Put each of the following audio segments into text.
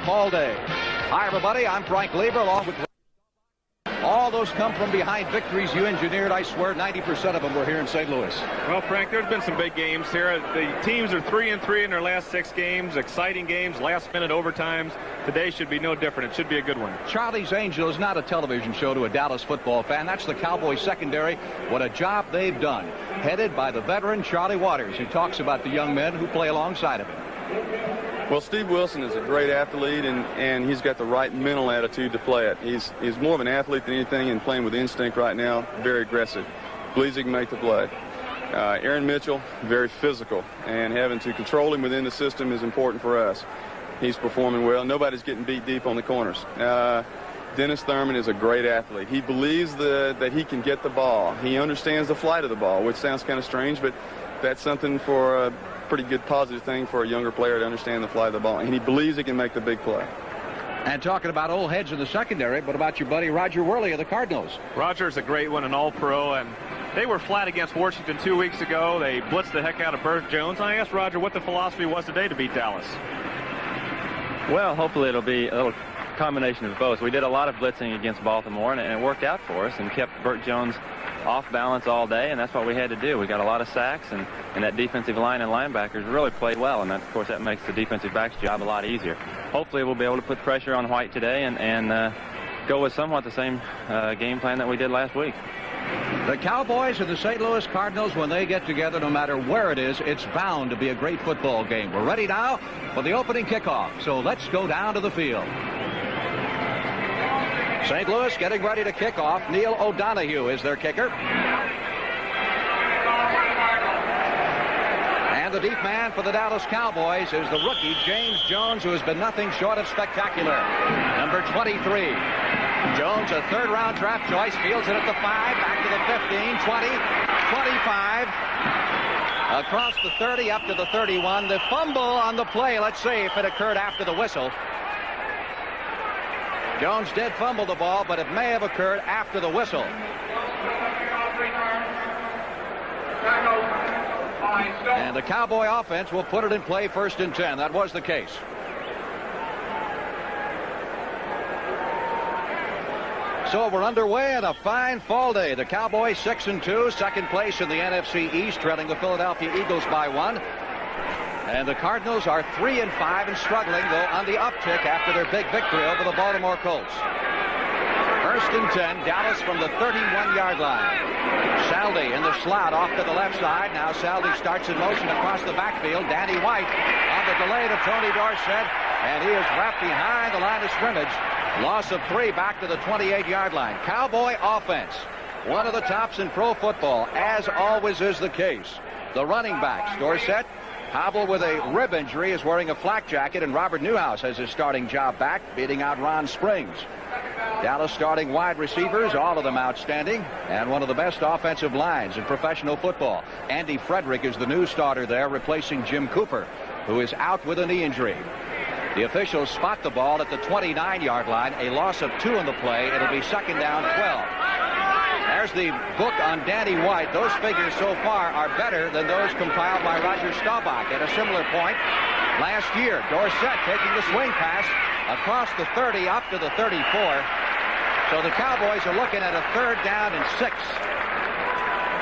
all day. Hi, everybody. I'm Frank Lieber, along with all those come from behind victories you engineered. I swear 90% of them were here in St. Louis. Well, Frank, there's been some big games here. The teams are 3-3 in their last 6 games. Exciting games, last-minute overtimes. Today should be no different. It should be a good one. Charlie's Angels is not a television show to a Dallas football fan. That's the Cowboys secondary. What a job they've done. Headed by the veteran Charlie Waters, who talks about the young men who play alongside of him. Well, Steve Wilson is a great athlete, and he's got the right mental attitude to play it. He's more of an athlete than anything, and playing with instinct right now. Very aggressive. Believes he can make the play. Aaron Mitchell, very physical, and having to control him within the system is important for us. He's performing well. Nobody's getting beat deep on the corners. Dennis Thurman is a great athlete. He believes that he can get the ball. He understands the flight of the ball, which sounds kind of strange, but that's something for pretty good positive thing for a younger player to understand the flight of the ball, and he believes he can make the big play. And talking about old heads in the secondary, what about your buddy Roger Worley of the Cardinals? Roger's a great one, an all-pro, and they were flat against Washington 2 weeks ago. They blitzed the heck out of Burt Jones. I asked Roger what the philosophy was today to beat Dallas. Well, hopefully it'll be a little combination of both. We did a lot of blitzing against Baltimore, and it worked out for us and kept Burt Jones off balance all day, and that's what we had to do. We got a lot of sacks, and that defensive line and linebackers really played well, and that, of course, that makes the defensive back's job a lot easier. Hopefully we'll be able to put pressure on White today and go with somewhat the same game plan that we did last week. The Cowboys and the St. Louis Cardinals, when they get together, no matter where it is, it's bound to be a great football game. We're ready now for the opening kickoff, so let's go down to the field. St. Louis getting ready to kick off. Neil O'Donohue is their kicker. And the deep man for the Dallas Cowboys is the rookie, James Jones, who has been nothing short of spectacular. Number 23. Jones, a third-round draft choice, fields it at the 5, back to the 15, 20, 25. Across the 30, up to the 31. The fumble on the play. Let's see if it occurred after the whistle. Jones did fumble the ball, but it may have occurred after the whistle. And the Cowboy offense will put it in play 1st and 10. That was the case. So we're underway on a fine fall day. The Cowboys 6-2, second place in the NFC East, trailing the Philadelphia Eagles by 1. And the Cardinals are 3-5 and struggling, though, on the uptick after their big victory over the Baltimore Colts. 1st and 10, Dallas from the 31-yard line. Saldi in the slot off to the left side. Now Saldi starts in motion across the backfield. Danny White on the delay to Tony Dorsett, and he is wrapped behind the line of scrimmage. Loss of 3 back to the 28-yard line. Cowboy offense, one of the tops in pro football, as always is the case. The running backs, Dorsett, hobbled with a rib injury, is wearing a flak jacket, and Robert Newhouse has his starting job back, beating out Ron Springs. Dallas starting wide receivers, all of them outstanding, and one of the best offensive lines in professional football. Andy Frederick is the new starter there, replacing Jim Cooper, who is out with a knee injury. The officials spot the ball at the 29-yard line, a loss of 2 in the play. It'll be 2nd down 12. There's the book on Danny White. Those figures so far are better than those compiled by Roger Staubach at a similar point last year. Dorsett taking the swing pass across the 30 up to the 34. So the Cowboys are looking at a 3rd down and 6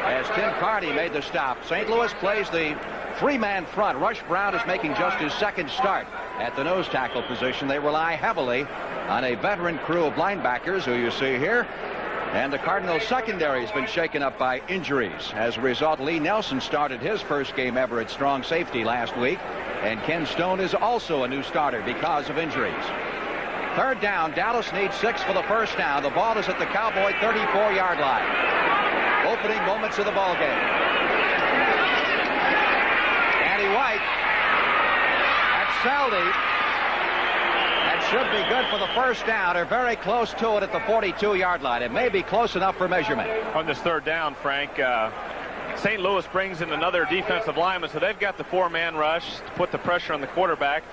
as Tim Carty made the stop. St. Louis plays the 3-man front. Rush Brown is making just his 2nd start at the nose tackle position. They rely heavily on a veteran crew of linebackers who you see here. And the Cardinals secondary has been shaken up by injuries. As a result, Lee Nelson started his first game ever at strong safety last week. And Ken Stone is also a new starter because of injuries. 3rd down, Dallas needs 6 for the 1st down. The ball is at the Cowboy 34-yard line. Opening moments of the ball game. Danny White. That's Saldi. That should be good for the 1st down. They're very close to it at the 42-yard line. It may be close enough for measurement. On this 3rd down, Frank, St. Louis brings in another defensive lineman, so they've got the 4-man rush to put the pressure on the quarterback.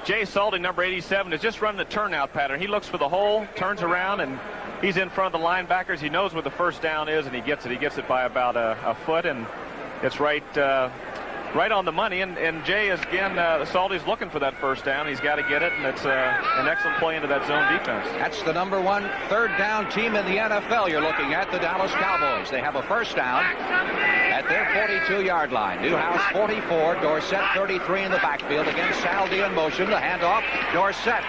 Jay Saldi, number 87, is just running the turnout pattern. He looks for the hole, turns around, and he's in front of the linebackers. He knows where the 1st down is, and he gets it. He gets it by about a foot, and it's right right on the money. And Jay is, again, Salty's looking for that first down. He's got to get it, and it's an excellent play into that zone defense. That's the #1 third down team in the NFL you're looking at, the Dallas Cowboys. They have a first down at their 42-yard line. Newhouse 44, Dorsett 33 in the backfield. Again, Saldi in motion. The handoff, Dorsett.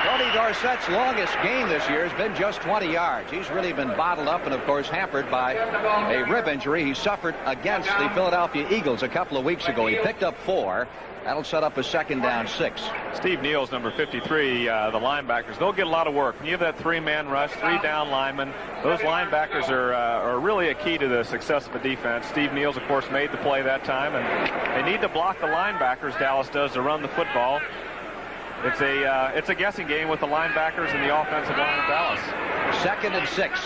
Tony Dorsett's longest gain this year has been just 20 yards. He's really been bottled up and, of course, hampered by a rib injury he suffered against the Philadelphia Eagles a couple of weeks ago. He picked up 4. That'll set up a second down 6. Steve Neal's number 53, the linebackers, they'll get a lot of work. When you have that 3-man rush, 3 down linemen, those linebackers are really a key to the success of a defense. Steve Neal's, of course, made the play that time, and they need to block the linebackers, Dallas does, to run the football. It's a guessing game with the linebackers and the offensive line of Dallas. 2nd and 6.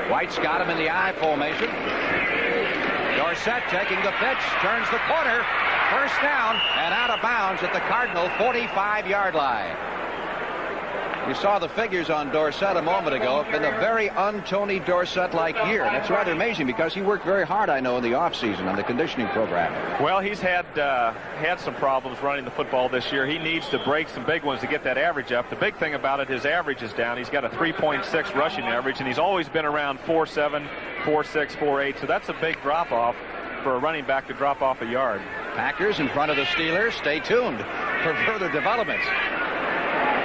White's got him in the I formation. Dorsett taking the pitch, turns the corner, first down, and out of bounds at the Cardinal 45-yard line. You saw the figures on Dorsett a moment ago. It's been a very un-Tony Dorsett-like year, and it's rather amazing because he worked very hard, I know, in the offseason on the conditioning program. Well, he's had some problems running the football this year. He needs to break some big ones to get that average up. The big thing about it, his average is down. He's got a 3.6 rushing average, and he's always been around 4.7, 4.6, 4.8, so that's a big drop-off for a running back to drop off a yard. Packers in front of the Steelers. Stay tuned for further developments.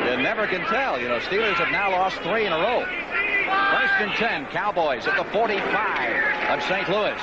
You never can tell. You know, Steelers have now lost 3 in a row. 1st and 10, Cowboys at the 45 of St. Louis.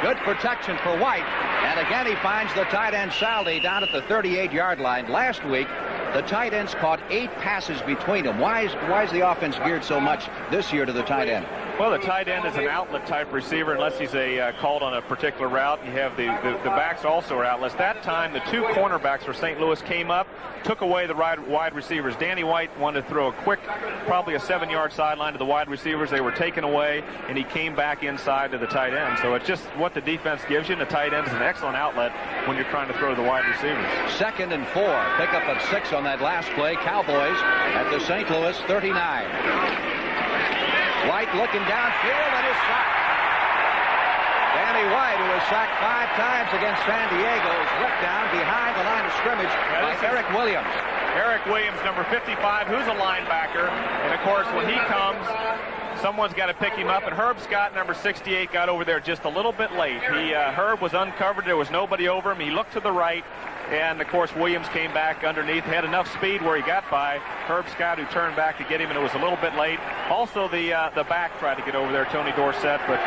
Good protection for White. And again, he finds the tight end Saldi down at the 38-yard line. Last week, the tight ends caught 8 passes between them. Why is the offense geared so much this year to the tight end? Well, the tight end is an outlet-type receiver unless he's called on a particular route. You have the backs also are outlets. That time, the 2 cornerbacks for St. Louis came up, took away the wide receivers. Danny White wanted to throw a quick, probably a 7-yard sideline to the wide receivers. They were taken away, and he came back inside to the tight end. So it's just what the defense gives you, and the tight end is an excellent outlet when you're trying to throw to the wide receivers. 2nd and 4. Pickup of 6 on that last play. Cowboys at the St. Louis 39. White looking downfield and is sacked. Danny White, who was sacked 5 times against San Diego, is whipped down behind the line of scrimmage by Eric Williams. Eric Williams, number 55, who's a linebacker. And, of course, when he comes, someone's got to pick him up. And Herb Scott, number 68, got over there just a little bit late. Herb was uncovered. There was nobody over him. He looked to the right. And, of course, Williams came back underneath, had enough speed where he got by Herb Scott, who turned back to get him, and it was a little bit late. Also, the back tried to get over there, Tony Dorsett, but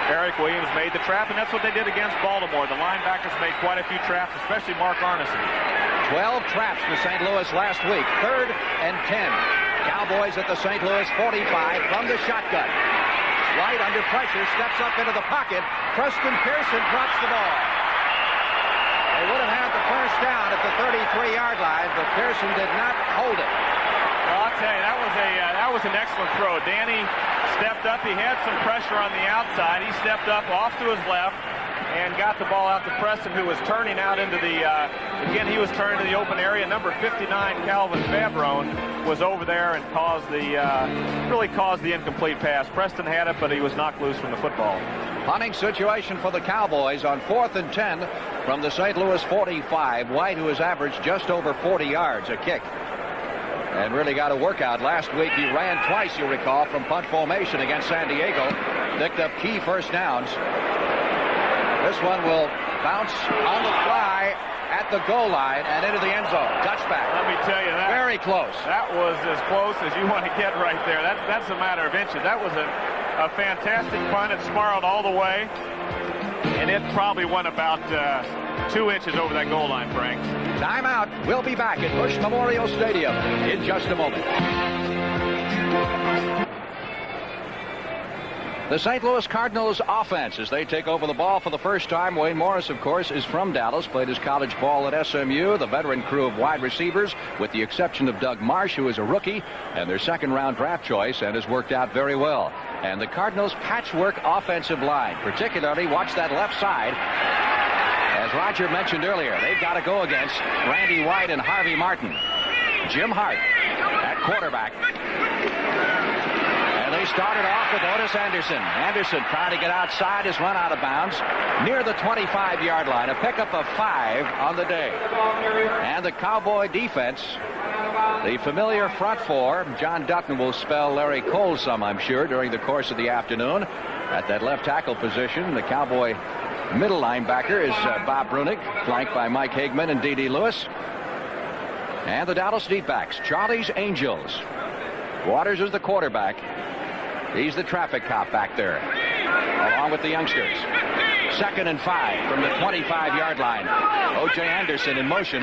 Eric Williams made the trap, and that's what they did against Baltimore. The linebackers made quite a few traps, especially Mark Arneson. 12 traps to St. Louis last week. 3rd and 10. Cowboys at the St. Louis 45 from the shotgun. White under pressure, steps up into the pocket. Preston Pearson drops the ball. They would have had the first down at the 33-yard line, but Pearson did not hold it. Well, I'll tell you, that was an excellent throw. Danny stepped up. He had some pressure on the outside. He stepped up off to his left and got the ball out to Preston, who was turning out into the, again, he was turning to the open area. Number 59, Calvin Fabrone, was over there and really caused the incomplete pass. Preston had it, but he was knocked loose from the football. Punting situation for the Cowboys on 4th and 10 from the St. Louis 45. White, who has averaged just over 40 yards a kick, and really got a workout. Last week he ran twice, you recall, from punt formation against San Diego. Picked up key first downs. This one will bounce on the fly at the goal line and into the end zone. Touchback. Let me tell you that. Very close. That was as close as you want to get right there. That's a matter of inches. That was a fantastic punt. It spiraled all the way, and it probably went about 2 inches over that goal line, Frank. Timeout. We'll be back at Busch Memorial Stadium in just a moment. The St. Louis Cardinals offense as they take over the ball for the first time. Wayne Morris, of course, is from Dallas, played his college ball at SMU. The veteran crew of wide receivers, with the exception of Doug Marsh, who is a rookie, and their second-round draft choice, and has worked out very well. And the Cardinals' patchwork offensive line, particularly, watch that left side. As Roger mentioned earlier, they've got to go against Randy White and Harvey Martin. Jim Hart at quarterback. And they They started off with Otis Anderson. Anderson trying to get outside, his run out of bounds near the 25-yard line. A pickup of 5 on the day. And the Cowboy defense, the familiar front four. John Dutton will spell Larry Cole some, I'm sure, during the course of the afternoon. At that left tackle position, the Cowboy middle linebacker is Bob Brunick, flanked by Mike Hagman and D.D. Lewis. And the Dallas D-backs, Charlie's Angels. Waters is the quarterback. He's the traffic cop back there, along with the youngsters. 2nd and 5 from the 25-yard line. O.J. Anderson in motion,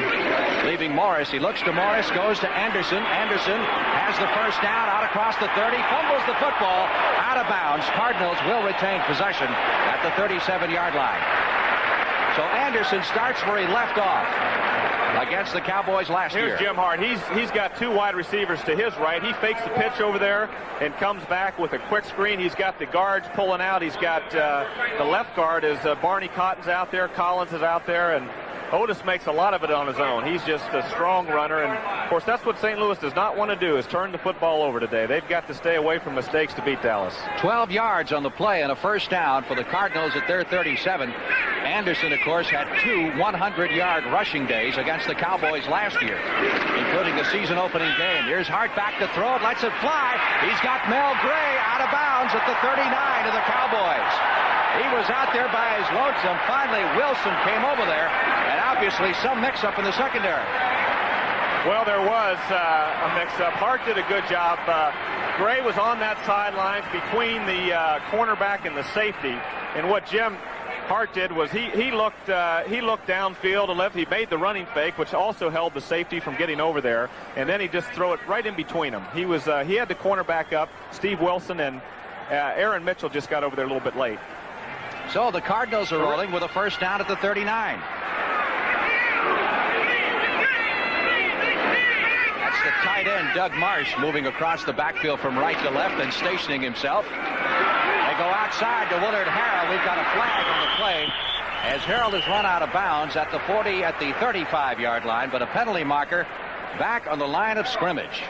leaving Morris. He looks to Morris, goes to Anderson. Anderson has the first down out across the 30, fumbles the football out of bounds. Cardinals will retain possession at the 37-yard line. So Anderson starts where he left off against the Cowboys last year. Here's Jim Hart. He's got 2 wide receivers to his right. He fakes the pitch over there and comes back with a quick screen. He's got the guards pulling out. He's got the left guard is Barney Cotton's out there. Collins is out there, and Otis makes a lot of it on his own. He's just a strong runner, and of course that's what St. Louis does not want to do, is turn the football over today. They've got to stay away from mistakes to beat Dallas. 12 yards on the play and a first down for the Cardinals at their 37. Anderson, of course, had 2 100-yard rushing days against the Cowboys last year, including the season opening game. Here's Hart back to throw it, lets it fly. He's got Mel Gray out of bounds at the 39 of the Cowboys. He was out there by his lonesome. Finally, Wilson came over there, and obviously some mix-up in the secondary. Well, there was a mix-up. Hart did a good job. Gray was on that sideline between the cornerback and the safety, and what Jim Hart did was he looked downfield to left. He made the running fake, which also held the safety from getting over there, and then he just threw it right in between them. He had the cornerback up, Steve Wilson, and Aaron Mitchell just got over there a little bit late. So the Cardinals are rolling with a first down at the 39. That's the tight end, Doug Marsh, moving across the backfield from right to left and stationing himself. They go outside to Willard Harrell. We've got a flag on the play as Harrell is run out of bounds at the 40 at the 35-yard line, but a penalty marker back on the line of scrimmage.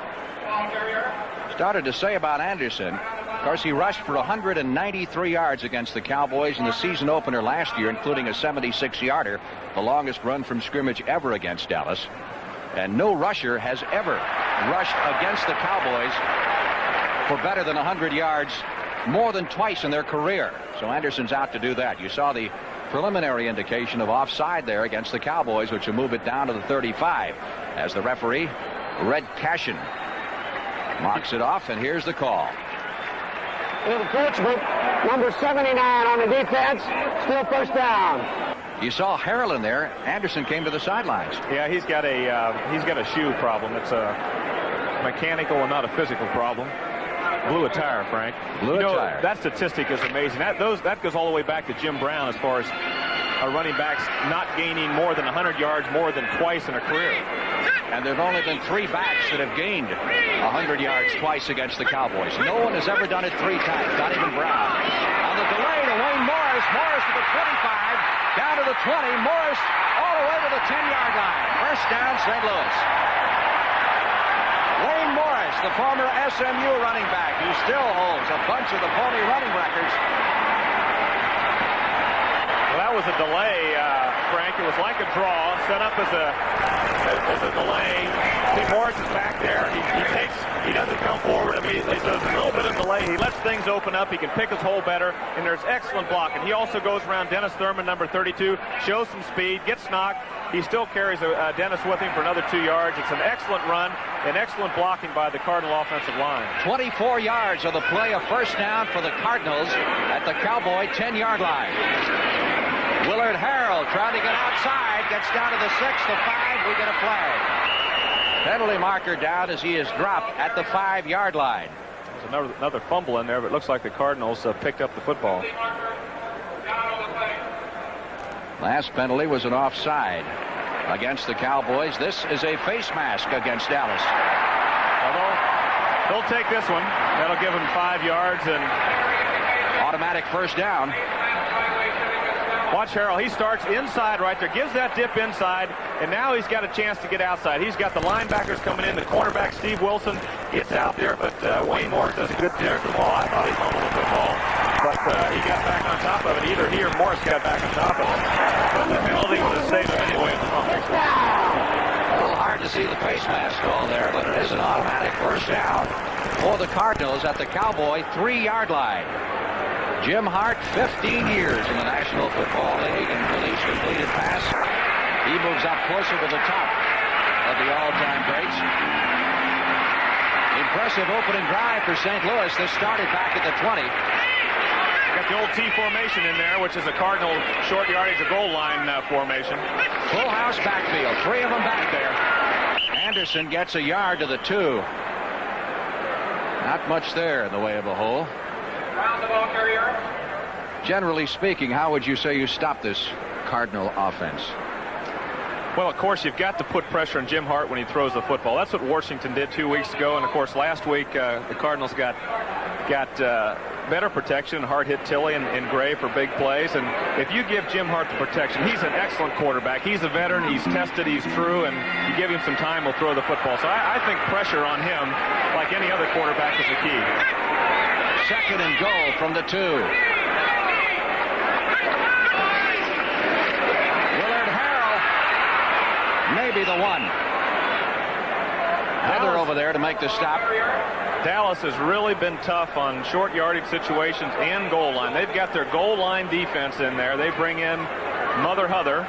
Started to say about Anderson, of course, he rushed for 193 yards against the Cowboys in the season opener last year, including a 76-yarder, the longest run from scrimmage ever against Dallas. And no rusher has ever rushed against the Cowboys for better than 100 yards more than twice in their career. So Anderson's out to do that. You saw the preliminary indication of offside there against the Cowboys, which will move it down to the 35 as the referee, Red Cashin, marks it off, and here's the call. Encroachment, number 79 on the defense, still first down. You saw Harrell in there. Anderson came to the sidelines. Yeah, he's got a shoe problem. It's a mechanical and not a physical problem. Blew a tire, Frank. Blew a tire. That statistic is amazing. That goes all the way back to Jim Brown as far as running backs not gaining more than 100 yards more than twice in a career. And there have only been 3 backs that have gained 100 yards twice against the Cowboys. No one has ever done it 3 times, not even Brown. On the delay to Wayne Morris. Morris to the 25, down to the 20. Morris all the way to the 10-yard line. First down, St. Louis. Wayne Morris, the former SMU running back, who still holds a bunch of the pony running records. Well, that was a delay, Frank. It was like a draw, set up as a delay. See, Morris is back there. He doesn't come forward immediately, so it's a little bit of delay. He lets things open up. He can pick his hole better, and there's excellent blocking. He also goes around Dennis Thurman, number 32, shows some speed, gets knocked. He still carries Dennis with him for another 2 yards. It's an excellent run and excellent blocking by the Cardinal offensive line. 24 yards of the play, a first down for the Cardinals at the Cowboy 10-yard line. Willard Harrell trying to get outside, gets down to the 6, the 5, we get a flag. Penalty marker down as he is dropped at the 5-yard line. There's another fumble in there, but it looks like the Cardinals picked up the football. Last penalty was an offside against the Cowboys. This is a face mask against Dallas. They'll take this one. That'll give them 5 yards and automatic first down. Watch Harrell. He starts inside right there, gives that dip inside, and now he's got a chance to get outside. He's got the linebackers coming in. The cornerback, Steve Wilson, gets out there, but Wayne Morris does a good there for the ball. I thought he fumbled the football, but he got back on top of it. Either he or Morris got back on top of it. But the penalty was a save anyway. A little hard to see the face mask call there, but it is an automatic first down for the Cardinals at the Cowboy 3-yard line. Jim Hart, 15 years in the National Football League, and released completed pass. He moves up closer to the top of the all-time greats. Impressive opening drive for St. Louis. This started back at the 20. Got the old T formation in there, which is a Cardinal short yardage or goal line formation. Full house backfield. 3 of them back there. Anderson gets a yard to the 2. Not much there in the way of a hole. Generally speaking, how would you say you stop this Cardinal offense? Well, of course, you've got to put pressure on Jim Hart when he throws the football. That's what Washington did 2 weeks ago. And, of course, last week the Cardinals got better protection. Hart hit Tilley and Gray for big plays. And if you give Jim Hart the protection, he's an excellent quarterback. He's a veteran. He's tested. He's true. And you give him some time, he'll throw the football. So I think pressure on him, like any other quarterback, is the key. 2nd and goal from the 2. Willard Harrell, maybe the 1. Heather over there to make the stop. Dallas has really been tough on short yardage situations and goal line. They've got their goal line defense in there. They bring in Mother Huther.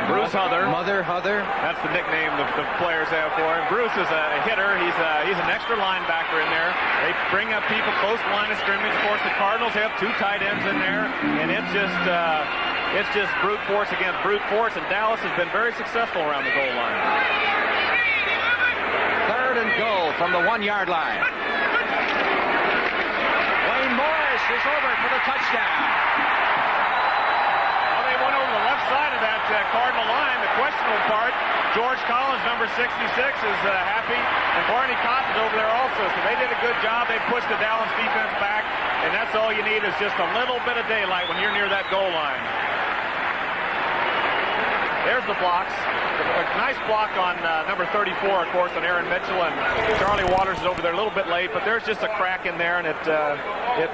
Bruce Huther. Mother Huther. That's the nickname the players have for him. Bruce is a hitter. He's an extra linebacker in there. They bring up people close to the line of scrimmage. Of course, the Cardinals have 2 tight ends in there, and it's just brute force against brute force. And Dallas has been very successful around the goal line. 3rd and goal from the 1-yard line. Wayne Morris is over for the touchdown. Side of that Cardinal line, the questionable part, George Collins, number 66, is happy, and Barney Cotton's over there also, so they did a good job. They pushed the Dallas defense back, and that's all you need is just a little bit of daylight when you're near that goal line. There's the blocks. A nice block on number 34, of course, on Aaron Mitchell, and Charlie Waters is over there a little bit late, but there's just a crack in there, and it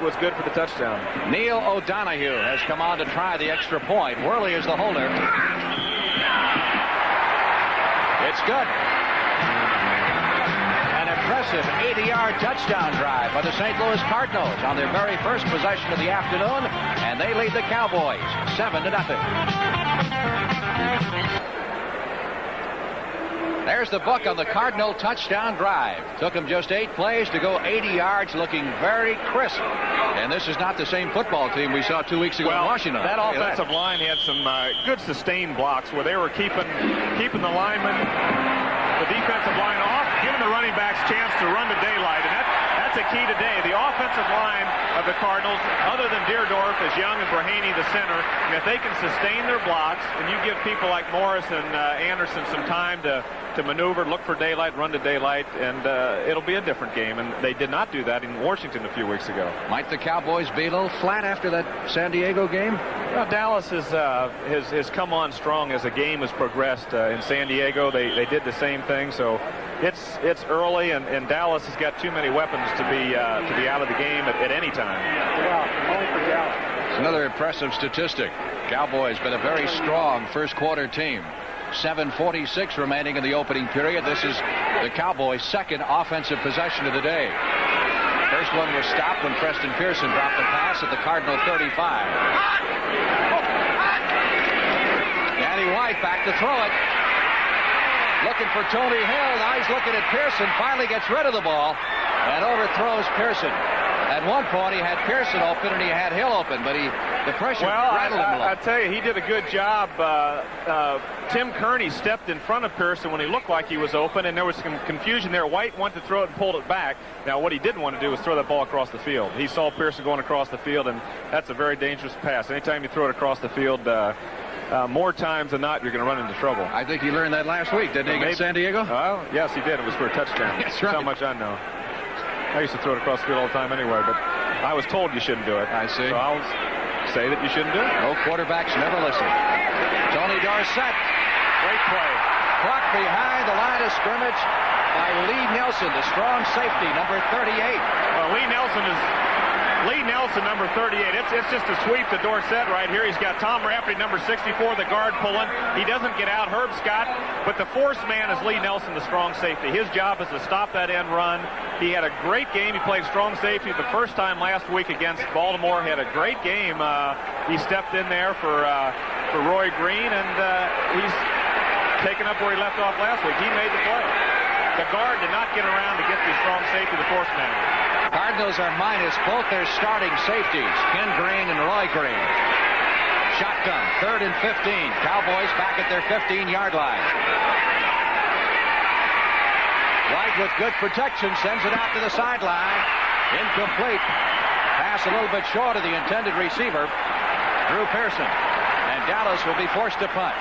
was good for the touchdown. Neil O'Donohue has come on to try the extra point. Worley is the holder. It's good. An impressive 80-yard touchdown drive by the St. Louis Cardinals on their very first possession of the afternoon, and they lead the Cowboys 7-0. There's the book on the Cardinal touchdown drive. Took him just 8 plays to go 80 yards, looking very crisp. And this is not the same football team we saw 2 weeks ago in Washington. That offensive line had some good sustained blocks where they were keeping the linemen, the defensive line off, giving the running backs chance to run to daylight. And that's a key today. The offensive line of the Cardinals, other than Deerdorf, is Young and Brahaney, the center. And if they can sustain their blocks, and you give people like Morris and Anderson some time to maneuver, look for daylight, run to daylight, and it'll be a different game. And they did not do that in Washington a few weeks ago. Might the Cowboys be a little flat after that San Diego game? Well, Dallas has come on strong as the game has progressed. In San Diego, they did the same thing. So it's early, and Dallas has got too many weapons to be out of the game at any time. It's another impressive statistic. Cowboys been a very strong first quarter team. 7:46 remaining in the opening period. This is the Cowboys' second offensive possession of the day. First one was stopped when Preston Pearson dropped the pass at the Cardinal 35. Danny White back to throw it. Looking for Tony Hill. Now he's looking at Pearson. Finally gets rid of the ball and overthrows Pearson. At one point, he had Pearson open and he had Hill open, but the pressure rattled him a lot. I tell you, he did a good job. Tim Kearney stepped in front of Pearson when he looked like he was open, and there was some confusion there. White wanted to throw it and pulled it back. Now, what he didn't want to do was throw that ball across the field. He saw Pearson going across the field, and that's a very dangerous pass. Anytime you throw it across the field, more times than not, you're going to run into trouble. I think he learned that last week, didn't he, against San Diego? Well, yes, he did. It was for a touchdown. That's right. That's how much I know. I used to throw it across the field all the time anyway, but I was told you shouldn't do it. I see. So say that you shouldn't do it. No, quarterbacks never listen. Tony Dorsett. Great play. Clock behind the line of scrimmage by Lee Nelson, the strong safety, number 38. Well, Lee Nelson, number 38. It's just a sweep to Dorsett right here. He's got Tom Rafferty, number 64, the guard pulling. He doesn't get out, Herb Scott, but the force man is Lee Nelson, the strong safety. His job is to stop that end run. He had a great game. He played strong safety the first time last week against Baltimore. He had a great game. He stepped in there for Roy Green, and he's taken up where he left off last week. He made the play. The guard did not get around to get the strong safety, the force man. Cardinals are minus both their starting safeties, Ken Green and Roy Green. Shotgun, 3rd and 15. Cowboys back at their 15-yard line. White with good protection sends it out to the sideline. Incomplete. Pass a little bit short of the intended receiver, Drew Pearson. And Dallas will be forced to punt.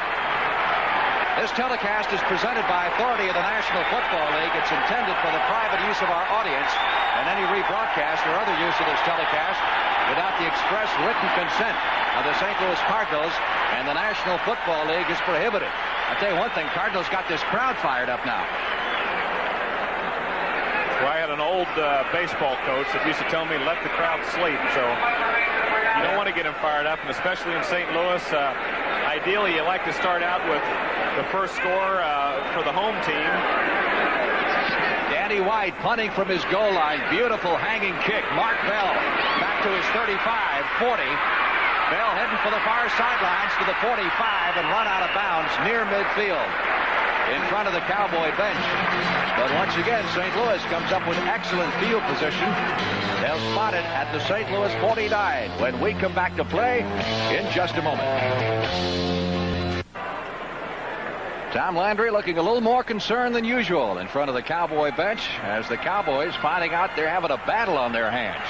This telecast is presented by authority of the National Football League. It's intended for the private use of our audience, and any rebroadcast or other use of this telecast without the express written consent of the St. Louis Cardinals and the National Football League is prohibited. I'll tell you one thing, Cardinals got this crowd fired up now. Well, I had an old baseball coach that used to tell me, let the crowd sleep. So you don't want to get them fired up, and especially in St. Louis. Ideally, you like to start out with the first score for the home team. Danny White punting from his goal line. Beautiful hanging kick. Mark Bell back to his 35, 40. Bell heading for the far sidelines to the 45 and run out of bounds near midfield in front of the Cowboy bench. But once again, St. Louis comes up with excellent field position. They'll spot it at the St. Louis 49 when we come back to play in just a moment. Tom Landry looking a little more concerned than usual in front of the Cowboy bench as the Cowboys finding out they're having a battle on their hands.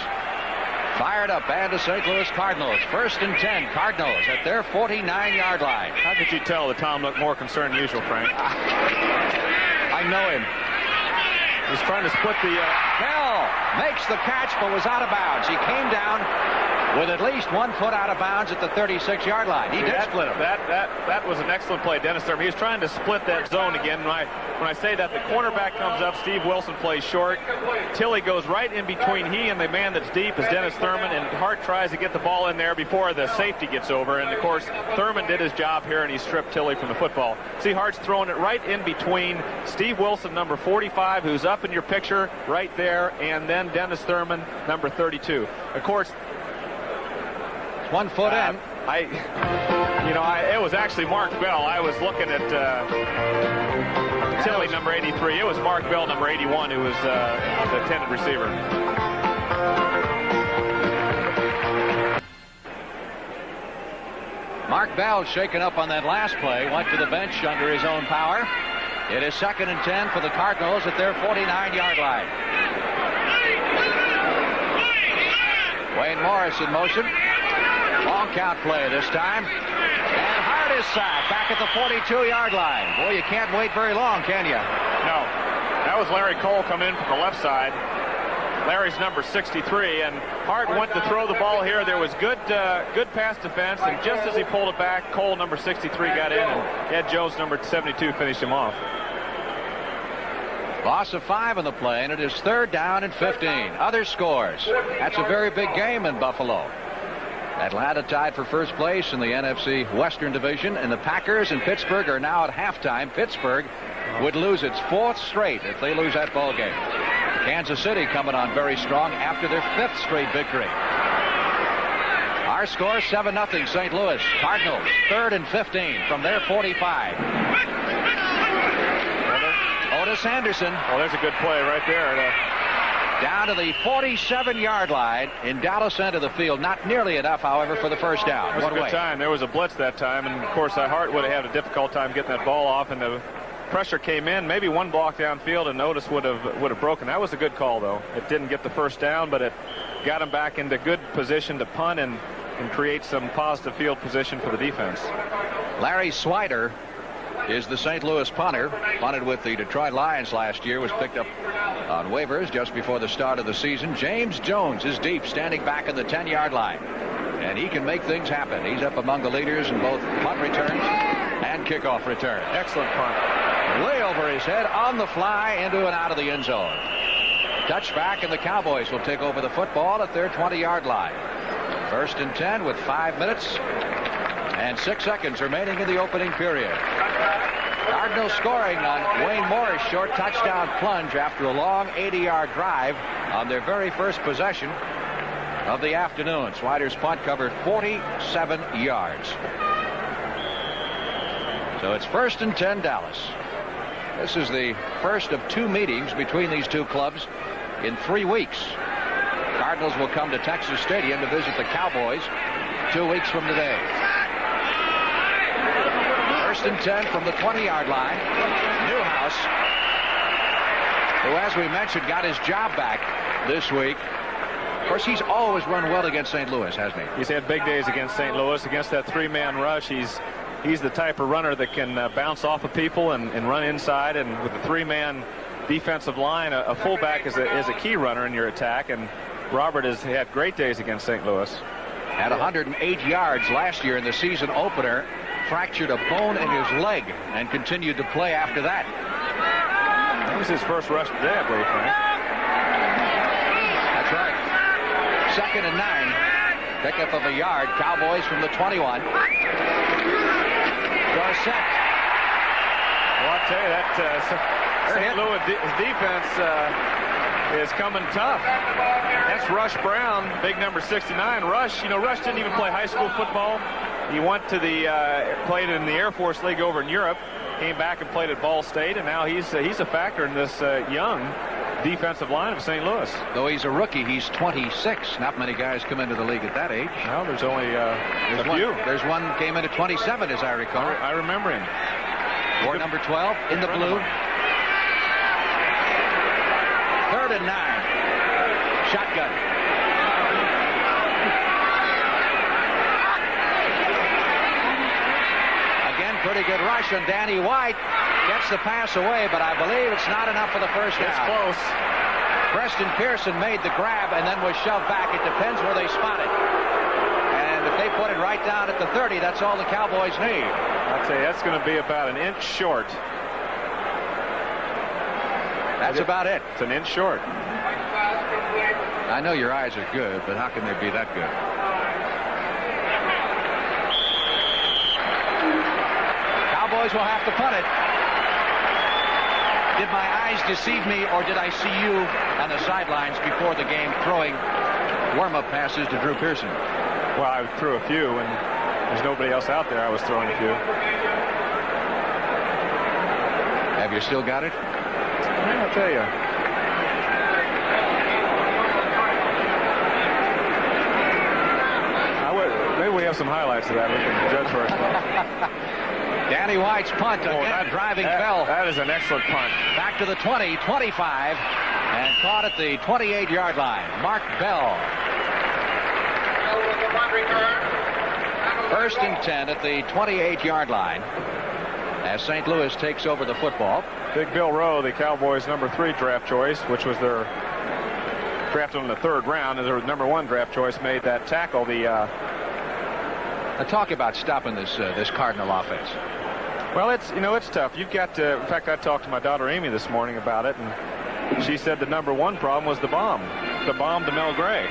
Fired up and the St. Louis Cardinals. 1st and 10, Cardinals at their 49-yard line. How could you tell that Tom looked more concerned than usual, Frank? I know him. He's trying to split the... Bell makes the catch but was out of bounds. He came down with at least 1 foot out of bounds at the 36-yard line. He did split him. That was an excellent play, Dennis Thurman. He was trying to split that zone again. When I say that, the cornerback comes up, Steve Wilson plays short. Tilley goes right in between he and the man that's deep is Dennis Thurman, and Hart tries to get the ball in there before the safety gets over. And, of course, Thurman did his job here, and he stripped Tilley from the football. See, Hart's throwing it right in between Steve Wilson, number 45, who's up in your picture right there, and then Dennis Thurman, number 32. Of course, 1 foot in. It was actually Mark Bell. I was looking at Tilley, number 83. It was Mark Bell, number 81, who was the intended receiver. Mark Bell shaken up on that last play. Went to the bench under his own power. It is 2nd and 10 for the Cardinals at their 49-yard line. Wayne Morris in motion. Long count play this time. And Hart is sacked back at the 42-yard line. Boy, you can't wait very long, can you? No. That was Larry Cole coming in from the left side. Larry's number 63, and Hart went to throw the ball here. There was good pass defense, and just as he pulled it back, Cole, number 63, got in, and Ed Jones, number 72, finished him off. Loss of 5 on the play, and it is 3rd down and 15. Other scores. That's a very big game in Buffalo. Atlanta tied for first place in the NFC Western Division, and the Packers and Pittsburgh are now at halftime. Pittsburgh would lose its 4th straight if they lose that ball game. Kansas City coming on very strong after their 5th straight victory. Our score 7-0 St. Louis. Cardinals 3rd and 15 from their 45. Otis Anderson. Oh, there's a good play right there. Down to the 47-yard line in Dallas end of the field. Not nearly enough, however, for the first down. It was a good time. There was a blitz that time, and of course Hart would have had a difficult time getting that ball off, and the pressure came in. Maybe one block downfield, and Otis would have broken. That was a good call, though. It didn't get the first down, but it got him back into good position to punt and create some positive field position for the defense. Larry Swider is the St. Louis punter. Punted with the Detroit Lions last year. Was picked up on waivers just before the start of the season. James Jones is deep, standing back in the 10-yard line. And he can make things happen. He's up among the leaders in both punt returns and kickoff returns. Excellent punt. Way over his head, on the fly, into and out of the end zone. Touchback, and the Cowboys will take over the football at their 20-yard line. 1st and 10 with 5 minutes and 6 seconds remaining in the opening period. Cardinals scoring on Wayne Moore's short touchdown plunge after a long 80-yard drive on their very first possession of the afternoon. Swider's punt covered 47 yards. So it's 1st and 10 Dallas. This is the first of 2 meetings between these two clubs in 3 weeks. Cardinals will come to Texas Stadium to visit the Cowboys 2 weeks from today. 1st and 10 from the 20-yard line. Newhouse, who, as we mentioned, got his job back this week. Of course, he's always run well against St. Louis, hasn't he? He's had big days against St. Louis. Against that 3-man rush, he's the type of runner that can bounce off of people and run inside. And with the 3-man defensive line, a fullback is a key runner in your attack. And Robert has had great days against St. Louis. Had 108 yards last year in the season opener. Fractured a bone in his leg and continued to play after that. That was his first rush today, I believe, Frank. That's right. 2nd and 9. Pickup of a yard. Cowboys from the 21. Dorsett. Well, I'll tell you, that St. Louis defense is coming tough. That's Rush Brown, big number 69. Rush, Rush didn't even play high school football. He went to played in the Air Force League over in Europe, came back and played at Ball State, and now he's a factor in this young defensive line of St. Louis. Though he's a rookie, he's 26. Not many guys come into the league at that age. Well, there's only a few. There's one came in at 27, as I recall. I remember him. Or number 12 in the blue. 3rd and 9. Shotgun. Again, pretty good rush, and Danny White gets the pass away, but I believe it's not enough for the first down. It's close. Preston Pearson made the grab and then was shoved back. It depends where they spot it. And if they put it right down at the 30, that's all the Cowboys need. I'd say that's going to be about an inch short. That's about it. It's an inch short. I know your eyes are good, but how can they be that good? Cowboys will have to punt it. Did my eyes deceive me, or did I see you on the sidelines before the game throwing warm-up passes to Drew Pearson? Well, I threw a few, and there's nobody else out there. I was throwing a few. Have you still got it? Yeah, I'll tell you. Maybe we have some highlights of that. We can judge for ourselves. Danny White's punt, again, driving Bell. That is an excellent punt. Back to the 20, 25, and caught at the 28-yard line. Mark Bell. 1st and 10 at the 28-yard line as St. Louis takes over the football. Big Bill Rowe, the Cowboys' number 3 draft choice, which was their drafted in the 3rd round, and their number 1 draft choice, made that tackle. Talk about stopping this Cardinal offense. Well, it's tough. You've got to. In fact, I talked to my daughter Amy this morning about it, and she said the number 1 problem was the bomb to Mel Gray.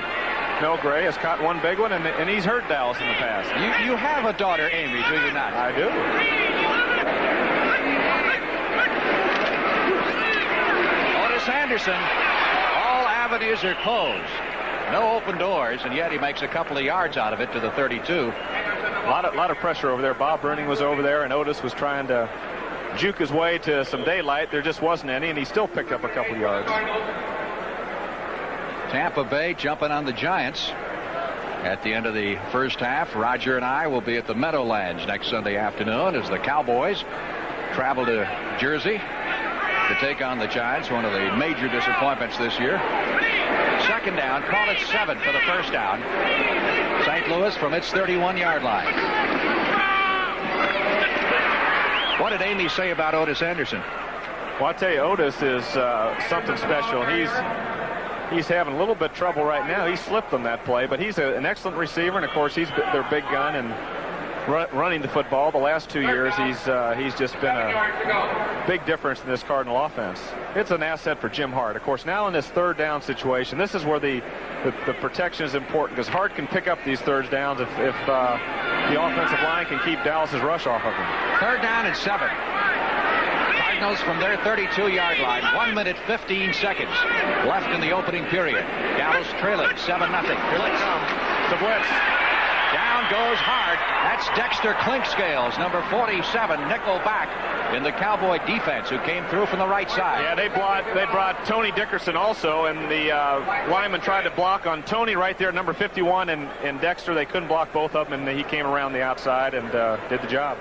Mel Gray has caught one big one, and he's hurt Dallas in the past. You have a daughter, Amy, do you not? I do. Otis Anderson. All avenues are closed. No open doors, and yet he makes a couple of yards out of it to the 32. A lot of pressure over there. Bob Bruning was over there, and Otis was trying to juke his way to some daylight. There just wasn't any, and he still picked up a couple of yards. Tampa Bay jumping on the Giants at the end of the first half. Roger and I will be at the Meadowlands next Sunday afternoon as the Cowboys travel to Jersey to take on the Giants, one of the major disappointments this year. 2nd down, call it 7 for the first down. St. Louis from its 31-yard line. What did Amy say about Otis Anderson? Well, I'll tell you, Otis is something special. He's having a little bit of trouble right now. He slipped on that play, but he's an excellent receiver, and of course he's their big gun and running the football. The last 2 years he's just been a big difference in this Cardinal offense. It's an asset for Jim Hart. Of course, now in this third down situation, this is where the protection is important, because Hart can pick up these third downs if the offensive line can keep Dallas's rush off of him. 3rd down and 7. Cardinals from their 32-yard line. 1 minute 15 seconds left in the opening period. Dallas trailing 7-0. Blitz. The blitz. Down goes Hart. That's Dexter Clinkscales, number 47, nickel back in the Cowboy defense, who came through from the right side. Yeah, they brought Tony Dickerson also, and the lineman tried to block on Tony right there, number 51, and Dexter. They couldn't block both of them, and he came around the outside and did the job.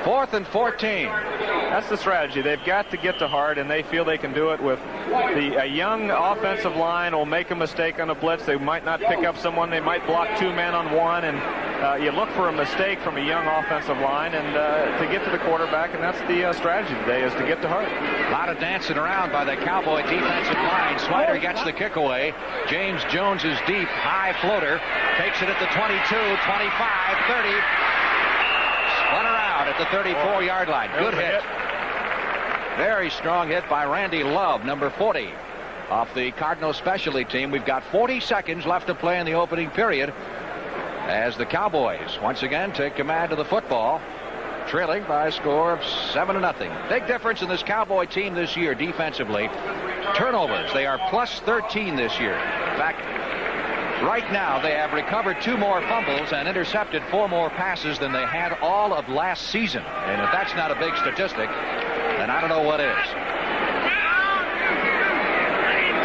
4th and 14. That's the strategy. They've got to get to Hart, and they feel they can do it with a young offensive line. Will make a mistake on a blitz. They might not pick up someone. They might block 2 men on one, and you look for a mistake from a young offensive line and to get to the quarterback, and that's the strategy today, is to get to Hart. A lot of dancing around by the Cowboy defensive line. Swider gets the kick away. James Jones is deep. High floater. Takes it at the 22, 25, 30. Spun around at the 34-yard line. Good hit. Very strong hit by Randy Love, number 40, off the Cardinals specialty team. We've got 40 seconds left to play in the opening period as the Cowboys once again take command of the football, trailing by a score of 7-0. Big difference in this Cowboy team this year defensively. Turnovers. They are plus 13 this year. In fact, right now they have recovered 2 more fumbles and intercepted 4 more passes than they had all of last season. And if that's not a big statistic, then I don't know what is.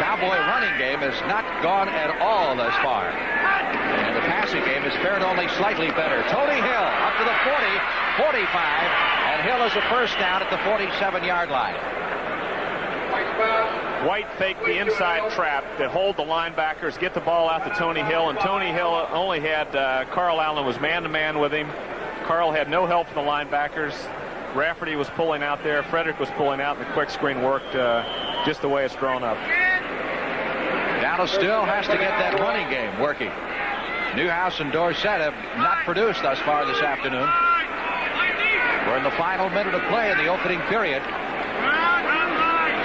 Cowboy running game has not gone at all thus far. And the passing game has fared only slightly better. Tony Hill up to the 40, 45, and Hill is a first down at the 47-yard line. White faked the inside trap to hold the linebackers, get the ball out to Tony Hill, and Tony Hill only had Carl Allen was man-to-man with him. Carl had no help from the linebackers. Rafferty was pulling out there. Frederick was pulling out, and the quick screen worked just the way it's drawn up. Dallas still has to get that running game working. Newhouse and Dorsett have not produced thus far this afternoon. We're in the final minute of play in the opening period.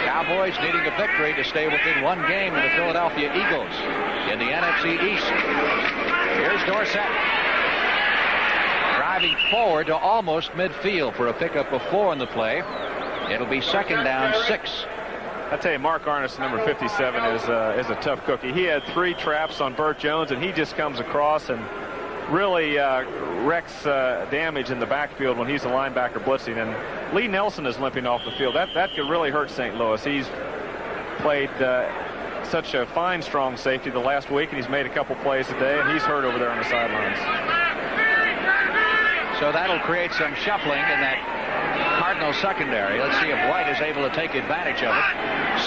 Cowboys needing a victory to stay within 1 game of the Philadelphia Eagles in the NFC East. Here's Dorsett driving forward to almost midfield for a pickup of 4 in the play. It'll be 2nd down 6. I tell you, Mark Arnesen, number 57, is a tough cookie. He had 3 traps on Burt Jones, and he just comes across and really wrecks damage in the backfield when he's a linebacker blitzing. And Lee Nelson is limping off the field. That could really hurt St. Louis. He's played such a fine, strong safety the last week, and he's made a couple plays today, and he's hurt over there on the sidelines. So that'll create some shuffling in that Cardinal secondary. Let's see if White is able to take advantage of it.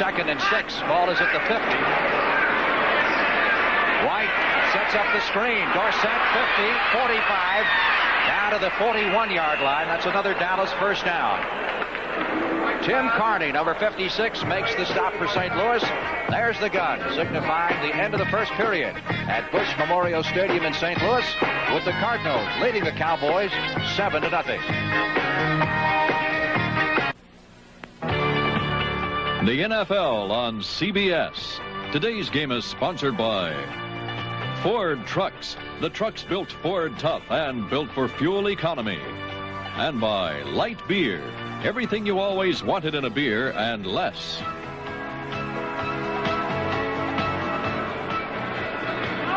2nd and 6. Ball is at the 50. White sets up the screen. Dorsett, 50, 45, down to the 41-yard line. That's another Dallas first down. Tim Carney, number 56, makes the stop for St. Louis. There's the gun, signifying the end of the first period at Busch Memorial Stadium in St. Louis, with the Cardinals leading the Cowboys 7-0. The NFL on CBS. Today's game is sponsored by Ford Trucks. The trucks built Ford tough and built for fuel economy. And by Light Beer. Everything you always wanted in a beer and less.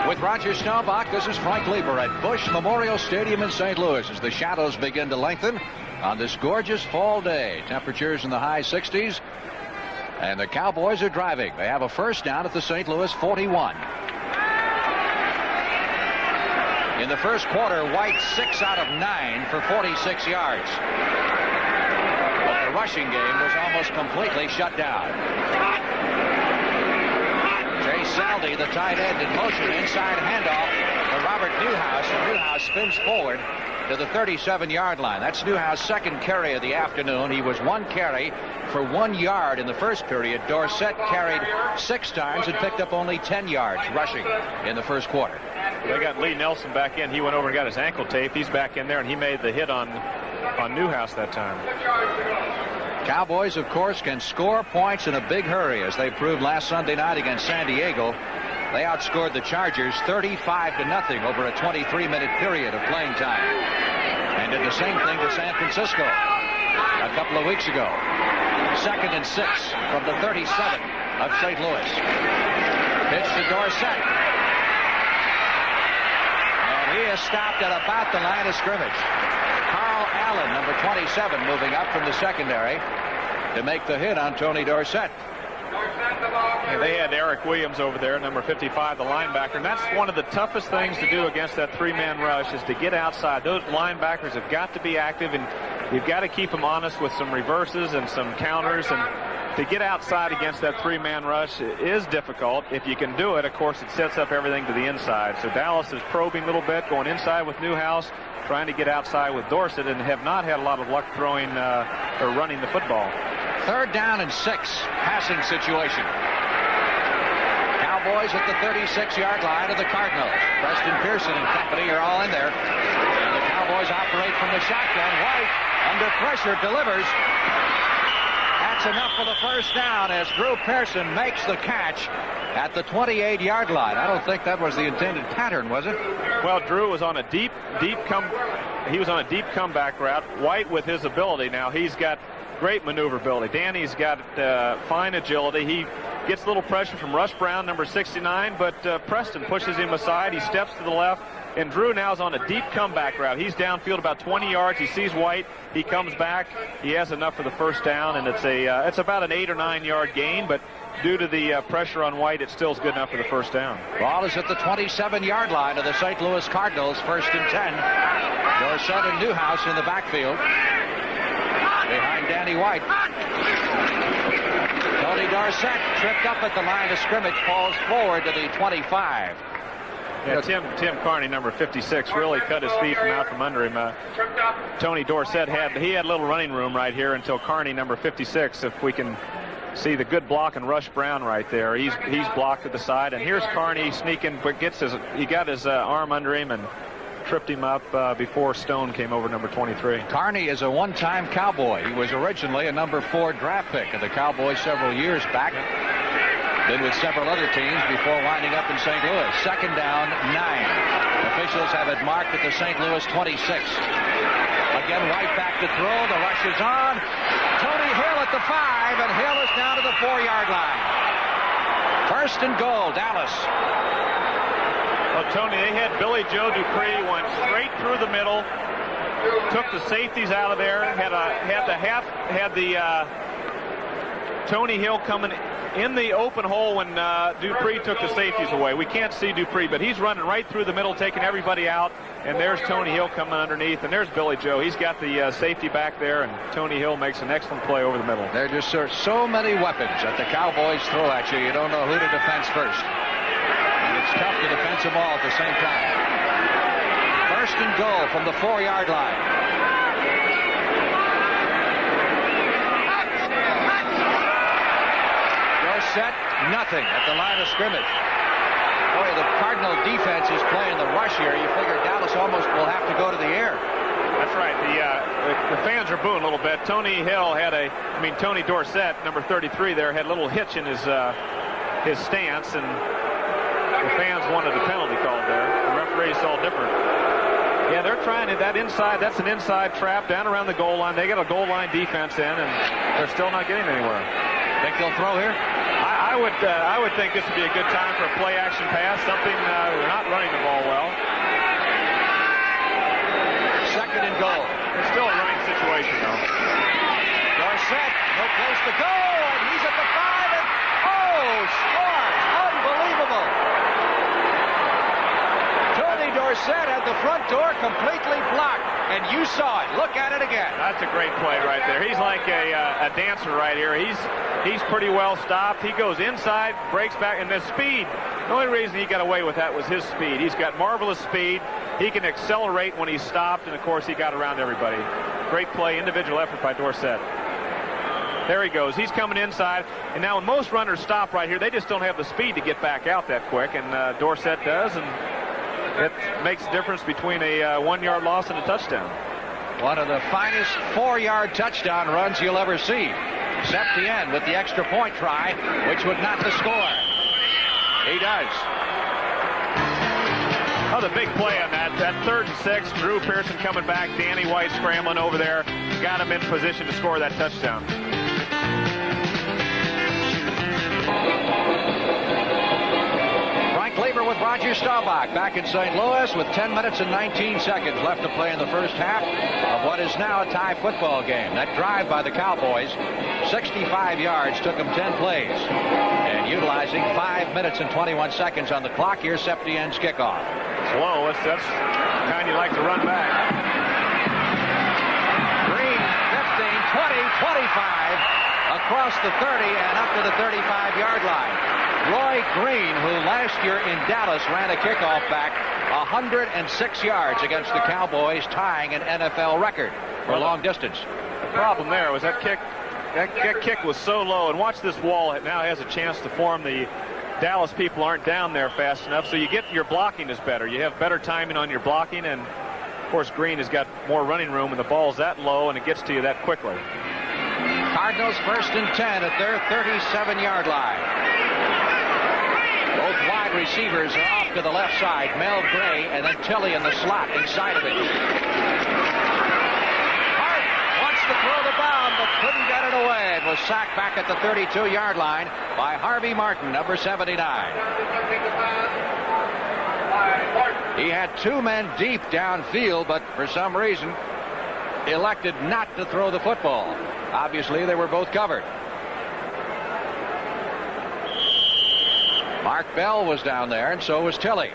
With Roger Staubach, this is Frank Lieber at Busch Memorial Stadium in St. Louis as the shadows begin to lengthen on this gorgeous fall day. Temperatures in the high 60s. And the Cowboys are driving. They have a first down at the St. Louis 41. In the first quarter, White 6 out of 9 for 46 yards. But the rushing game was almost completely shut down. Jay Saldi, the tight end, in motion, inside handoff to Robert Newhouse. And Newhouse spins forward to the 37-yard line. That's Newhouse' second carry of the afternoon. He was 1 carry for 1 yard in the first period. Dorsett carried 6 times and picked up only 10 yards rushing in the first quarter. They got Lee Nelson back in. He went over and got his ankle tape. He's back in there, and he made the hit on Newhouse that time. Cowboys, of course, can score points in a big hurry, as they proved last Sunday night against San Diego. They outscored the Chargers 35-0 over a 23-minute period of playing time, and did the same thing to San Francisco a couple of weeks ago. 2nd and 6 from the 37 of St. Louis. Pitch to Dorsett. And he is stopped at about the line of scrimmage. Carl Allen, number 27, moving up from the secondary to make the hit on Tony Dorsett. Yeah, they had Eric Williams over there, number 55, the linebacker. And that's one of the toughest things to do against that 3-man rush, is to get outside. Those linebackers have got to be active, and you've got to keep them honest with some reverses and some counters. And to get outside against that 3-man rush is difficult. If you can do it, of course, it sets up everything to the inside. So Dallas is probing a little bit, going inside with Newhouse, trying to get outside with Dorsett, and have not had a lot of luck throwing or running the football. 3rd down and 6, passing situation. Cowboys at the 36-yard line of the Cardinals. Preston Pearson and company are all in there. And the Cowboys operate from the shotgun. White, under pressure, delivers. That's enough for the first down as Drew Pearson makes the catch at the 28-yard line. I don't think that was the intended pattern, was it? Well, Drew was on a deep comeback route. White, with his ability now, he's got great maneuverability. Danny's got fine agility. He gets a little pressure from Russ Brown, number 69, but Preston pushes him aside. He steps to the left, and Drew now is on a deep comeback route. He's downfield about 20 yards. He sees White. He comes back. He has enough for the first down, and it's about an 8 or 9 yard gain, but due to the pressure on White, it still is good enough for the first down. Ball is at the 27-yard line of the St. Louis Cardinals, 1st and 10. Dorsett and Newhouse in the backfield behind Danny White. Tony Dorsett tripped up at the line of scrimmage, falls forward to the 25. Yeah, Tim Carney, number 56, really cut his feet from out from under him. Tony Dorsett had a little running room right here until Carney, number 56. If we can see the good block and Rush Brown right there, he's blocked to the side, and here's Carney sneaking, but he got his arm under him and tripped him up before Stone came over, number 23. Carney is a one-time Cowboy. He was originally a number 4 draft pick of the Cowboys several years back. Been with several other teams before winding up in St. Louis. 2nd down, 9. Officials have it marked at the St. Louis 26. Again, White back to throw. The rush is on. Tony Hill at the 5, and Hill is down to the 4-yard line. 1st and goal, Dallas. Well, Tony, they had Billy Joe Dupree, went straight through the middle, took the safeties out of there, had the Tony Hill coming in the open hole when Dupree took the safeties away. We can't see Dupree, but he's running right through the middle, taking everybody out, and there's Tony Hill coming underneath, and there's Billy Joe. He's got the safety back there, and Tony Hill makes an excellent play over the middle. There just so many weapons that the Cowboys throw at you. You don't know who to defend first. It's tough to defend them all at the same time. 1st and goal from the 4-yard line. Dorsett, nothing at the line of scrimmage. Boy, the Cardinal defense is playing the rush here. You figure Dallas almost will have to go to the air. That's right. The fans are booing a little bit. Tony Dorsett, number 33 there, had a little hitch in his stance, and the fans wanted a penalty called there. The referee saw different. Yeah, they're trying it. That's an inside trap down around the goal line. They got a goal line defense in, and they're still not getting anywhere. Think they'll throw here? I would think this would be a good time for a play action pass. Something they're not running the ball well. 2nd and goal. It's still a running situation though. Dorsett, no place to go, and he's at the 5, and scores! Unbelievable! Tony Dorsett had the front door completely blocked, and you saw it. Look at it again. That's a great play right there. He's like a dancer right here. He's pretty well stopped. He goes inside, breaks back, and the speed. The only reason he got away with that was his speed. He's got marvelous speed. He can accelerate when he's stopped, and of course he got around everybody. Great play, individual effort by Dorsett. There he goes. He's coming inside, and now when most runners stop right here, they just don't have the speed to get back out that quick, and Dorsett does, and it makes a difference between a 1-yard loss and a touchdown. One of the finest 4-yard touchdown runs you'll ever see. Septien with the extra point try, which would not the score. He does. Oh, the big play on that 3rd and 6. Drew Pearson coming back. Danny White scrambling over there. Got him in position to score that touchdown. Lever with Roger Staubach back in St. Louis with 10 minutes and 19 seconds left to play in the first half of what is now a tie football game. That drive by the Cowboys, 65 yards, took them 10 plays. And utilizing 5 minutes and 21 seconds on the clock, here's Septien's kickoff. Slow. That's the kind you like to run back. Green, 15, 20, 25, across the 30 and up to the 35-yard line. Roy Green, who last year in Dallas ran a kickoff back 106 yards against the Cowboys, tying an NFL record for long distance. The problem there was that kick. That kick was so low, and watch this wall. It now has a chance to form. The Dallas people aren't down there fast enough, so your blocking is better. You have better timing on your blocking, and of course Green has got more running room, and the ball's that low, and it gets to you that quickly. Cardinals 1st and 10 at their 37-yard line. Both wide receivers are off to the left side. Mel Gray and then Tilley in the slot inside of it. Hart wants to throw the bomb but couldn't get it away. It was sacked back at the 32-yard line by Harvey Martin, number 79. He had 2 men deep downfield, but for some reason elected not to throw the football. Obviously, they were both covered. Mark Bell was down there, and so was Tilley.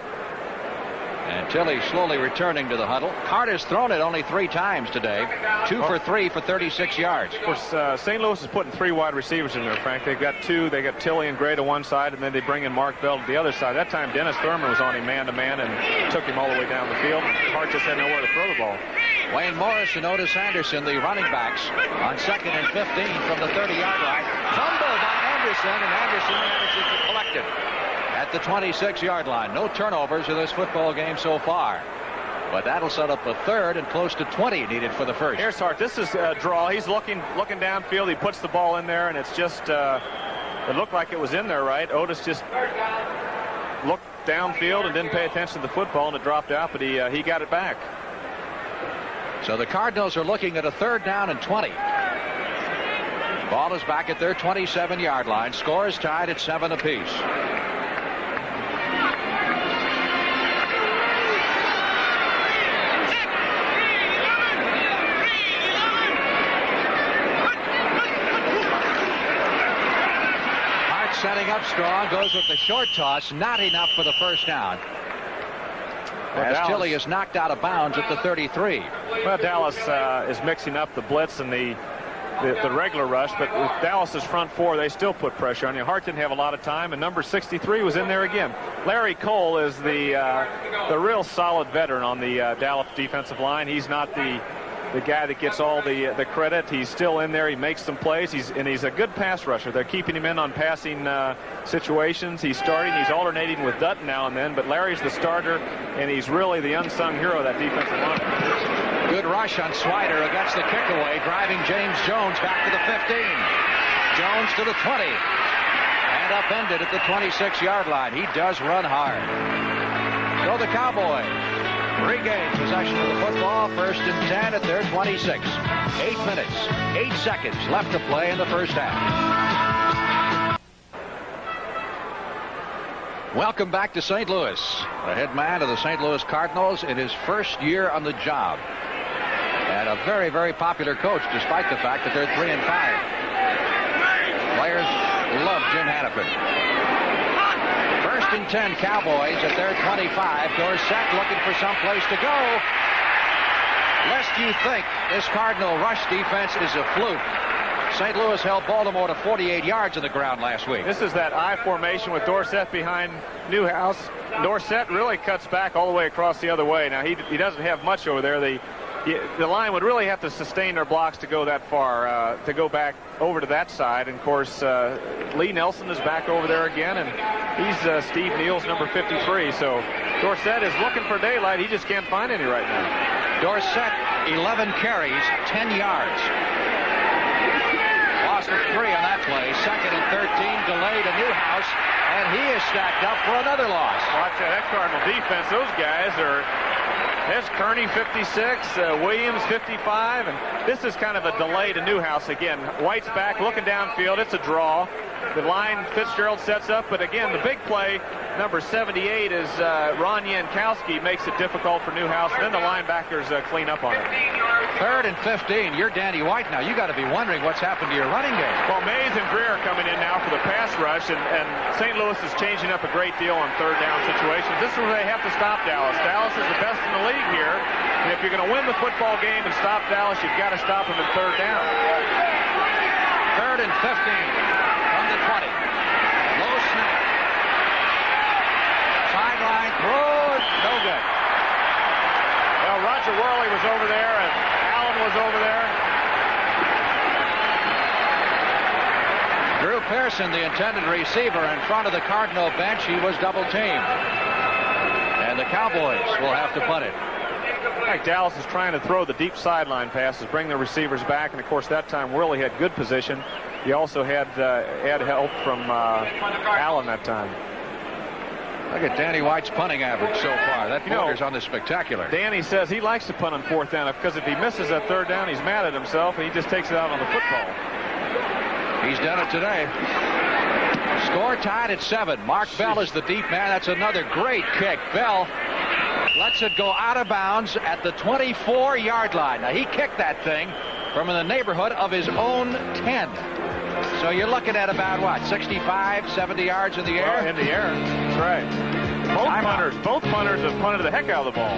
And Tilley slowly returning to the huddle. Hart has thrown it only 3 times today. 2 for 3 for 36 yards. Of course, St. Louis is putting 3 wide receivers in there, Frank. They've got 2. They got Tilley and Gray to one side, and then they bring in Mark Bell to the other side. That time, Dennis Thurman was on him man-to-man and took him all the way down the field. Hart just had nowhere to throw the ball. Wayne Morris and Otis Anderson, the running backs, on 2nd and 15 from the 30-yard line. Fumble by Anderson, and Anderson manages to collect it at the 26-yard line. No turnovers in this football game so far. But that'll set up a 3rd and close to 20 needed for the first. Here's Hart. This is a draw. He's looking downfield. He puts the ball in there, and it's just it looked like it was in there, right? Otis just looked downfield and didn't pay attention to the football, and it dropped out, but he got it back. So the Cardinals are looking at a 3rd down and 20. Ball is back at their 27-yard line. Score is tied at 7 apiece. Setting up strong, goes with the short toss, not enough for the first down. As Tilley is knocked out of bounds at the 33. Well, Dallas is mixing up the blitz and the regular rush, but with Dallas's front 4, they still put pressure on you. Hart didn't have a lot of time, and number 63 was in there again. Larry Cole is the real solid veteran on the Dallas defensive line. He's not the guy that gets all the credit. He's still in there. He makes some plays. He's a good pass rusher. They're keeping him in on passing situations. He's starting. He's alternating with Dutton now and then, but Larry's the starter, and he's really the unsung hero of that defensive line. Good rush on Swider against the kick away, driving James Jones back to the 15. Jones to the 20. And upended at the 26-yard line. He does run hard. So the Cowboys regain possession of the football, 1st and 10 at their 26. 8 minutes, 8 seconds left to play in the first half. Welcome back to St. Louis. The head man of the St. Louis Cardinals in his first year on the job. And a very, very popular coach, despite the fact that they're 3 and 5. Players love Jim Hannafin. 1st and 10 Cowboys at their 25. Dorsett looking for some place to go. Lest you think this Cardinal rush defense is a fluke. St. Louis held Baltimore to 48 yards on the ground last week. This is that I formation with Dorsett behind Newhouse. Dorsett really cuts back all the way across the other way. Now, he doesn't have much over there. The line would really have to sustain their blocks to go that far, to go back over to that side. And, of course, Lee Nelson is back over there again, and he's Steve Neal's number 53. So Dorsett is looking for daylight. He just can't find any right now. Dorsett, 11 carries, 10 yards. Loss of 3 on that play. 2nd and 13, delayed to Newhouse, and he is stacked up for another loss. Watch that Cardinal defense. Those guys are... There's Kearney, 56, Williams, 55, and this is kind of a delay to Newhouse again. White's back, looking downfield. It's a draw. The line, Fitzgerald sets up, but again, the big play, number 78, is Ron Yankowski, makes it difficult for Newhouse, and then the linebackers clean up on it. 3rd and 15. You're Danny White now. You got to be wondering what's happened to your running game. Well, Mays and Greer are coming in now for the pass rush, and St. Louis is changing up a great deal on 3rd down situations. This is where they have to stop Dallas. Dallas is the best in the league here, and if you're going to win the football game and stop Dallas, you've got to stop them in 3rd down. 3rd and 15 from the 20. Low snap. Sideline throw, no good. Well, Roger Worley was over there, and Allen was over there. Drew Pearson, the intended receiver, in front of the Cardinal bench. He was double teamed. And the Cowboys will have to punt it. Like Dallas is trying to throw the deep sideline passes, bring the receivers back, and of course that time Worley had good position. He also had help from Allen that time. Look at Danny White's punting average so far. That borders on the spectacular. Danny says he likes to punt on 4th down because if he misses that 3rd down, he's mad at himself, and he just takes it out on the football. He's done it today. Score tied at 7. Mark Bell is the deep man. That's another great kick. Bell lets it go out of bounds at the 24-yard line. Now, he kicked that thing from in the neighborhood of his own 10. So you're looking at about, what, 65, 70 yards in the air? Well, in the air. That's right. Both punters have punted the heck out of the ball.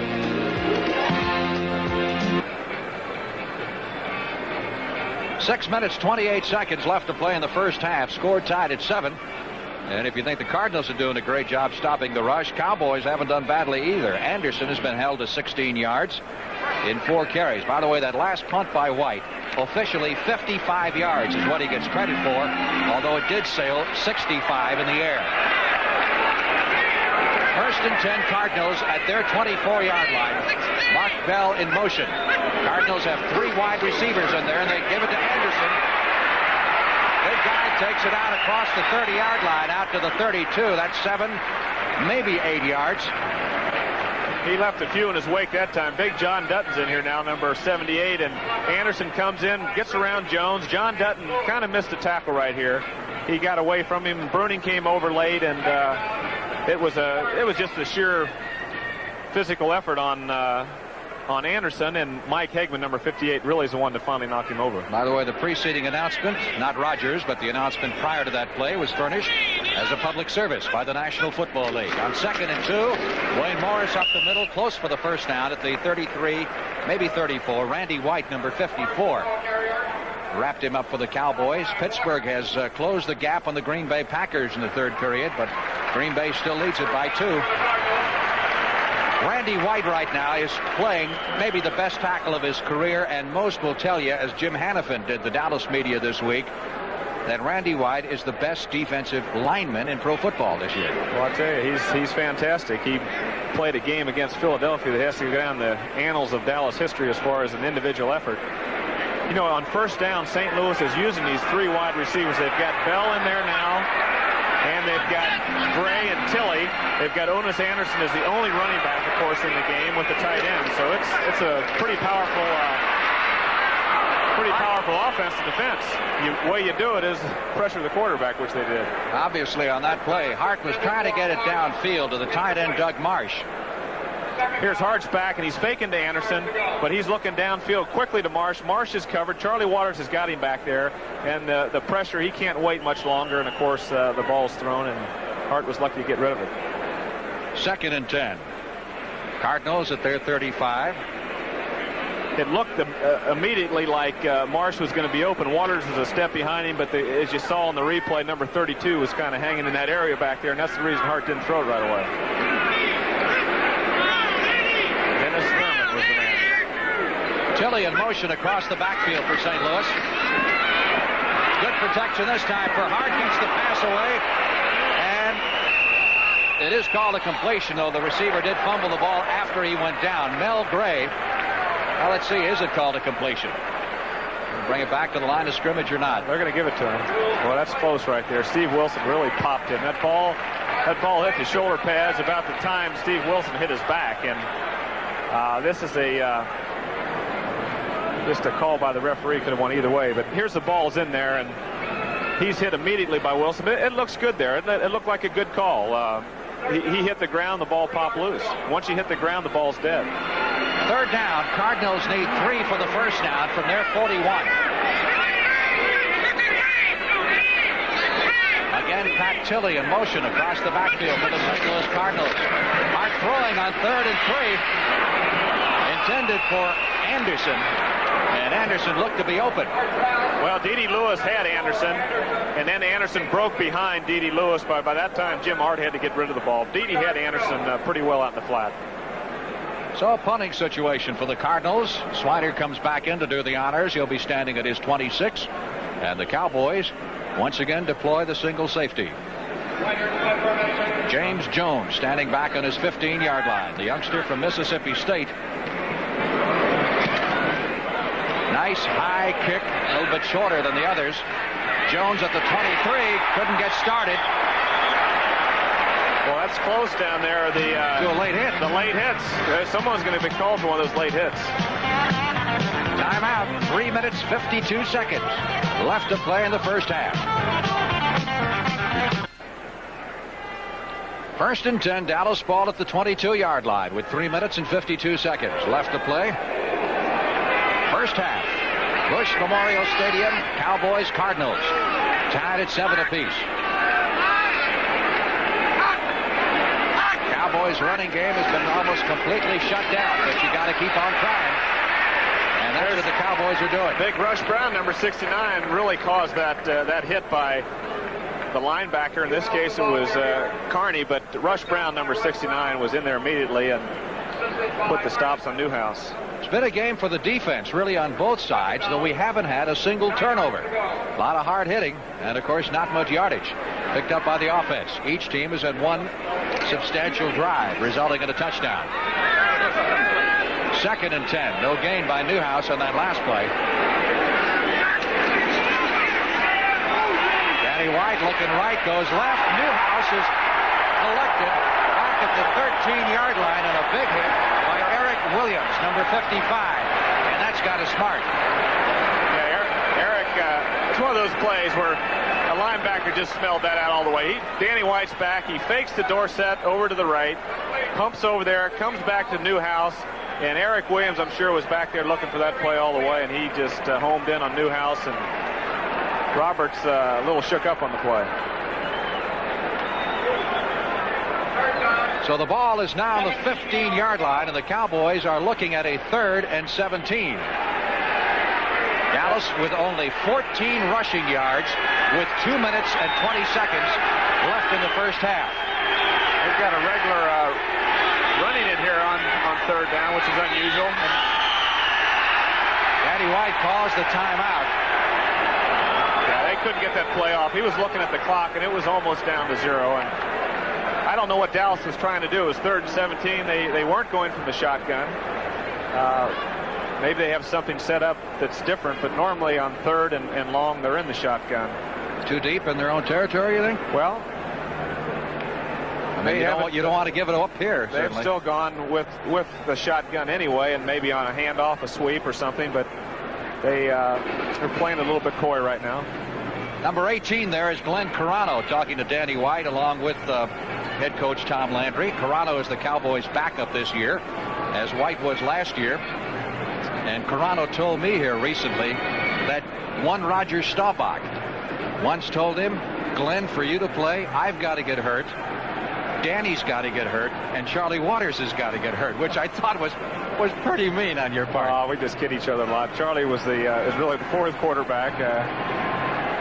Six minutes, 28 seconds left to play in the first half. Score tied at 7. And if you think the Cardinals are doing a great job stopping the rush, Cowboys haven't done badly either. Anderson has been held to 16 yards in 4 carries. By the way, that last punt by White, officially 55 yards is what he gets credit for, although it did sail 65 in the air. 1st and 10 Cardinals at their 24-yard line. Mark Bell in motion. Cardinals have 3 wide receivers in there, and they give it to Anderson. Big guy takes it out across the 30-yard line, out to the 32. That's 7, maybe 8 yards. He left a few in his wake that time. Big John Dutton's in here now, number 78, and Anderson comes in, gets around Jones. John Dutton kind of missed a tackle right here. He got away from him. Bruning came over late, and it was just a sheer physical effort on Anderson, and Mike Hegman, number 58, really is the one to finally knock him over. By the way, the preceding announcement, not Rogers, but the announcement prior to that play was furnished as a public service by the National Football League. On 2nd and 2, Wayne Morris up the middle, close for the first down at the 33, maybe 34. Randy White, number 54, wrapped him up for the Cowboys. Pittsburgh has closed the gap on the Green Bay Packers in the 3rd period, but Green Bay still leads it by 2. Randy White right now is playing maybe the best tackle of his career, and most will tell you, as Jim Hannafin did the Dallas media this week, that Randy White is the best defensive lineman in pro football this year. Well, I tell you, he's fantastic. He played a game against Philadelphia that has to go down the annals of Dallas history as far as an individual effort. You know, on 1st down, St. Louis is using these 3 wide receivers. They've got Bell in there now, and they've got Gray and Tilley. They've got Otis Anderson as the only running back, of course, in the game with the tight end. So it's a pretty powerful offensive defense. The way you do it is pressure the quarterback, which they did. Obviously, on that play, Hart was trying to get it downfield to the tight end, Doug Marsh. Here's Hart's back, and he's faking to Anderson, but he's looking downfield quickly to Marsh. Marsh is covered. Charlie Waters has got him back there, and the pressure, he can't wait much longer, and, of course, the ball's thrown, and Hart was lucky to get rid of it. 2nd and 10. Cardinals at their 35. It looked immediately like Marsh was going to be open. Waters was a step behind him, but as you saw in the replay, number 32 was kind of hanging in that area back there, and that's the reason Hart didn't throw it right away. Dennis Thurman was the man. Tilley in motion across the backfield for St. Louis. Good protection this time for Hart. Beats the pass away. And it is called a completion, though the receiver did fumble the ball after he went down. Mel Gray. Well, let's see. Is it called a completion? Bring it back to the line of scrimmage or not? They're going to give it to him. Well, that's close right there. Steve Wilson really popped him. That ball hit the shoulder pads about the time Steve Wilson hit his back. And this is just a call by the referee. Could have won either way. But here's the ball's in there, and he's hit immediately by Wilson. It looks good there. It looked like a good call. He hit the ground. The ball popped loose. Once you hit the ground, the ball's dead. Third down. Cardinals need 3 for the first down from their 41. Again, Pat Tilley in motion across the backfield for the St. Louis Cardinals. Hart throwing on 3rd and 3. Intended for Anderson. And Anderson looked to be open. Well, D.D. Lewis had Anderson, and then Anderson broke behind D.D. Lewis. By that time, Jim Hart had to get rid of the ball. D.D. had Anderson pretty well out in the flat. So a punting situation for the Cardinals. Swider comes back in to do the honors. He'll be standing at his 26. And the Cowboys once again deploy the single safety. James Jones standing back on his 15-yard line. The youngster from Mississippi State. Nice high kick, a little bit shorter than the others. Jones at the 23, couldn't get started. Well, that's close down there. To a late hit. The late hits. Someone's going to be called for one of those late hits. Timeout. 3 minutes, 52 seconds left to play in the first half. 1st and 10, Dallas ball at the 22-yard line with 3 minutes and 52 seconds left to play. First half. Bush Memorial Stadium, Cowboys, Cardinals. Tied at 7 apiece. Cowboys' running game has been almost completely shut down, but you got to keep on trying. And that's what the Cowboys are doing. Big Rush Brown, number 69, really caused that hit by the linebacker. In this case, it was Carney, but Rush Brown, number 69, was in there immediately and put the stops on Newhouse. It's been a game for the defense, really, on both sides, though we haven't had a single turnover. A lot of hard hitting, and, of course, not much yardage picked up by the offense. Each team has had one substantial drive, resulting in a touchdown. 2nd and 10. No gain by Newhouse on that last play. Danny White looking right, goes left. Newhouse is collected back at the 13-yard line on a big hit by Eric Williams, number 55. And that's got us smart. Yeah, Eric, it's one of those plays where a linebacker just smelled that out all the way. Danny White's back. He fakes to Dorsett over to the right, pumps over there, comes back to Newhouse. And Eric Williams, I'm sure, was back there looking for that play all the way, and he just homed in on Newhouse, and Roberts a little shook up on the play. So the ball is now on the 15-yard line, and the Cowboys are looking at a 3rd and 17. Dallas with only 14 rushing yards with 2 minutes and 20 seconds left in the first half. They've got a regular running in here on 3rd down, which is unusual. And Danny White calls the timeout. Yeah, they couldn't get that play off. He was looking at the clock, and it was almost down to 0. And I don't know what Dallas was trying to do. It was 3rd and 17. They weren't going from the shotgun. Maybe they have something set up that's different, but normally on 3rd and long, they're in the shotgun. Too deep in their own territory, you think? Well, I mean, you don't want to give it up here. They've certainly still gone with the shotgun anyway, and maybe on a handoff, a sweep or something, but they're playing a little bit coy right now. Number 18 there is Glenn Carano talking to Danny White along with head coach Tom Landry. Carano is the Cowboys' backup this year, as White was last year. And Carano told me here recently that one Roger Staubach once told him, Glenn, for you to play, I've got to get hurt. Danny's got to get hurt, and Charlie Waters has got to get hurt, which I thought was pretty mean on your part. We just kid each other a lot. Charlie was is really the fourth quarterback.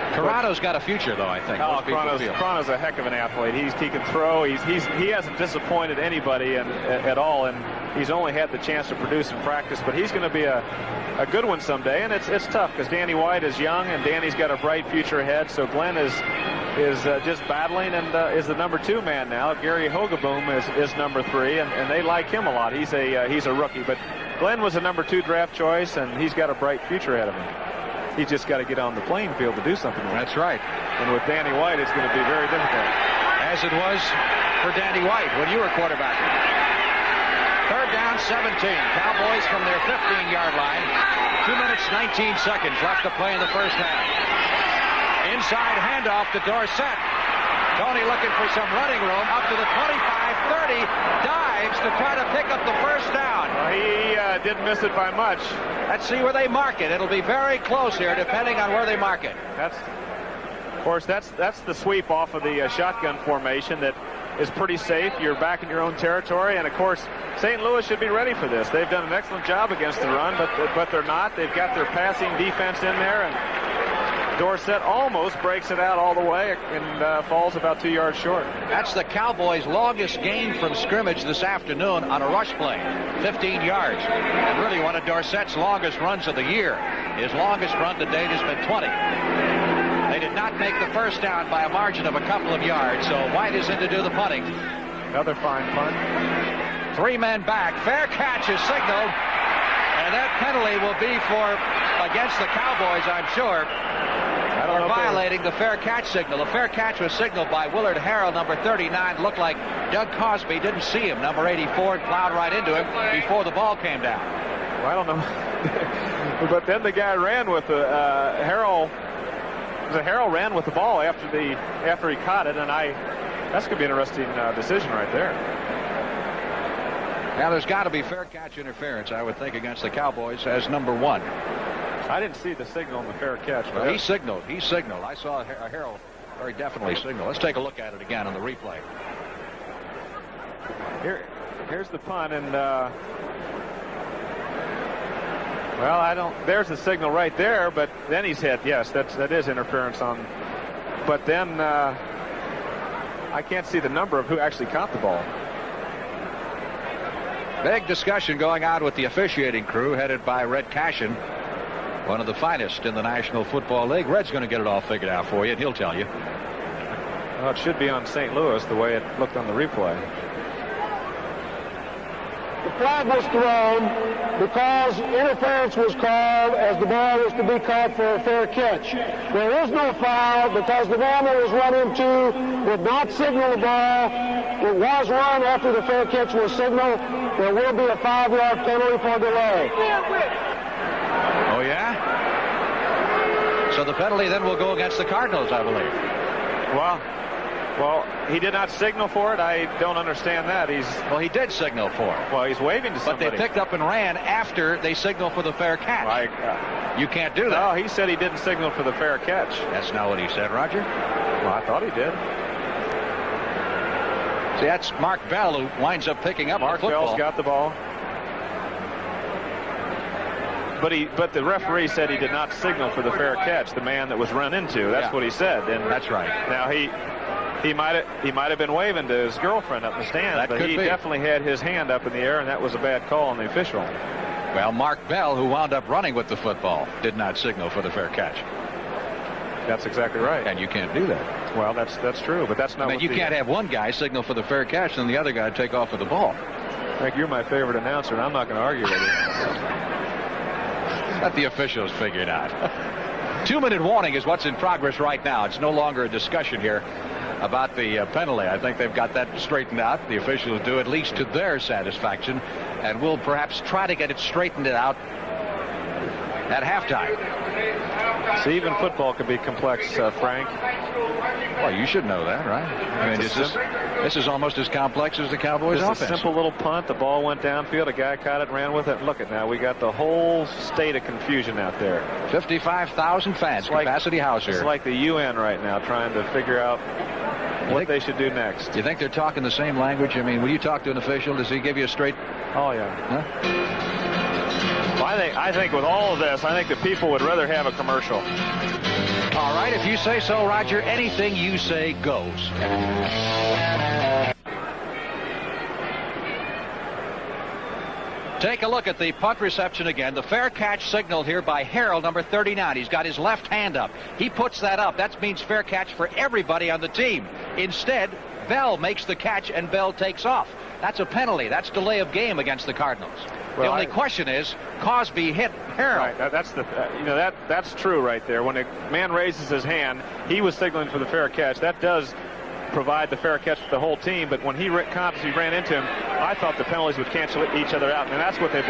Corrado's got a future, though, I think. Corrado's a heck of an athlete. He can throw. He hasn't disappointed anybody at all, and he's only had the chance to produce in practice. But he's going to be a good one someday, and it's tough because Danny White is young, and Danny's got a bright future ahead. So Glenn is just battling and is the number 2 man now. Gary Hogaboom is number 3, and they like him a lot. He's a rookie, but Glenn was a number 2 draft choice, and he's got a bright future ahead of him. He's just got to get on the playing field to do something with it. That's right. And with Danny White, it's going to be very difficult. As it was for Danny White when you were quarterback. 3rd down, 17. Cowboys from their 15-yard line. 2 minutes, 19 seconds left to play in the first half. Inside handoff to Dorsett. Tony looking for some running room up to the 25-30. Dives to try to pick up the first down. He didn't miss it by much. Let's see where they mark it. It'll be very close here, depending on where they mark it. Of course, that's the sweep off of the shotgun formation that is pretty safe. You're back in your own territory, and of course, St. Louis should be ready for this. They've done an excellent job against the run, but they're not. They've got their passing defense in there, and Dorsett almost breaks it out all the way and falls about 2 yards short. That's the Cowboys' longest gain from scrimmage this afternoon on a rush play, 15 yards. And really one of Dorsett's longest runs of the year. His longest run to date has been 20. They did not make the first down by a margin of a couple of yards, so White is in to do the punting. Another fine punt. 3 men back. Fair catch is signaled, and that penalty will be against the Cowboys, I'm sure. For violating the fair catch signal. The fair catch was signaled by Willard Harrell, number 39. Looked like Doug Cosby didn't see him, number 84, and plowed right into him before the ball came down. Well, I don't know. But then the guy ran with the Harrell. Harrell ran with the ball after he caught it, and that's going to be an interesting decision right there. Now there's got to be fair catch interference, I would think, against the Cowboys as number 1. I didn't see the signal on the fair catch. But he signaled. I saw Harrell very definitely signal. Let's take a look at it again on the replay. Here's the punt, and there's the signal right there, but then he's hit. Yes, that is interference on. But then I can't see the number of who actually caught the ball. Big discussion going on with the officiating crew headed by Red Cashin, one of the finest in the National Football League. Red's going to get it all figured out for you, and he'll tell you. Well, it should be on St. Louis the way it looked on the replay. The flag was thrown because interference was called as the ball was to be called for a fair catch. There is no foul because the man that was run into did not signal the ball. It was run after the fair catch was signaled. There will be a 5-yard penalty for delay. Oh, yeah? So the penalty then will go against the Cardinals, I believe. Well, he did not signal for it. I don't understand that. He did signal for it. Well, he's waving to somebody. But they picked up and ran after they signaled for the fair catch. You can't do that. No, he said he didn't signal for the fair catch. That's not what he said, Roger. Well, I thought he did. See, that's Mark Bell who winds up picking up the football. Mark Bell's got the ball. But the referee said he did not signal for the fair catch, the man that was run into. That's what he said. And that's right. Now he might have been waving to his girlfriend up in the stands, but he definitely had his hand up in the air, and that was a bad call on the official. Well, Mark Bell, who wound up running with the football, did not signal for the fair catch. That's exactly right. And you can't do that. Well, that's true, but that's not. You can't have one guy signal for the fair catch and the other guy take off with the ball. Frank, you're my favorite announcer, and I'm not going to argue with you. Let the officials figure it out. 2-minute warning is what's in progress right now. It's no longer a discussion here about the penalty. I think they've got that straightened out. The officials do, at least to their satisfaction, and we'll perhaps try to get it straightened out at halftime. See, even football can be complex, Frank. Well, you should know that, right? I mean, this is almost as complex as the Cowboys' offense. It's a simple little punt. The ball went downfield. A guy caught it and ran with it. And look at now. We got the whole state of confusion out there. 55,000 fans, capacity house here. It's like the UN right now trying to figure out what they should do next. Do you think they're talking the same language? I mean, when you talk to an official, does he give you a straight? Oh, yeah. Huh? Well, I think with all of this, I think that people would rather have a commercial. All right, if you say so, Roger, anything you say goes. Take a look at the punt reception again. The fair catch signaled here by Harold, number 39. He's got his left hand up. He puts that up. That means fair catch for everybody on the team. Instead, Bell makes the catch and Bell takes off. That's a penalty. That's delay of game against the Cardinals. Well, the only question is, Cosby hit Harold. Right, that's the that's true right there. When a man raises his hand, he was signaling for the fair catch. That does provide the fair catch for the whole team, but when Cosby ran into him, I thought the penalties would cancel each other out, and that's what they've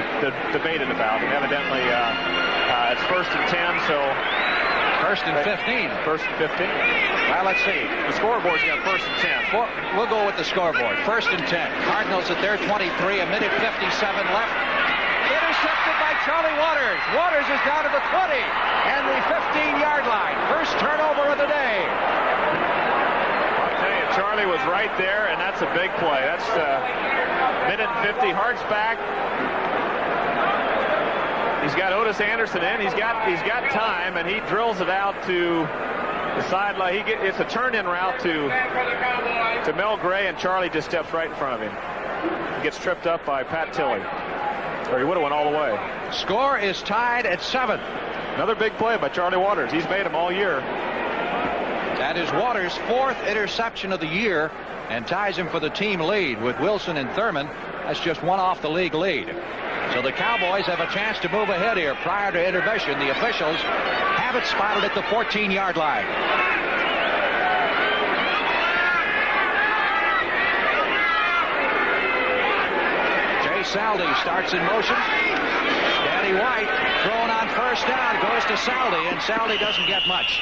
debated about. And evidently, it's 1st and 10, so 1st and 15. 1st and 15. Well, let's see. The scoreboard's got 1st and 10. We'll go with the scoreboard. 1st and 10. Cardinals at their 23. A minute 57 left. Intercepted by Charlie Waters. Waters is down to the 20 and the 15-yard line. First turnover of the day. Charlie was right there, and that's a big play. That's minute 50. Hart's back. He's got Otis Anderson in. He's got time, and he drills it out to the sideline. It's a turn-in route to Mel Gray, and Charlie just steps right in front of him. He gets tripped up by Pat Tilley, or he would have went all the way. Score is tied at 7. Another big play by Charlie Waters. He's made them all year. That is Waters' 4th interception of the year and ties him for the team lead with Wilson and Thurman. That's just one off the league lead. So the Cowboys have a chance to move ahead here prior to intermission. The officials have it spotted at the 14-yard line. Jay Saldi starts in motion. Danny White thrown on first down, goes to Saldi, and Saldi doesn't get much.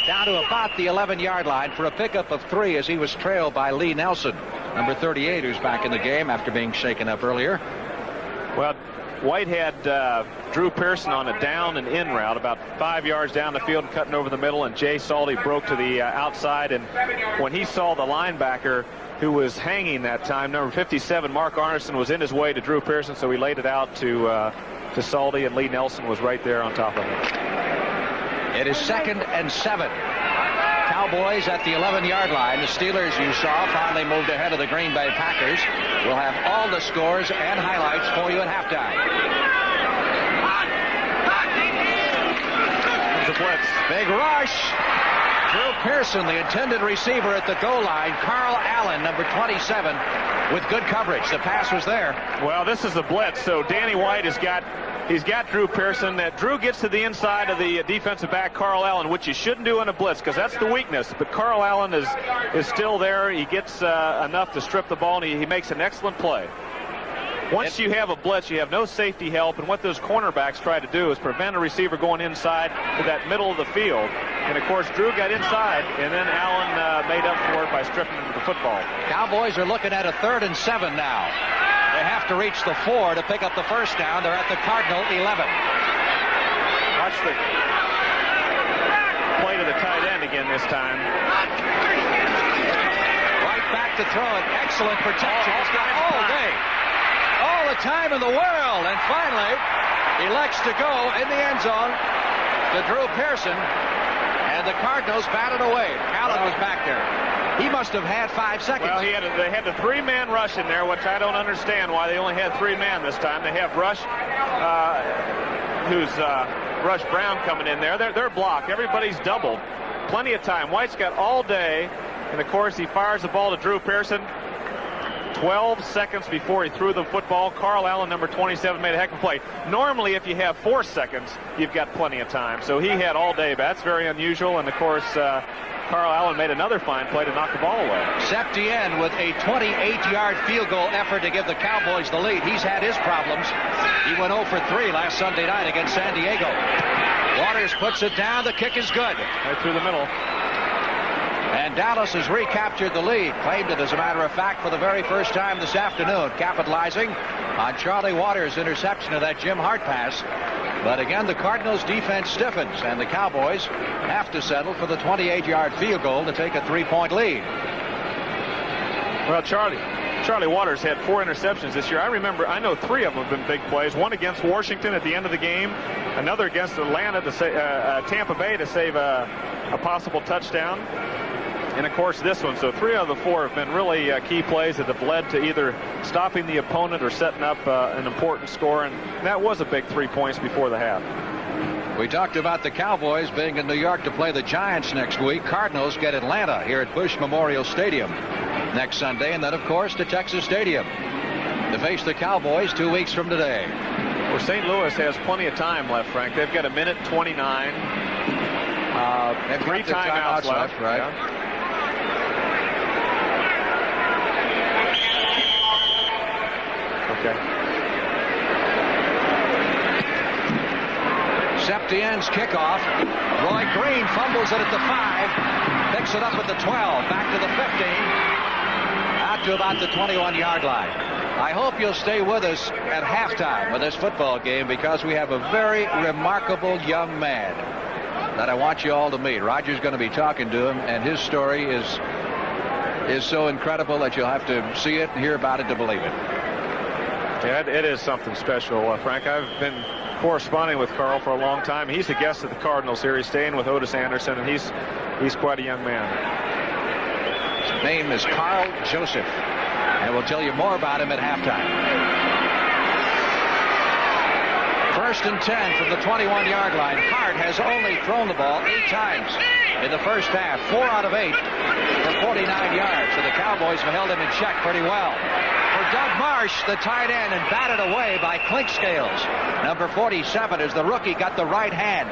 Down to about the 11-yard line for a pickup of 3 as he was trailed by Lee Nelson, number 38, who's back in the game after being shaken up earlier. Well, White had Drew Pearson on a down and in route about 5 yards down the field and cutting over the middle, and Jay Saldi broke to the outside, and when he saw the linebacker who was hanging that time, number 57, Mark Arneson, was in his way to Drew Pearson, so he laid it out to Saldi, and Lee Nelson was right there on top of him. It is 2nd and 7. Cowboys at the 11-yard line. The Steelers, you saw, finally moved ahead of the Green Bay Packers. We'll have all the scores and highlights for you at halftime. There's a blitz. Big rush. Drew Pearson, the intended receiver at the goal line. Carl Allen, number 27, with good coverage. The pass was there. Well, this is a blitz, so Danny White has got Drew Pearson. Drew gets to the inside of the defensive back, Carl Allen, which you shouldn't do in a blitz because that's the weakness. But Carl Allen is still there. He gets enough to strip the ball, and he makes an excellent play. Once you have a blitz, you have no safety help, and what those cornerbacks try to do is prevent a receiver going inside to that middle of the field. And, of course, Drew got inside, and then Allen made up for it by stripping the football. Cowboys are looking at a 3rd and 7 now. They have to reach the 4 to pick up the first down. They're at the Cardinal 11. Watch the play to the tight end again this time. Right back to throw it. Excellent protection. He's got all day. All the time in the world. And finally, elects to go in the end zone to Drew Pearson. And the Cardinals batted away. Allen was back there. He must have had 5 seconds. Well, they had the 3-man rush in there, which I don't understand why they only had 3 men this time. They have Rush, Rush Brown coming in there. They're blocked. Everybody's doubled. Plenty of time. White's got all day, and of course he fires the ball to Drew Pearson. 12 seconds before he threw the football. Carl Allen, number 27, made a heck of a play. Normally, if you have 4 seconds, you've got plenty of time. So he had all day, but that's very unusual. And, of course, Carl Allen made another fine play to knock the ball away. Septien with a 28-yard field goal effort to give the Cowboys the lead. He's had his problems. He went 0 for 3 last Sunday night against San Diego. Waters puts it down. The kick is good. Right through the middle. And Dallas has recaptured the lead. Claimed it, as a matter of fact, for the very first time this afternoon, capitalizing on Charlie Waters' interception of that Jim Hart pass. But again, the Cardinals' defense stiffens, and the Cowboys have to settle for the 28-yard field goal to take a 3-point lead. Well, Charlie Waters had 4 interceptions this year. I know 3 of them have been big plays. One against Washington at the end of the game, another against Atlanta to Tampa Bay to save a possible touchdown, and of course this one. So 3 out of the 4 have been really key plays that have led to either stopping the opponent or setting up an important score, and that was a big 3 points before the half. We talked about the Cowboys being in New York to play the Giants next week. Cardinals get Atlanta here at Busch Memorial Stadium next Sunday, and then of course to Texas Stadium to face the Cowboys 2 weeks from today. Well, St. Louis has plenty of time left, Frank. They've got 1:29. They've 3 timeouts left, right? Yeah. Okay. Septien's kickoff. Roy Green fumbles it at the 5, picks it up at the 12, back to the 15, out to about the 21-yard line. I hope you'll stay with us at halftime of this football game, because we have a very remarkable young man that I want you all to meet. Roger's going to be talking to him, and his story is so incredible that you'll have to see it and hear about it to believe it. Yeah, it is something special, Frank. I've been corresponding with Carl for a long time. He's a guest at the Cardinals here. He's staying with Otis Anderson, and he's quite a young man. His name is Carl Joseph, and we'll tell you more about him at halftime. 1st and 10 from the 21-yard line. Hart has only thrown the ball 8 times in the first half, 4 out of 8 for 49 yards. So the Cowboys have held him in check pretty well. For Doug Marsh, the tight end, and batted away by Clinkscales. Number 47 as the rookie got the right hand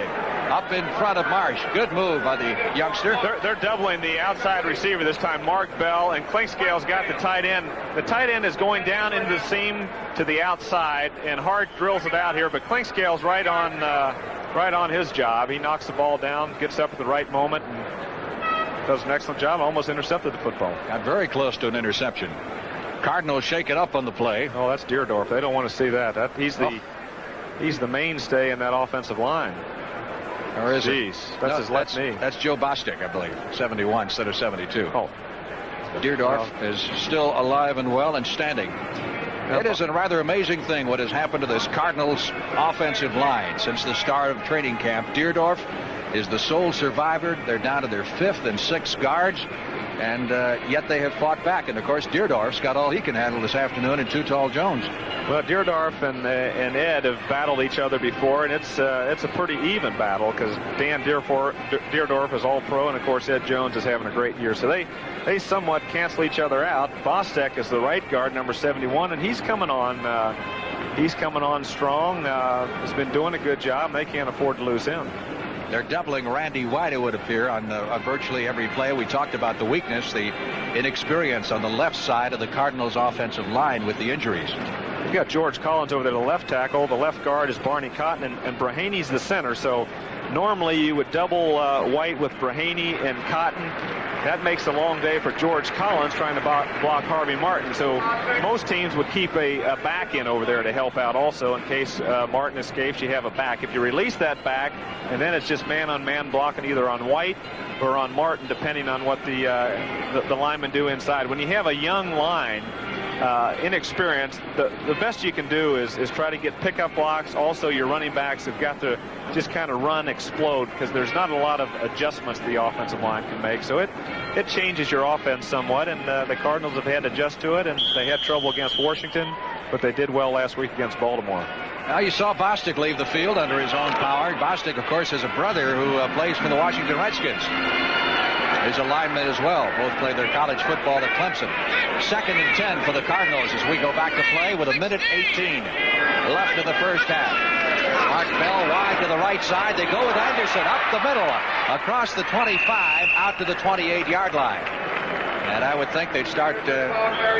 up in front of Marsh. Good move by the youngster. They're doubling the outside receiver this time, Mark Bell, and Clinkscales got the tight end. The tight end is going down into the seam to the outside, and Hart drills it out here, but Clinkscales right on his job. He knocks the ball down, gets up at the right moment, and does an excellent job. Almost intercepted the football. Got very close to an interception. Cardinals shake it up on the play. Oh, that's Deerdorf. They don't want to see that. He's the mainstay in that offensive line. Or is it? That's his left knee. That's Joe Bostic, I believe. 71 instead of 72. Oh. Deerdorf is still alive and well and standing. It is a rather amazing thing what has happened to this Cardinals offensive line since the start of training camp. Deerdorf is the sole survivor. They're down to their 5th and 6th guards, and yet they have fought back. And of course Deerdorf's got all he can handle this afternoon in Too Tall Jones. Well, Deerdorf and Ed have battled each other before, and it's a pretty even battle, because Dan Deerdorf is all pro, and of course Ed Jones is having a great year. So they somewhat cancel each other out. Bostek is the right guard, number 71, and he's coming on strong. Has been doing a good job, and they can't afford to lose him. They're doubling Randy White, it would appear, on virtually every play. We talked about the weakness, the inexperience on the left side of the Cardinals' offensive line with the injuries. You got George Collins over there, the left tackle. The left guard is Barney Cotton, and Brahaney's the center. So normally you would double White with Brahaney and Cotton. That makes a long day for George Collins trying to block Harvey Martin. So most teams would keep a back in over there to help out also in case Martin escapes. You have a back. If you release that back, and then it's just man-on-man blocking either on White or on Martin, depending on what the linemen do inside. When you have a young line, inexperienced, the best you can do is try to get pickup blocks. Also, your running backs have got to just kind of run, explode, because there's not a lot of adjustments the offensive line can make. So it changes your offense somewhat, and the Cardinals have had to adjust to it, and they had trouble against Washington, but they did well last week against Baltimore. Now you saw Bostic leave the field under his own power. Bostic, of course, has a brother who plays for the Washington Redskins. He's a lineman as well. Both played their college football at Clemson. 2nd and 10 for the Cardinals as we go back to play with 1:18 left in the first half. Mark Bell wide to the right side. They go with Anderson up the middle, across the 25, out to the 28-yard line. And I would think they'd start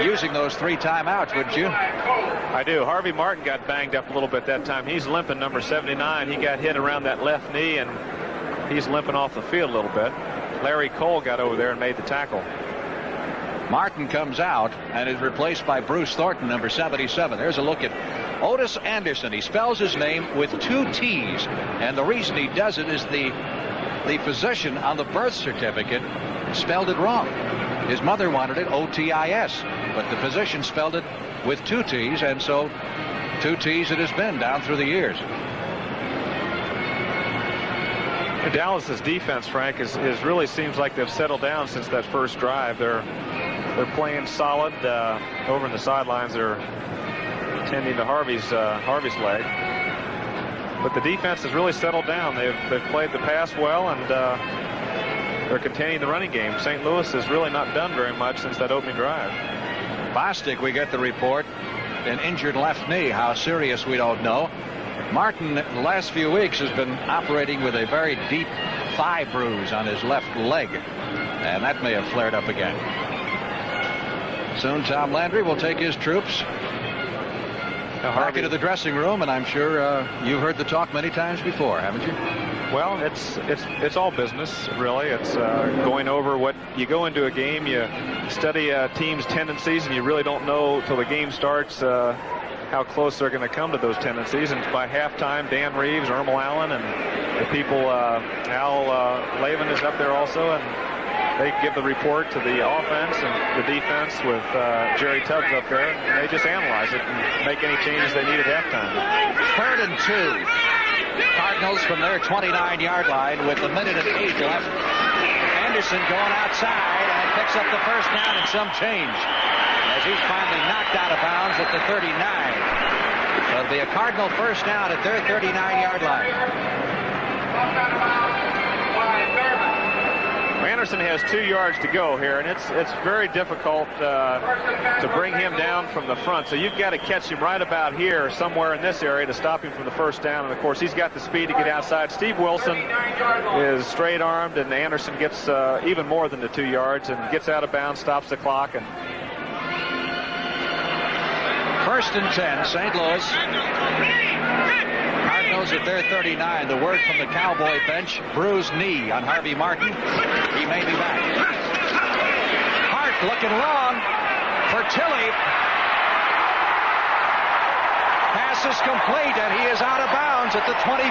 using those 3 timeouts, wouldn't you? I do. Harvey Martin got banged up a little bit that time. He's limping, number 79. He got hit around that left knee, and he's limping off the field a little bit. Larry Cole got over there and made the tackle. Martin comes out and is replaced by Bruce Thornton, number 77. There's a look at Otis Anderson. He spells his name with 2 T's, and the reason he does it is the the physician on the birth certificate spelled it wrong. His mother wanted it Otis, but the physician spelled it with 2 T's, and so 2 T's it has been down through the years. Dallas's defense, Frank, is really seems like they've settled down since that first drive. They're playing solid. Over in the sidelines, they're tending to Harvey's leg. But the defense has really settled down. They've played the pass well, and they're containing the running game. St. Louis has really not done very much since that opening drive. Bostic, we get the report, an injured left knee. How serious, we don't know. Martin, the last few weeks, has been operating with a very deep thigh bruise on his left leg, and that may have flared up again. Soon Tom Landry will take his troops back into the dressing room, and I'm sure you've heard the talk many times before, haven't you? Well, it's all business, really. It's going over what you go into a game, you study a team's tendencies, and you really don't know till the game starts how close they're going to come to those tendencies. And by halftime, Dan Reeves, Ermal Allen, and the people, Al Lavin is up there also, and they give the report to the offense and the defense with Jerry Tubbs up there, and they just analyze it and make any changes they need at halftime. 3rd and 2. Cardinals from their 29-yard line with 1:08 left. Anderson going outside and picks up the first down and some change as he's finally knocked out of bounds at the 39. So it'll be a Cardinal first down at their 39-yard line. Anderson has 2 yards to go here, and it's very difficult to bring him down from the front. So you've got to catch him right about here, somewhere in this area, to stop him from the first down. And of course, he's got the speed to get outside. Steve Wilson is straight-armed, and Anderson gets even more than the 2 yards and gets out of bounds, stops the clock. And 1st and 10, St. Louis. Cardinals at their 39. The word from the Cowboy bench, bruised knee on Harvey Martin. He may be back. Hart looking long for Tilley. Pass is complete, and he is out of bounds at the 24.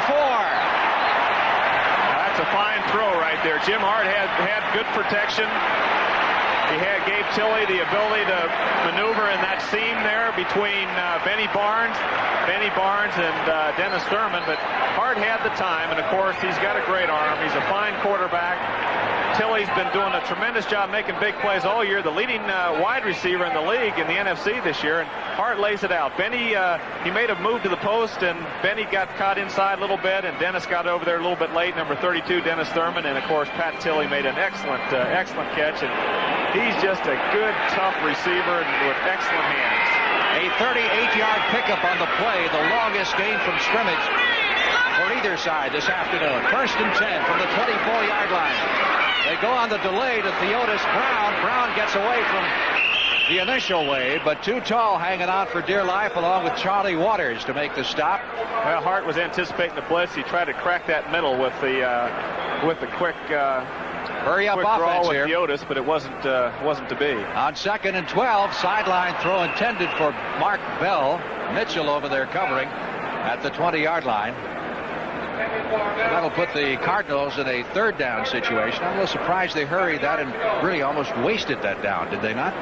That's a fine throw right there. Jim Hart had good protection. He gave Tilley the ability to maneuver in that seam there between Benny Barnes and Dennis Thurman, but Hart had the time, and of course he's got a great arm. He's a fine quarterback. Tilley's been doing a tremendous job making big plays all year, the leading wide receiver in the league in the NFC this year, and Hart lays it out. Benny, he made a move to the post, and Benny got caught inside a little bit, and Dennis got over there a little bit late, number 32, Dennis Thurman, and of course Pat Tilley made an excellent catch, and he's just a good, tough receiver with excellent hands. A 38-yard pickup on the play, the longest gain from scrimmage for either side this afternoon. 1st and 10 from the 24-yard line. They go on the delay to Theodis Brown. Brown gets away from the initial wave, but too tall hanging on for dear life along with Charlie Waters to make the stop. Well, Hart was anticipating the blitz. He tried to crack that middle with the quick hurry up offense with here. Theodis, but it wasn't to be. On 2nd and 12, sideline throw intended for Mark Bell. Mitchell over there covering at the 20-yard line. That'll put the Cardinals in a 3rd down situation. I'm a little surprised they hurried that and really almost wasted that down. Did they not?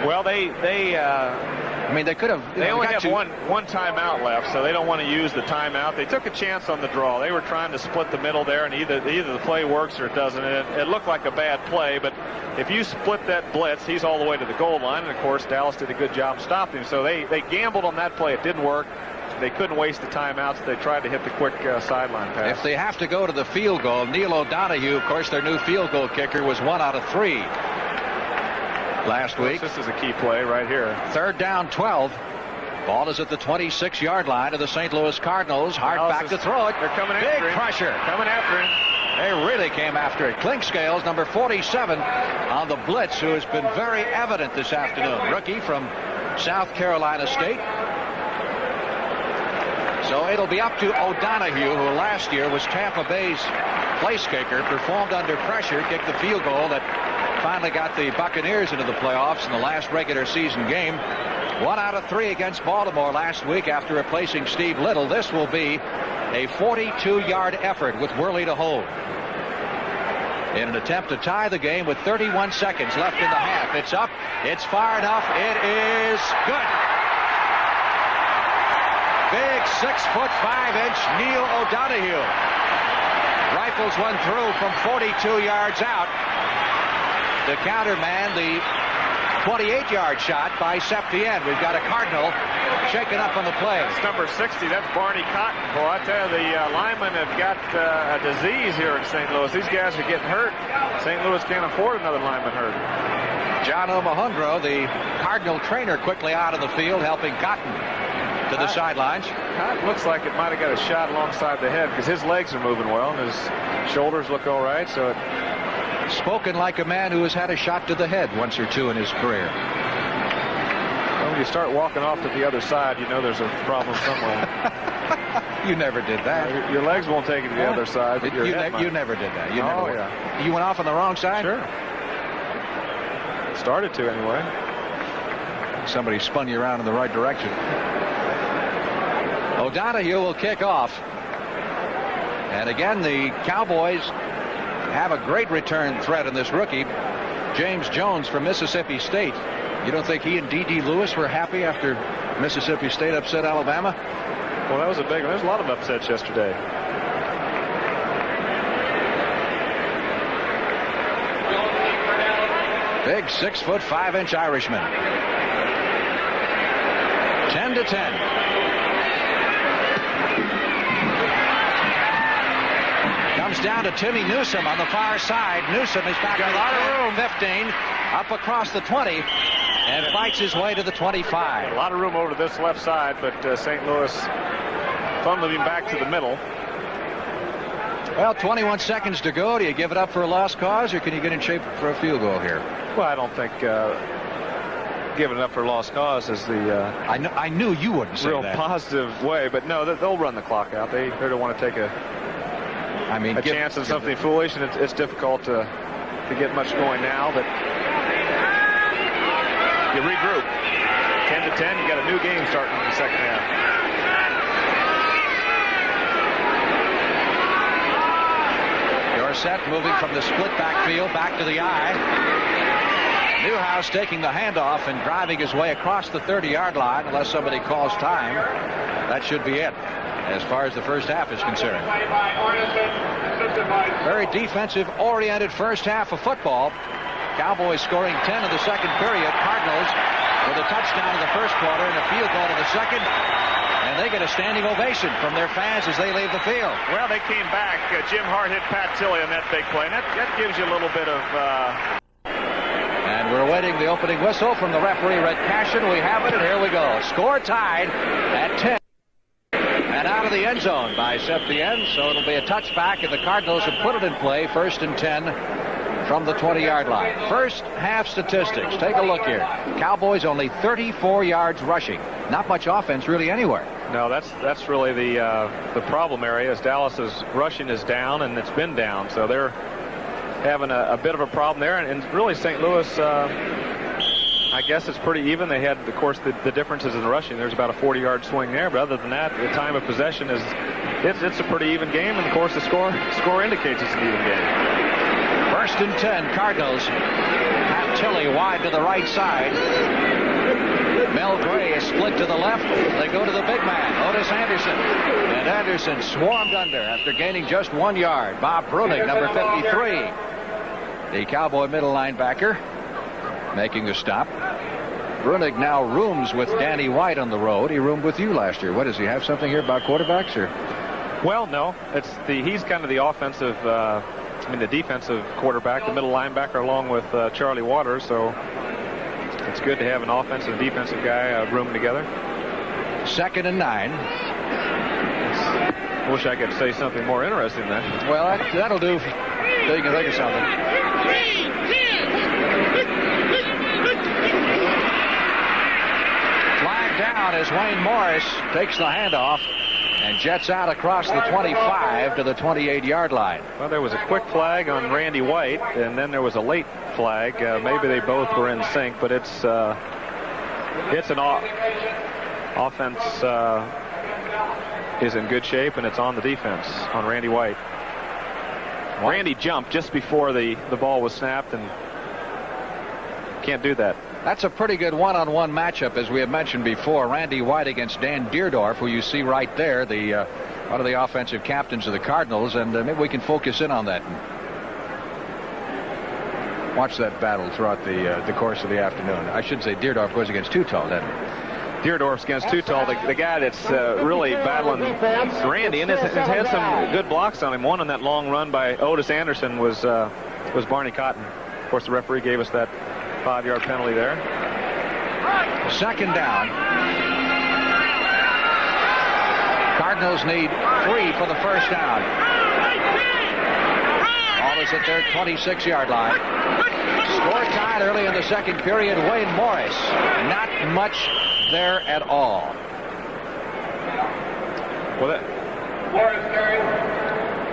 Well, they I mean, they could have. They only have one timeout left, so they don't want to use the timeout. They took a chance on the draw. They were trying to split the middle there, and either the play works or it doesn't. It looked like a bad play, but if you split that blitz, he's all the way to the goal line, and of course Dallas did a good job stopping him. So they gambled on that play. It didn't work. They couldn't waste the timeouts. They tried to hit the quick sideline pass. If they have to go to the field goal, Neil O'Donohue, of course, their new field goal kicker, was 1 out of 3 last week. This is a key play right here. 3rd down, 12. Ball is at the 26-yard line of the St. Louis Cardinals. Hart back to throw it. They're coming after him. Big pressure. Coming after him. They really came after it. Clinkscales, number 47, on the blitz, who has been very evident this afternoon. Rookie from South Carolina State. So it'll be up to O'Donohue, who last year was Tampa Bay's place kicker, performed under pressure, kicked the field goal that finally got the Buccaneers into the playoffs in the last regular season game. 1 out of 3 against Baltimore last week after replacing Steve Little. This will be a 42-yard effort with Worley to hold. In an attempt to tie the game with 31 seconds left in the half. It's up. It's far enough. It is good. Big 6'5" Neil O'Donoghue rifles one through from 42 yards out to counterman the 28-yard shot by Septien. We've got a Cardinal shaken up on the play. That's number 60. That's Barney Cotton. Boy, I tell you, the linemen have got a disease here in St. Louis. These guys are getting hurt. St. Louis can't afford another lineman hurt. John O'Mahundro, the Cardinal trainer, quickly out of the field, helping Cotton to the sidelines. Cotton looks like it might have got a shot alongside the head because his legs are moving well and his shoulders look all right. So spoken like a man who has had a shot to the head once or two in his career. Well, when you start walking off to the other side, you know there's a problem somewhere. You never did that. Your legs won't take you to the other side. But you never did that. Yeah. You went off on the wrong side? Sure. Started to anyway. Somebody spun you around in the right direction. O'Donoghue will kick off. And again, the Cowboys have a great return threat in this rookie, James Jones from Mississippi State. You don't think he and D.D. Lewis were happy after Mississippi State upset Alabama? Well, that was a big one. There's a lot of upsets yesterday. Big 6'5" Irishman. 10-10. Comes down to Timmy Newsome on the far side. Newsome is back in a lot of room. 15, up across the 20, and fights his way to the 25. A lot of room over to this left side, but St. Louis funneling him back to the middle. Well, 21 seconds to go. Do you give it up for a lost cause, or can you get in shape for a field goal here? Well, I don't think giving it up for a lost cause is the I knew you wouldn't say real that. Positive way, but no, they'll run the clock out. They don't want to take a chance of something foolish, and it's difficult to get much going now, but you regroup. 10-10, you got a new game starting in the second half. Set moving from the split backfield back to the eye. Newhouse taking the handoff and driving his way across the 30-yard line unless somebody calls time. That should be it as far as the first half is concerned. Very defensive-oriented first half of football. Cowboys scoring 10 in the second period. Cardinals with a touchdown in the first quarter and a field goal in the second. And they get a standing ovation from their fans as they leave the field. Well, they came back. Jim Hart hit Pat Tilley on that big play. And that gives you a little bit of... And we're awaiting the opening whistle from the referee, Red Cashin. We have it, and here we go. Score tied at 10. And out of the end zone by Septien. So it'll be a touchback, and the Cardinals have put it in play. 1st and 10 from the 20-yard line. First half statistics. Take a look here. Cowboys only 34 yards rushing. Not much offense really anywhere. No, that's really the problem area. Is Dallas's rushing is down, and it's been down, so they're having a bit of a problem there. And really, St. Louis, I guess it's pretty even. They had, of course, the differences in the rushing. There's about a 40-yard swing there, but other than that, the time of possession is it's a pretty even game. And of course, the score indicates it's an even game. 1st and 10, Cardinals. Pat Tilley wide to the right side. Mel Gray is split to the left. They go to the big man, Otis Anderson. And Anderson swarmed under after gaining just 1 yard. Bob Brunig, number 53. The Cowboy middle linebacker making the stop. Brunig now rooms with Danny White on the road. He roomed with you last year. What, does he have something here about quarterbacks? Or? Well, no. He's kind of the offensive, the defensive quarterback, the middle linebacker, along with Charlie Waters. So it's good to have an offensive and defensive guy room together. 2nd and 9. Wish I could say something more interesting then. Well, that'll do. So you can think of something. Flag down as Wayne Morris takes the handoff and jets out across the 25 to the 28-yard line. Well, there was a quick flag on Randy White, and then there was a late flag. Maybe they both were in sync, but it's It's an offense is in good shape, and it's on the defense, on Randy White. Randy jumped just before the ball was snapped, and can't do that. That's a pretty good one-on-one matchup, as we have mentioned before. Randy White against Dan Deerdorf, who you see right there, one of the offensive captains of the Cardinals, and maybe we can focus in on that. Watch that battle throughout the course of the afternoon. I should say Deerdorf goes against Tutall, doesn't he? Deerdorf's against Tutall, the guy that's really battling Randy, and has had some good blocks on him. One on that long run by Otis Anderson was Barney Cotton. Of course, the referee gave us that 5-yard penalty there. Second down. Cardinals need 3 for the first down. Ball is at their 26-yard line. Score tied early in the second period. Wayne Morris, not much there at all. Well,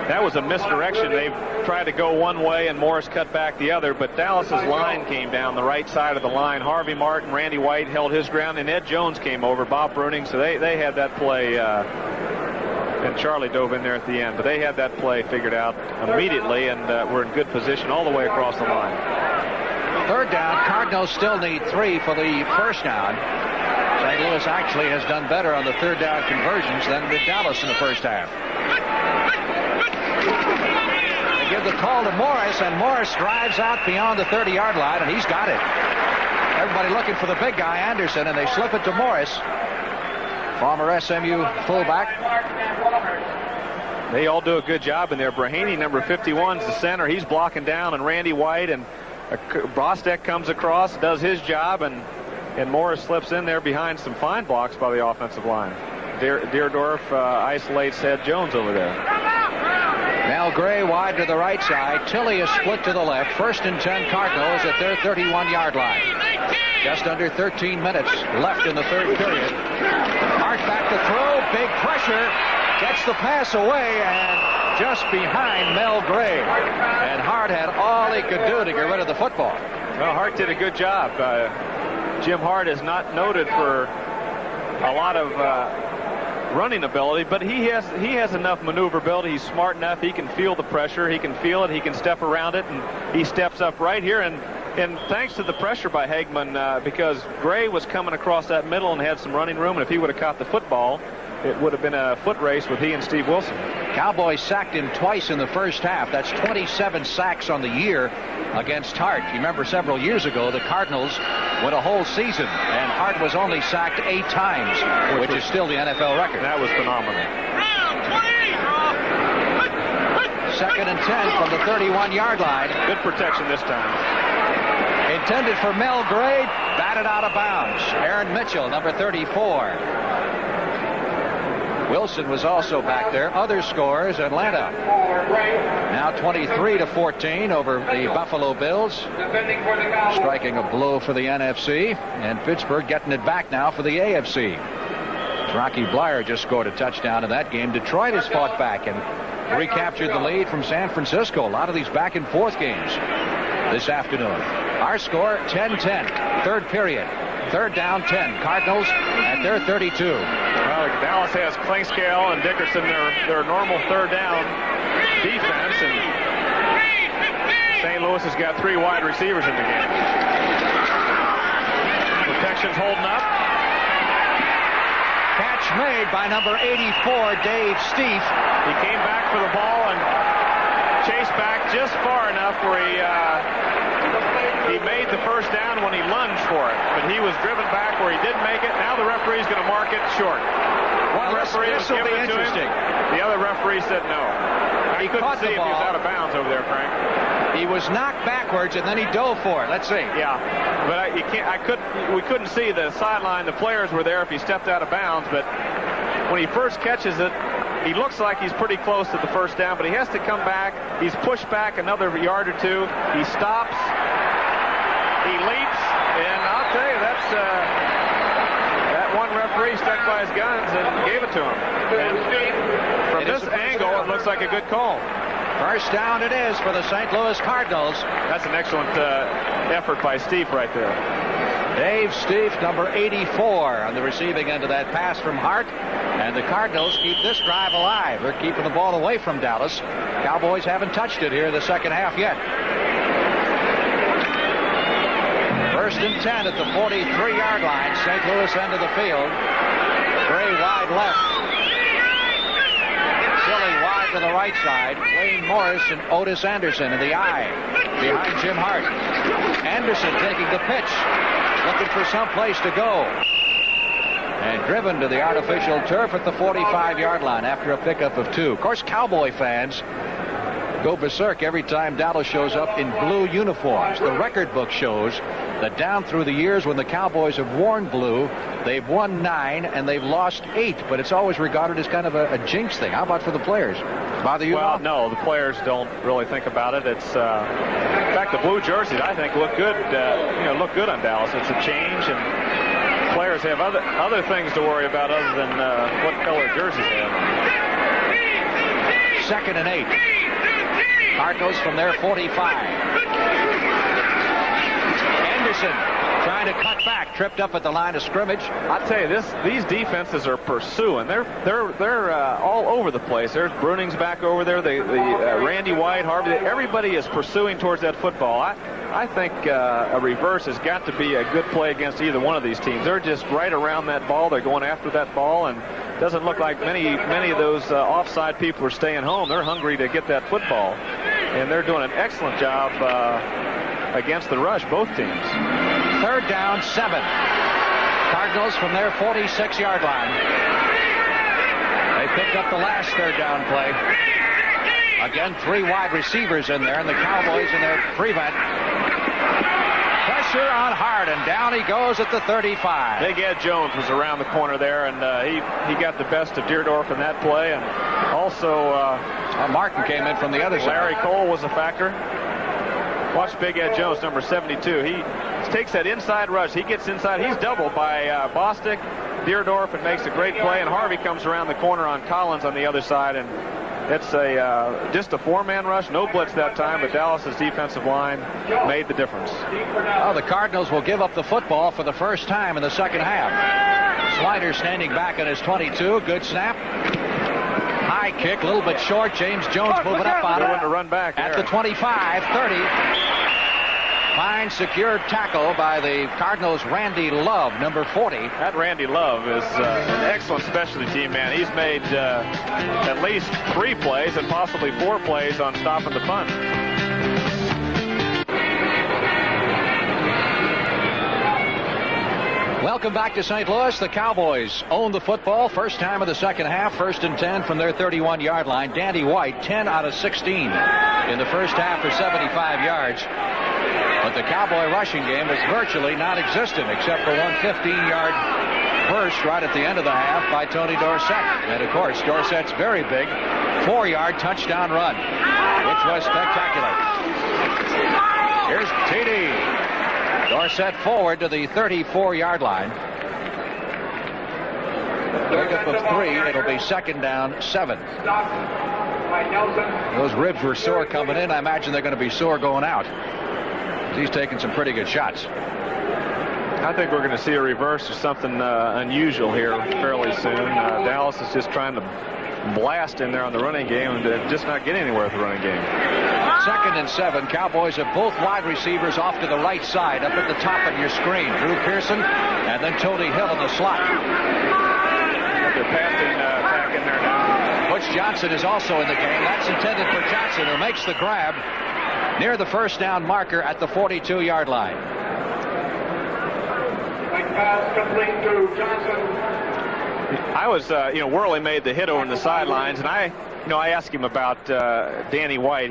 that was a misdirection. They tried to go one way and Morris cut back the other, but Dallas's line came down the right side of the line. Harvey Martin, Randy White held his ground, and Ed Jones came over, Bob Bruning, so they had that play, and Charlie dove in there at the end, but they had that play figured out immediately, and were in good position all the way across the line. Third down. Cardinals still need 3 for the first down. St. Louis actually has done better on the third down conversions than did Dallas in the first half. They give the call to Morris, and Morris drives out beyond the 30-yard line, and he's got it. Everybody looking for the big guy, Anderson, and they slip it to Morris. Former SMU fullback. They all do a good job in there. Brahaney, number 51, is the center. He's blocking down, and Randy White and Brostek comes across, does his job, and Morris slips in there behind some fine blocks by the offensive line. Deerdorf isolates Ed Jones over there. Mel Gray wide to the right side. Tilley is split to the left. 1st and 10 Cardinals at their 31-yard line. Just under 13 minutes left in the third period. Hart back to throw. Big pressure. Gets the pass away, and just behind Mel Gray. And Hart had all he could do to get rid of the football. Well, Hart did a good job. Jim Hart is not noted for a lot of running ability, but he has enough maneuverability. He's smart enough. He can feel the pressure. He can feel it. He can step around it, and he steps up right here. And thanks to the pressure by Hagman, because Gray was coming across that middle and had some running room, and if he would have caught the football, it would have been a foot race with he and Steve Wilson. Cowboys sacked him twice in the first half. That's 27 sacks on the year against Hart. You remember several years ago, the Cardinals went a whole season, and Hart was only sacked 8 times, which is still the NFL record. That was phenomenal. 2nd and 10 from the 31-yard line. Good protection this time. Intended for Mel Gray, batted out of bounds. Aaron Mitchell, number 34. Wilson was also back there. Other scores, Atlanta now 23-14 over the Buffalo Bills, striking a blow for the NFC, and Pittsburgh getting it back now for the AFC. Rocky Bleier just scored a touchdown in that game. Detroit has fought back and recaptured the lead from San Francisco. A lot of these back and forth games this afternoon. Our score 10-10, third period. Third down 10. Cardinals at their 32. Well, Dallas has Klingscale and Dickerson, their normal third down defense, and St. Louis has got 3 wide receivers in the game. Protection's holding up. Catch made by number 84, Dave Stieff. He came back for the ball and chased back just far enough where he made the first down when he lunged for it, but he was driven back where he didn't make it. Now the referee's going to mark it short. One referee was giving it to him. The other referee said no. I couldn't see if he was out of bounds over there, Frank. He was knocked backwards and then he dove for it. Let's see. Yeah, but we couldn't see the sideline. The players were there if he stepped out of bounds, but when he first catches it, he looks like he's pretty close to the first down, but he has to come back. He's pushed back another yard or 2. He stops. He leaps, and I'll tell you, that's that one referee stuck by his guns and gave it to him. And from this angle, it looks like a good call. First down it is for the St. Louis Cardinals. That's an excellent effort by Steve right there. Dave Steve, number 84, on the receiving end of that pass from Hart. And the Cardinals keep this drive alive. They're keeping the ball away from Dallas. Cowboys haven't touched it here in the second half yet. First and 10 at the 43-yard line. St. Louis end of the field. Gray wide left. Silly wide to the right side. Wayne Morris and Otis Anderson in the I behind Jim Hart. Anderson taking the pitch, looking for some place to go. And driven to the artificial turf at the 45-yard line after a pickup of 2. Of course, Cowboy fans go berserk every time Dallas shows up in blue uniforms. The record book shows that down through the years when the Cowboys have worn blue, they've won 9 and they've lost 8. But it's always regarded as kind of a jinx thing. How about for the players? Bother you? Well, no, the players don't really think about it. It's in fact, the blue jerseys I think look good. Look good on Dallas. It's a change, and players have other things to worry about other than what color jerseys they have. 2nd and 8. Cardinals from their 45. Anderson trying to cut back, tripped up at the line of scrimmage. I tell you, these defenses are pursuing. They're all over the place. There's Bruning's back over there. The Randy White, Harvey. Everybody is pursuing towards that football. I think a reverse has got to be a good play against either one of these teams. They're just right around that ball. They're going after that ball, and it doesn't look like many of those offside people are staying home. They're hungry to get that football, and they're doing an excellent job against the rush, both teams. 3rd down, 7. Cardinals from their 46-yard line. They picked up the last 3rd down play. Again, 3 wide receivers in there, and the Cowboys in their prevent. Pressure on Hart, and down he goes at the 35. Big Ed Jones was around the corner there, and he got the best of Deerdorf in that play, and also Martin came in from the other side. Larry Cole was a factor. Watch Big Ed Jones, number 72. He takes that inside rush. He gets inside. He's doubled by Bostic, Deerdorf, and makes a great play, and Harvey comes around the corner on Collins on the other side, and it's just a 4-man rush. No blitz that time, but Dallas's defensive line made the difference. The Cardinals will give up the football for the first time in the second half. Slider standing back on his 22. Good snap. High kick, a little bit short. James Jones moving up on it. To run back at the 25, 30. Fine secured tackle by the Cardinals' Randy Love, number 40. That Randy Love is an excellent specialty team man. He's made at least 3 plays and possibly 4 plays on stopping the punt. Welcome back to St. Louis. The Cowboys own the football. First time of the second half. 1st and 10 from their 31-yard line. Dandy White, 10 out of 16 in the first half for 75 yards. But the Cowboy rushing game is virtually non-existent except for one 15-yard burst right at the end of the half by Tony Dorsett. And, of course, Dorsett's very big 4-yard touchdown run, which was spectacular. Here's TD. Dorsett forward to the 34-yard line. Pickup of 3. It'll be 2nd down, 7. Those ribs were sore coming in. I imagine they're going to be sore going out. He's taking some pretty good shots. I think we're going to see a reverse or something unusual here fairly soon. Dallas is just trying to blast in there on the running game and just not get anywhere with the running game. 2nd and 7. Cowboys have both wide receivers off to the right side, up at the top of your screen. Drew Pearson and then Tony Hill in the slot. Got their passing attack in there now. Butch Johnson is also in the game. That's intended for Johnson, who makes the grab near the first down marker at the 42-yard line. Pass complete to Johnson. I was, Worley made the hit over in the sidelines, and I asked him about Danny White.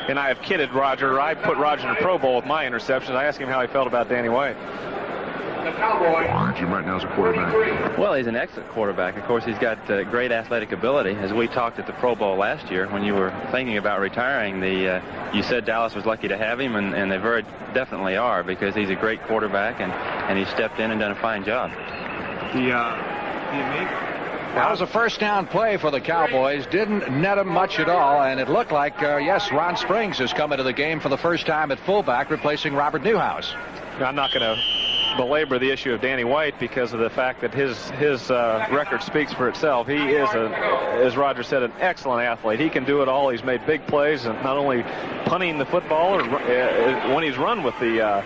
And I have kidded Roger. I put Roger in the Pro Bowl with my interceptions. I asked him how he felt about Danny White. The Cowboys. Jim right now is a quarterback. Well, he's an excellent quarterback. Of course, he's got great athletic ability. As we talked at the Pro Bowl last year, when you were thinking about retiring, you said Dallas was lucky to have him, and they very definitely are, because he's a great quarterback, and he stepped in and done a fine job. That was a first down play for the Cowboys. Didn't net them much at all, and it looked like, yes, Ron Springs has come into the game for the first time at fullback, replacing Robert Newhouse. I'm not going to belabor the issue of Danny White because of the fact that his record speaks for itself. He is, as Roger said, an excellent athlete. He can do it all. He's made big plays, and not only punting the football or when he's run with the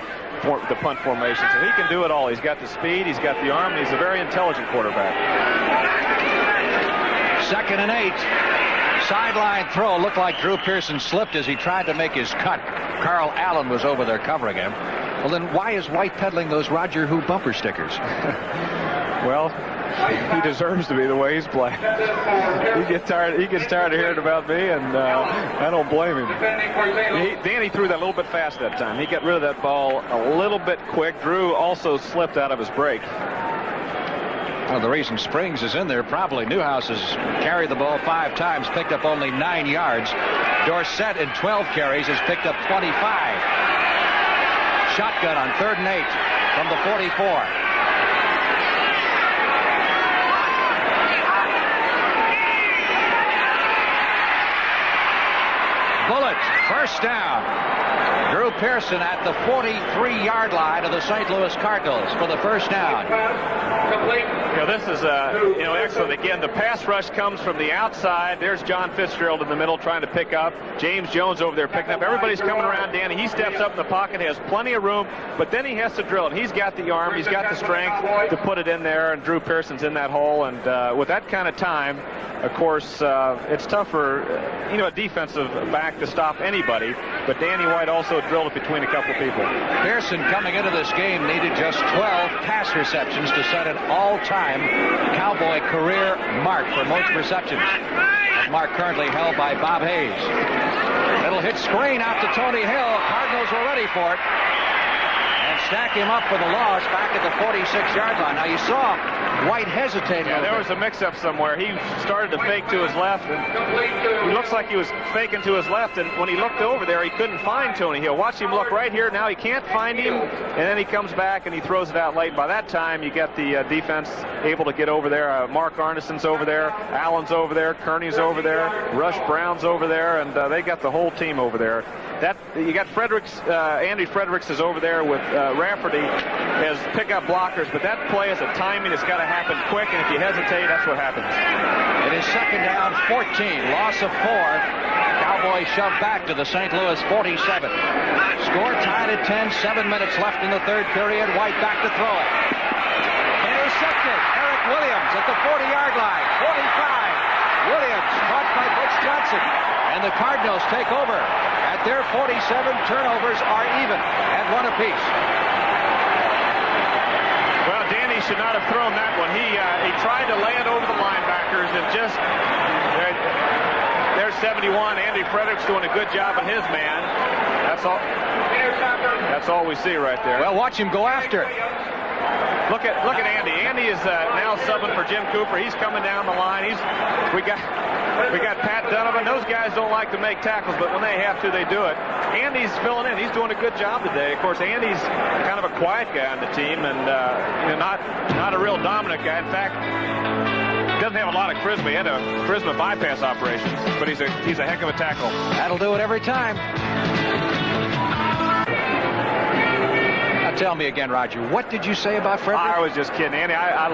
punt formation. So he can do it all. He's got the speed, he's got the arm, and he's a very intelligent quarterback. 2nd and 8. Sideline throw. Looked like Drew Pearson slipped as he tried to make his cut. Carl Allen was over there covering him. Well, then why is White peddling those Roger Who bumper stickers? Well, he deserves to be the way he's playing. He gets tired of hearing about me, and I don't blame him. Danny threw that a little bit fast that time. He got rid of that ball a little bit quick. Drew also slipped out of his break. Well, the reason Springs is in there, probably Newhouse has carried the ball 5 times, picked up only 9 yards. Dorsett in 12 carries has picked up 25. Shotgun on 3rd and 8 from the 44. Bullet, first down. Drew Pearson at the 43-yard line of the St. Louis Cardinals for the first down. This is excellent. Again, the pass rush comes from the outside. There's John Fitzgerald in the middle trying to pick up. James Jones over there picking up. Everybody's coming around Danny. He steps up in the pocket, has plenty of room, but then he has to drill it. He's got the arm, he's got the strength to put it in there, and Drew Pearson's in that hole. And with that kind of time, of course, it's tough for a defensive back to stop anybody, but Danny White also drilled it between a couple people. Pearson coming into this game needed just 12 pass receptions to set an all-time Cowboy career mark for most receptions. That mark currently held by Bob Hayes. Little hit screen out to Tony Hill. Cardinals were ready for it. And stack him up for the loss back at the 46-yard line. Now you saw White hesitate. Yeah, there was a mix-up somewhere. He started to fake to his left, and he looks like he was faking to his left, and when he looked over there, he couldn't find Tony Hill. Watch him look right here. Now he can't find him, and then he comes back and he throws it out late. By that time, you get the defense able to get over there. Mark Arneson's over there. Allen's over there. Kearney's over there. Rush Brown's over there, and they got the whole team over there. You got Fredericks, Andy Fredericks is over there with Rafferty as pickup blockers, but that play is a timing. It's got to happen quick, and if you hesitate, that's what happens. It is 2nd down, 14, loss of 4. Cowboys shoved back to the St. Louis 47. Score tied at 10, 7 minutes left in the 3rd period. White back to throw it. Intercepted. Eric Williams at the 40-yard line. 45. Williams caught by Butch Johnson. And the Cardinals take over. At their 47, turnovers are even at 1 apiece. Well, Danny should not have thrown that one. He tried to lay it over the linebackers and just there's 71. Andy Fredericks doing a good job on his man. That's all. That's all we see right there. Well, watch him go after it. Look at Andy. Andy is now subbing for Jim Cooper. He's coming down the line. We got Pat Donovan. Those guys don't like to make tackles, but when they have to, they do it. Andy's filling in. He's doing a good job today. Of course, Andy's kind of a quiet guy on the team, and not a real dominant guy. In fact, doesn't have a lot of charisma. He had a charisma bypass operation, but he's a heck of a tackle. That'll do it every time. Tell me again, Roger, what did you say about Frederick? I was just kidding, Andy. I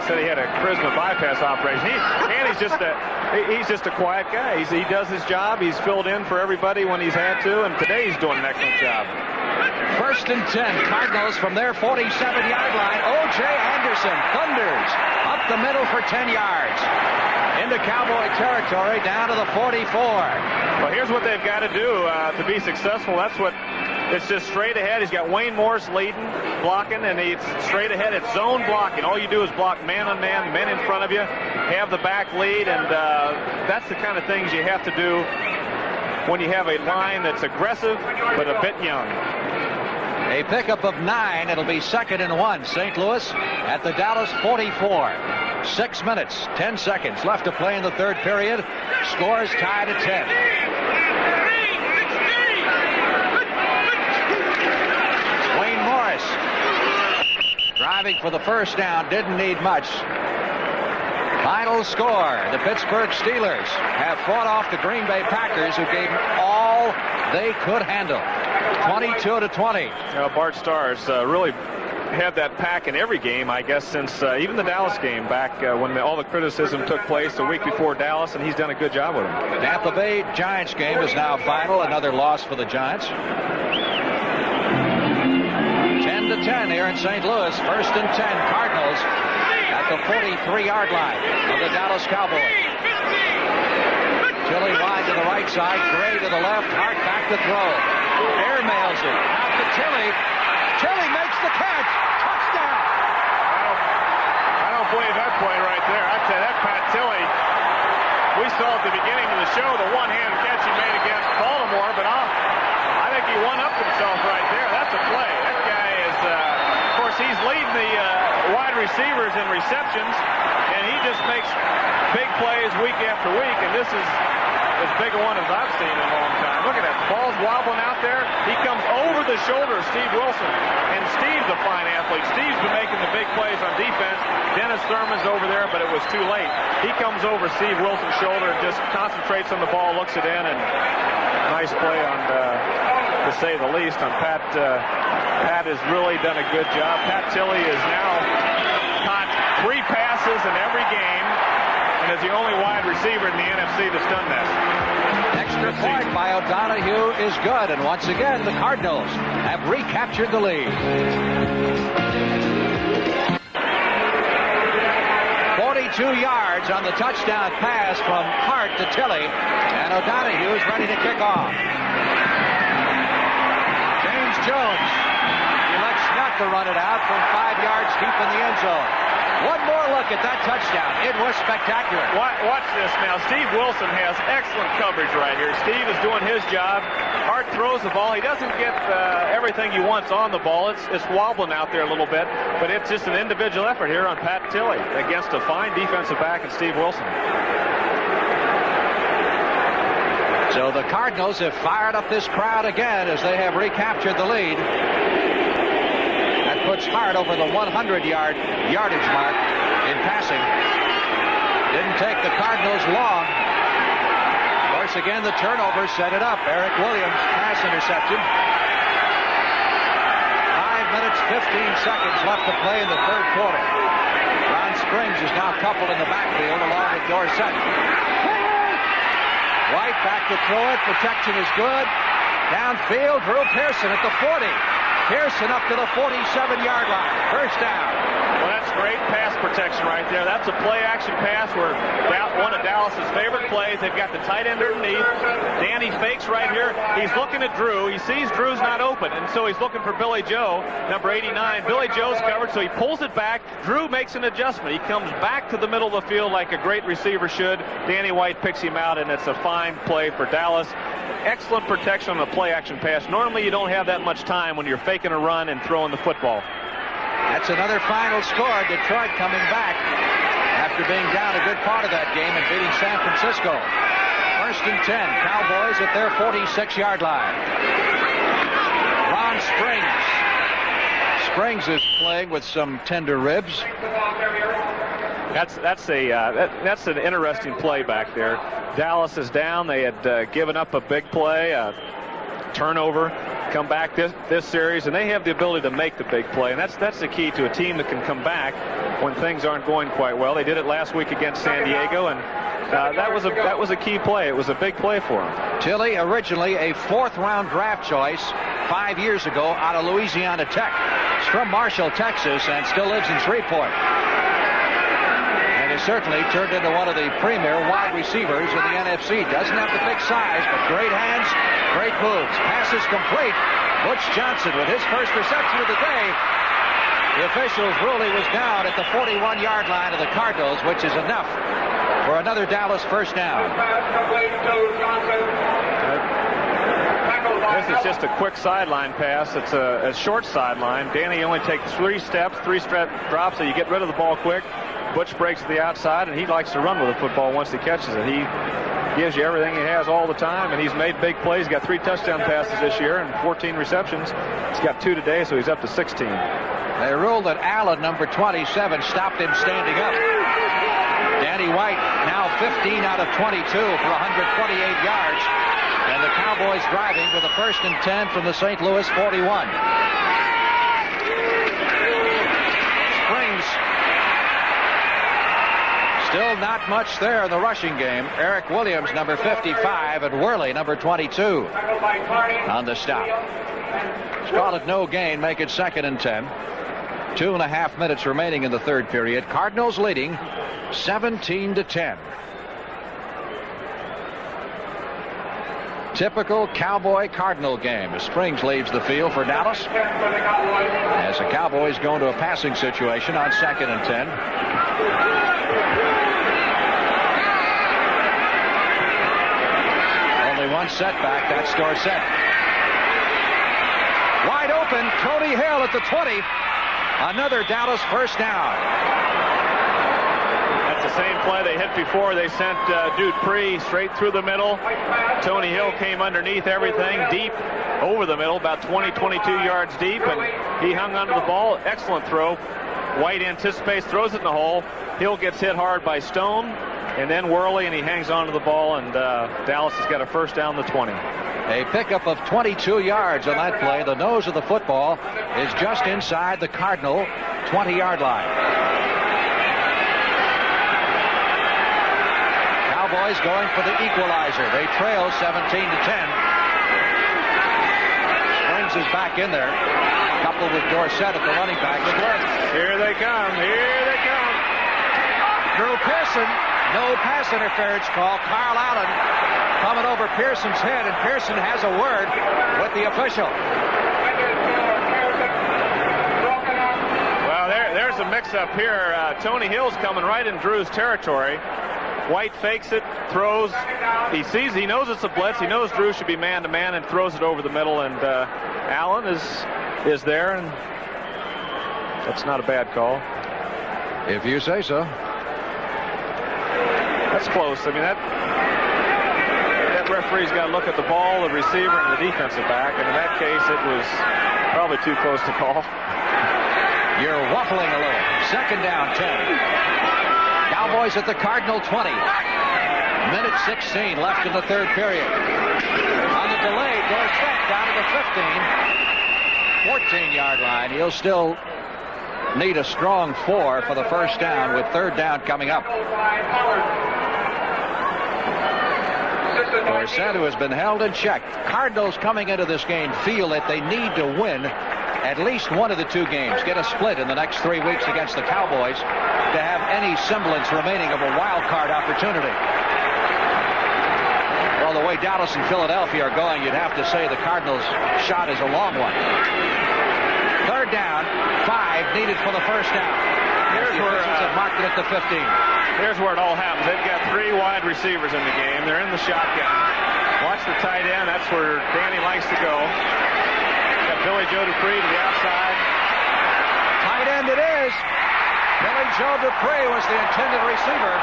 said he had a charisma bypass operation. Andy's just a quiet guy. He does his job. He's filled in for everybody when he's had to, and today he's doing an excellent job. 1st and 10, Cardinals from their 47-yard line. O.J. Anderson thunders up the middle for 10 yards. Into Cowboy territory, down to the 44. Well, here's what they've got to do to be successful. It's just straight ahead. He's got Wayne Morse leading, blocking, and he's straight ahead. It's zone blocking. All you do is block man on man, men in front of you, have the back lead, and that's the kind of things you have to do when you have a line that's aggressive but a bit young. A pickup of 9. It'll be 2nd and 1. St. Louis at the Dallas 44. 6 minutes, 10 seconds left to play in the 3rd period. Scores tied at 10. Driving for the first down, didn't need much. Final score, the Pittsburgh Steelers have fought off the Green Bay Packers, who gave all they could handle. 22-20. Bart Starr's really had that pack in every game, I guess, since even the Dallas game back when all the criticism took place the week before Dallas, and he's done a good job with them. Tampa Bay Giants game is now final. Another loss for the Giants. 10-10 here in St. Louis. 1st and 10. Cardinals at the 43-yard line of the Dallas Cowboys. Tilly wide to the right side. Gray to the left. Hart back to throw. Air mails it. Out to Tilly. Tilly makes the catch. Touchdown. I don't believe that play right there. I'd say that Pat Tilly, we saw at the beginning of the show the one-hand catch he made against Baltimore, but I think he one-upped himself right there. That's a play. That guy is, of course, he's leading the wide receivers in receptions, and he just makes big plays week after week, and this is as big a one as I've seen in a long time. Look at that. The ball's wobbling out there. He comes over the shoulder of Steve Wilson, and Steve's a fine athlete. Steve's been making the big plays on defense. Dennis Thurman's over there, but it was too late. He comes over Steve Wilson's shoulder and just concentrates on the ball, looks it in, and nice play on, to say the least, on Pat. Pat has really done a good job. Pat Tilly is now caught 3 passes in every game, and is the only wide receiver in the NFC that's done that. Extra point by O'Donohue is good, and once again the Cardinals have recaptured the lead. 42 yards on the touchdown pass from Hart to Tilly, and O'Donohue is ready to kick off. James Jones elects not to run it out from 5 yards deep in the end zone. One more look at that touchdown. It was spectacular. Watch this now. Steve Wilson has excellent coverage right here. Steve is doing his job. Hart throws the ball. He doesn't get everything he wants on the ball. It's wobbling out there a little bit, but it's just an individual effort here on Pat Tilly against a fine defensive back in Steve Wilson. So the Cardinals have fired up this crowd again as they have recaptured the lead. Puts Hart over the 100-yard yardage mark in passing. Didn't take the Cardinals long. Of course, again, the turnover set it up. Eric Williams, pass interception. 5 minutes, 15 seconds left to play in the third quarter. Ron Springs is now coupled in the backfield along with Dorsett. White back to throw it. Protection is good. Downfield, Drew Pearson at the 40. Pearson up to the 47-yard line. First down. Well, that's great pass protection right there. That's a play-action pass where one of Dallas's favorite plays. They've got the tight end underneath. Danny fakes right here. He's looking at Drew. He sees Drew's not open, and so he's looking for Billy Joe, number 89. Billy Joe's covered, so he pulls it back. Drew makes an adjustment. He comes back to the middle of the field like a great receiver should. Danny White picks him out, and it's a fine play for Dallas. Excellent protection on the play-action pass. Normally, you don't have that much time when you're faking a run and throwing the football. That's another final score. Detroit coming back after being down a good part of that game and beating San Francisco. 1st and 10. Cowboys at their 46-yard line. Ron Springs. Springs is playing with some tender ribs. That's an interesting play back there. Dallas is down. They had given up a big play, turnover, come back this series, and they have the ability to make the big play, and that's the key to a team that can come back when things aren't going quite well. They did it last week against San Diego, and that was a key play. It was a big play for him. Tilly, originally a 4th-round draft choice 5 years ago out of Louisiana Tech. He's from Marshall, Texas, and still lives in Shreveport. Has certainly turned into one of the premier wide receivers in the NFC. Doesn't have the big size, but great hands, great moves. Pass is complete. Butch Johnson with his first reception of the day. The officials ruled he was down at the 41-yard line of the Cardinals, which is enough for another Dallas first down. This is just a quick sideline pass. It's a short sideline. Danny only takes 3 steps, 3-step drops, so you get rid of the ball quick. Butch breaks to the outside, and he likes to run with the football once he catches it. He gives you everything he has all the time, and he's made big plays. He's got 3 touchdown passes this year and 14 receptions. He's got 2 today, so he's up to 16. They ruled that Allen, number 27, stopped him standing up. Danny White now 15 out of 22 for 128 yards. And the Cowboys driving with a 1st and 10 from the St. Louis 41. Springs. Still not much there in the rushing game. Eric Williams, number 55, and Worley, number 22, on the stop. Let's call it no gain, make it 2nd and 10. 2.5 minutes remaining in the 3rd period. Cardinals leading 17-10. Typical Cowboy Cardinal game as Springs leaves the field for Dallas, as the Cowboys go into a passing situation on 2nd and 10. Only one setback. That's Dorsett. Wide open. Tony Hill at the 20. Another Dallas 1st down. That's the same play they hit before. They sent Dupree straight through the middle. Tony Hill came underneath everything, deep over the middle, about 22 yards deep, and he hung onto the ball. Excellent throw. White anticipates, throws it in the hole. Hill gets hit hard by Stone, and then Worley, and he hangs onto the ball, and Dallas has got a 1st down, the 20. A pickup of 22 yards on that play. The nose of the football is just inside the Cardinal 20-yard line. Cowboys going for the equalizer. They trail 17-10. Springs is back in there, coupled with Dorsett at the running back. Here they come. Here they come. Drew Pearson. No pass interference call. Carl Allen coming over Pearson's head, and Pearson has a word with the official. Well, there's a mix-up here. Tony Hill's coming right in Drew's territory. White fakes it, throws. He knows it's a blitz. He knows Drew should be man-to-man and throws it over the middle, and Allen is there, and that's not a bad call. If you say so. That's close. I mean, that referee's got to look at the ball, the receiver, and the defensive back, and in that case, it was probably too close to call. You're waffling a little. 2nd down, 10. Cowboys at the Cardinal 20. Minute 16 left in the 3rd period. On the delay, Dorsett down to the 15. 14-yard line. He'll still need a strong 4 for the 1st down, with 3rd down coming up. Dorsett, who has been held in check. Cardinals coming into this game feel that they need to win at least one of the 2 games, get a split in the next 3 weeks against the Cowboys to have any semblance remaining of a wild card opportunity. Well, the way Dallas and Philadelphia are going, you'd have to say the Cardinals' shot is a long one. 3rd down, 5 needed for the 1st down. Here's where have marked it at the 15. Here's where it all happens. They've got 3 wide receivers in the game. They're in the shotgun. Watch the tight end. That's where Danny likes to go. Got Billy Joe Dupree to the outside. Tight end it is. Billy Joe Dupree was the intended receiver.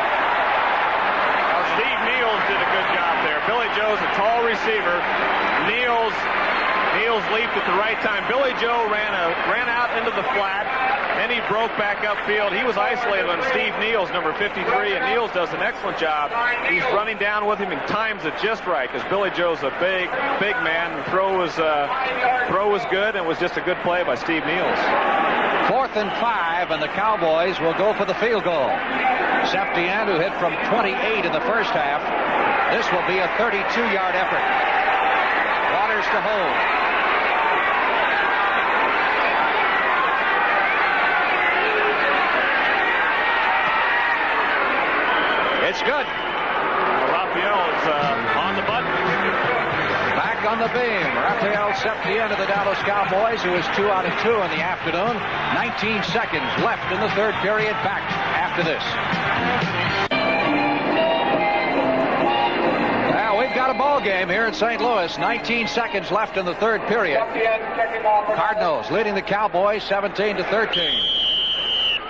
Well, Steve Niels did a good job there. Billy Joe's a tall receiver. Niels leaped at the right time. Billy Joe ran out into the flat, and he broke back upfield. He was isolated on Steve Niels, number 53, and Niels does an excellent job. He's running down with him and times it just right, because Billy Joe's a big man. The throw was good, and was just a good play by Steve Niels. 4th and 5, and the Cowboys will go for the field goal. Septien, who hit from 28 in the 1st half. This will be a 32-yard effort. Waters to hold. It's good. Raphael is on the button. Back on the beam. Raphael Septien of the Dallas Cowboys, who is 2 out of 2 in the afternoon. 19 seconds left in the 3rd period. Back after this. Well, we've got a ball game here in St. Louis. 19 seconds left in the 3rd period. Cardinals leading the Cowboys 17-13.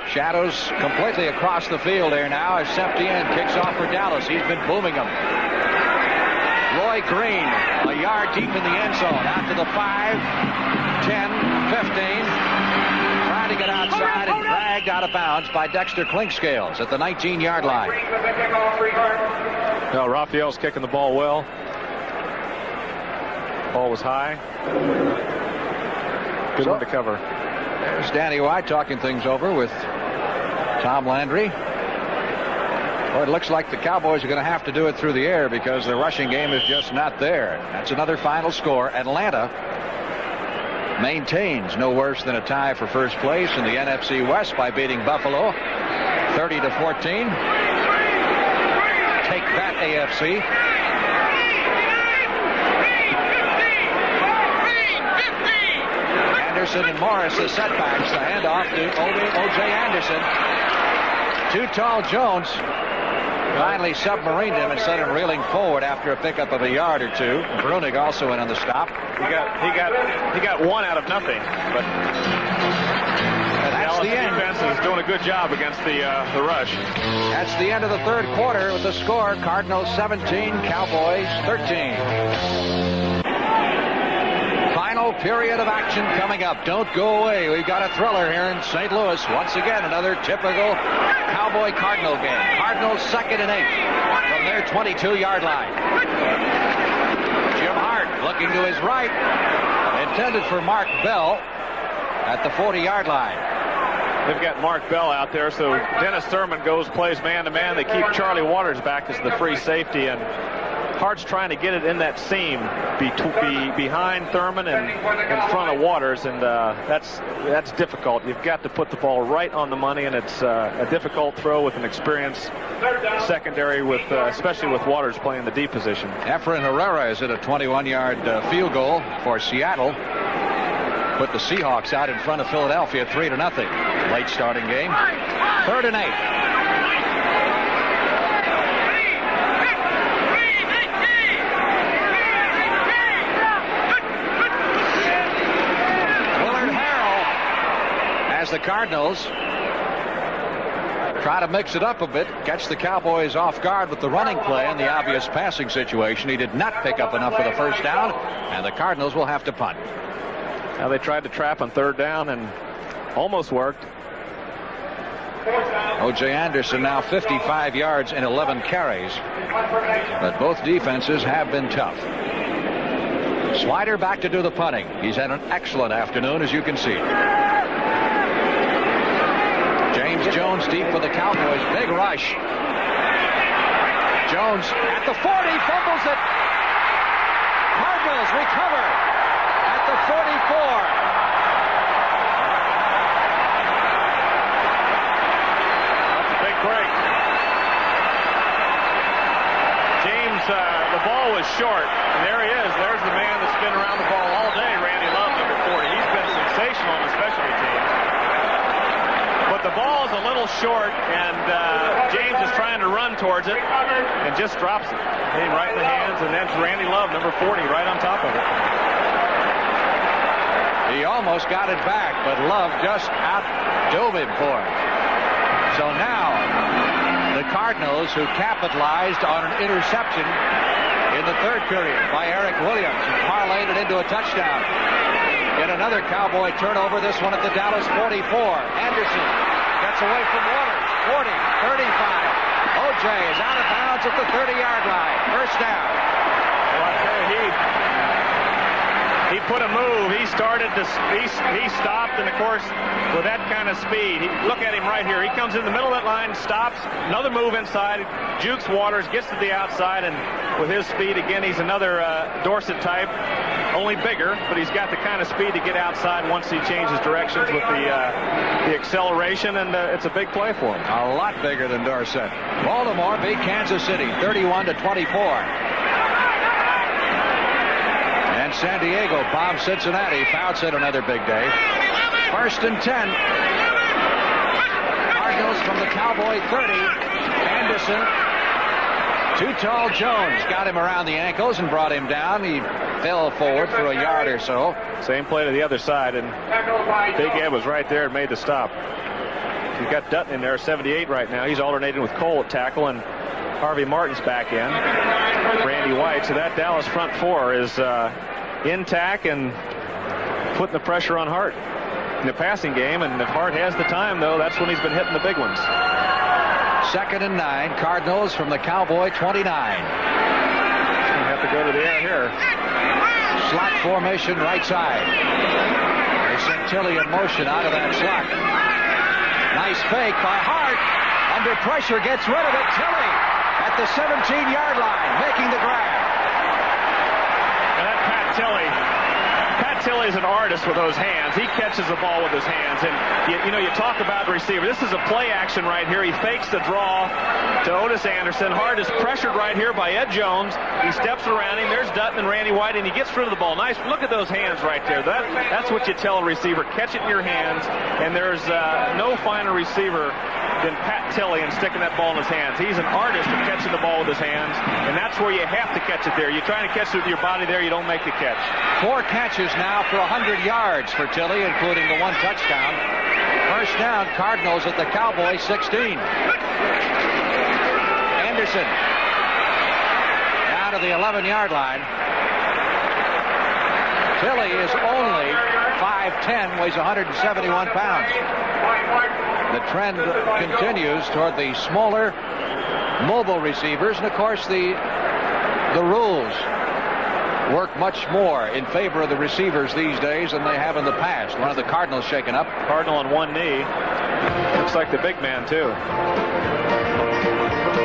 Shadows completely across the field here now as Septien kicks off for Dallas. He's been booming them. Roy Green, a yard deep in the end zone, out to the 5. 15. Trying to get outside and dragged out of bounds by Dexter Clinkscales at the 19-yard line. No, Raphael's kicking the ball well. Ball was high. Good one to cover. There's Danny White talking things over with Tom Landry. Well, it looks like the Cowboys are going to have to do it through the air because the rushing game is just not there. That's another final score. Atlanta maintains no worse than a tie for first place in the NFC West by beating Buffalo 30-14. Take that, AFC. Anderson and Morris as setbacks. The handoff to O.J. Anderson. Too tall Jones finally submarined him and sent him reeling forward after a pickup of a yard or two. Brunig also in on the stop. He got one out of nothing, but that's the end. Defense is doing a good job against the rush. That's the end of the third quarter with the score: Cardinals 17, Cowboys 13. Final period of action coming up. Don't go away. We've got a thriller here in St. Louis. Once again, another typical Cowboy-Cardinal game. Cardinals 2nd and 8 from their 22-yard line. Jim Hart looking to his right. Intended for Mark Bell at the 40-yard line. They've got Mark Bell out there, so Dennis Thurman plays man-to-man. They keep Charlie Waters back as the free safety, and Hart's trying to get it in that seam behind Thurman and in front of Waters, and that's difficult. You've got to put the ball right on the money, and it's a difficult throw with an experienced secondary, especially with Waters playing the deep position. Efrain Herrera is at a 21-yard field goal for Seattle. Put the Seahawks out in front of Philadelphia 3-0. Late starting game. 3rd and 8. As the Cardinals try to mix it up a bit, catch the Cowboys off guard with the running play and the obvious passing situation. He did not pick up enough for the first down, and the Cardinals will have to punt. Now they tried to trap on 3rd down and almost worked. O.J. Anderson now 55 yards and 11 carries, but both defenses have been tough. Slider back to do the punting. He's had an excellent afternoon, as you can see. James Jones deep for the Cowboys. Big rush. Jones at the 40, fumbles it. Cardinals recover at the 44. That's a big break. James, the ball was short, and there he is. There's the man that's been around the ball all day, Randy Love, number 40. He's been sensational on the specialty teams. But the ball is a little short, and James is trying to run towards it and just drops it. Hitting right in the hands, and that's Randy Love, number 40, right on top of it. He almost got it back, but Love just outdove him for it. So now the Cardinals, who capitalized on an interception in the third period by Eric Williams, and parlayed it into a touchdown. Get another Cowboy turnover, this one at the Dallas 44. Anderson gets away from Waters. 40, 35. O.J. is out of bounds at the 30-yard line. First down. Well, I tell you, he put a move. He started to, he stopped, and of course, with that kind of speed, look at him right here. He comes in the middle of that line, stops, another move inside, jukes Waters, gets to the outside, and with his speed, again, he's another Dorsett type, only bigger, but he's got the kind of speed to get outside once he changes directions with the acceleration, and it's a big play for him. A lot bigger than Dorsett. Baltimore beat Kansas City 31-24. And San Diego bombed Cincinnati. Fouts it, another big day. 1st and 10. Cardinals from the Cowboy 30. Anderson. Too tall Jones got him around the ankles and brought him down. He fell forward for a yard or so. Same play to the other side, and Big Ed was right there and made the stop. You've got Dutton in there, 78 right now. He's alternating with Cole at tackle, and Harvey Martin's back in. Randy White. So that Dallas front four is intact, and putting the pressure on Hart in the passing game, and if Hart has the time, though, that's when he's been hitting the big ones. 2nd and 9, Cardinals from the Cowboy 29. Have to go to the air here. Slot formation right side. They send Tilley in motion out of that slot. Nice fake by Hart. Under pressure, gets rid of it. Tilley at the 17-yard line, making the grab. And that Pat Tilley is an artist with those hands. He catches the ball with his hands. And, you talk about the receiver. This is a play action right here. He fakes the draw to Otis Anderson. Hart is pressured right here by Ed Jones. He steps around him. There's Dutton and Randy White, and he gets rid of the ball. Nice. Look at those hands right there. That's what you tell a receiver. Catch it in your hands. And there's no finer receiver than Pat Tilley and sticking that ball in his hands. He's an artist at catching the ball with his hands, and that's where you have to catch it there. You're trying to catch it with your body there, you don't make the catch. 4 catches now for 100 yards for Tilley, including the 1 touchdown. First down, Cardinals at the Cowboys 16. Anderson down to the 11-yard line. Tilley is only 5'10", weighs 171 pounds. The trend continues toward the smaller, mobile receivers, and of course the rules work much more in favor of the receivers these days than they have in the past. One of the Cardinals shaken up. Cardinal on one knee. Looks like the big man, too.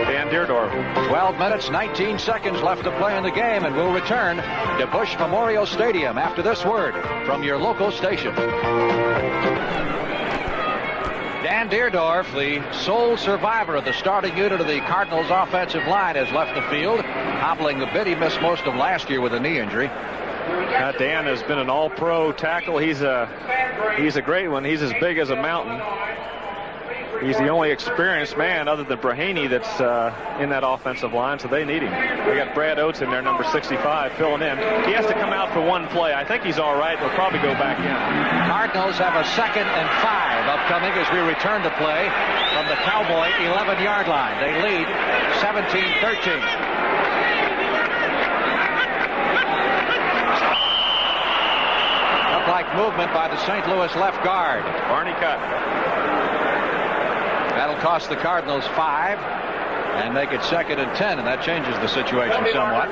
Dan Deerdorf. 12 minutes, 19 seconds left to play in the game, and we'll return to Busch Memorial Stadium after this word from your local station. Dan Deerdorf, the sole survivor of the starting unit of the Cardinals offensive line, has left the field, hobbling a bit. He missed most of last year with a knee injury. Dan has been an all-pro tackle. He's a great one. He's as big as a mountain. He's the only experienced man other than Braheny that's in that offensive line, so they need him. They got Brad Oates in there, number 65, filling in. He has to come out for one play. I think he's all right. He'll probably go back in. Cardinals have a 2nd and 5 upcoming as we return to play from the Cowboy 11-yard line. They lead 17-13. Looked like movement by the St. Louis left guard. Barney cut. That'll cost the Cardinals 5 and make it 2nd and 10, and that changes the situation somewhat.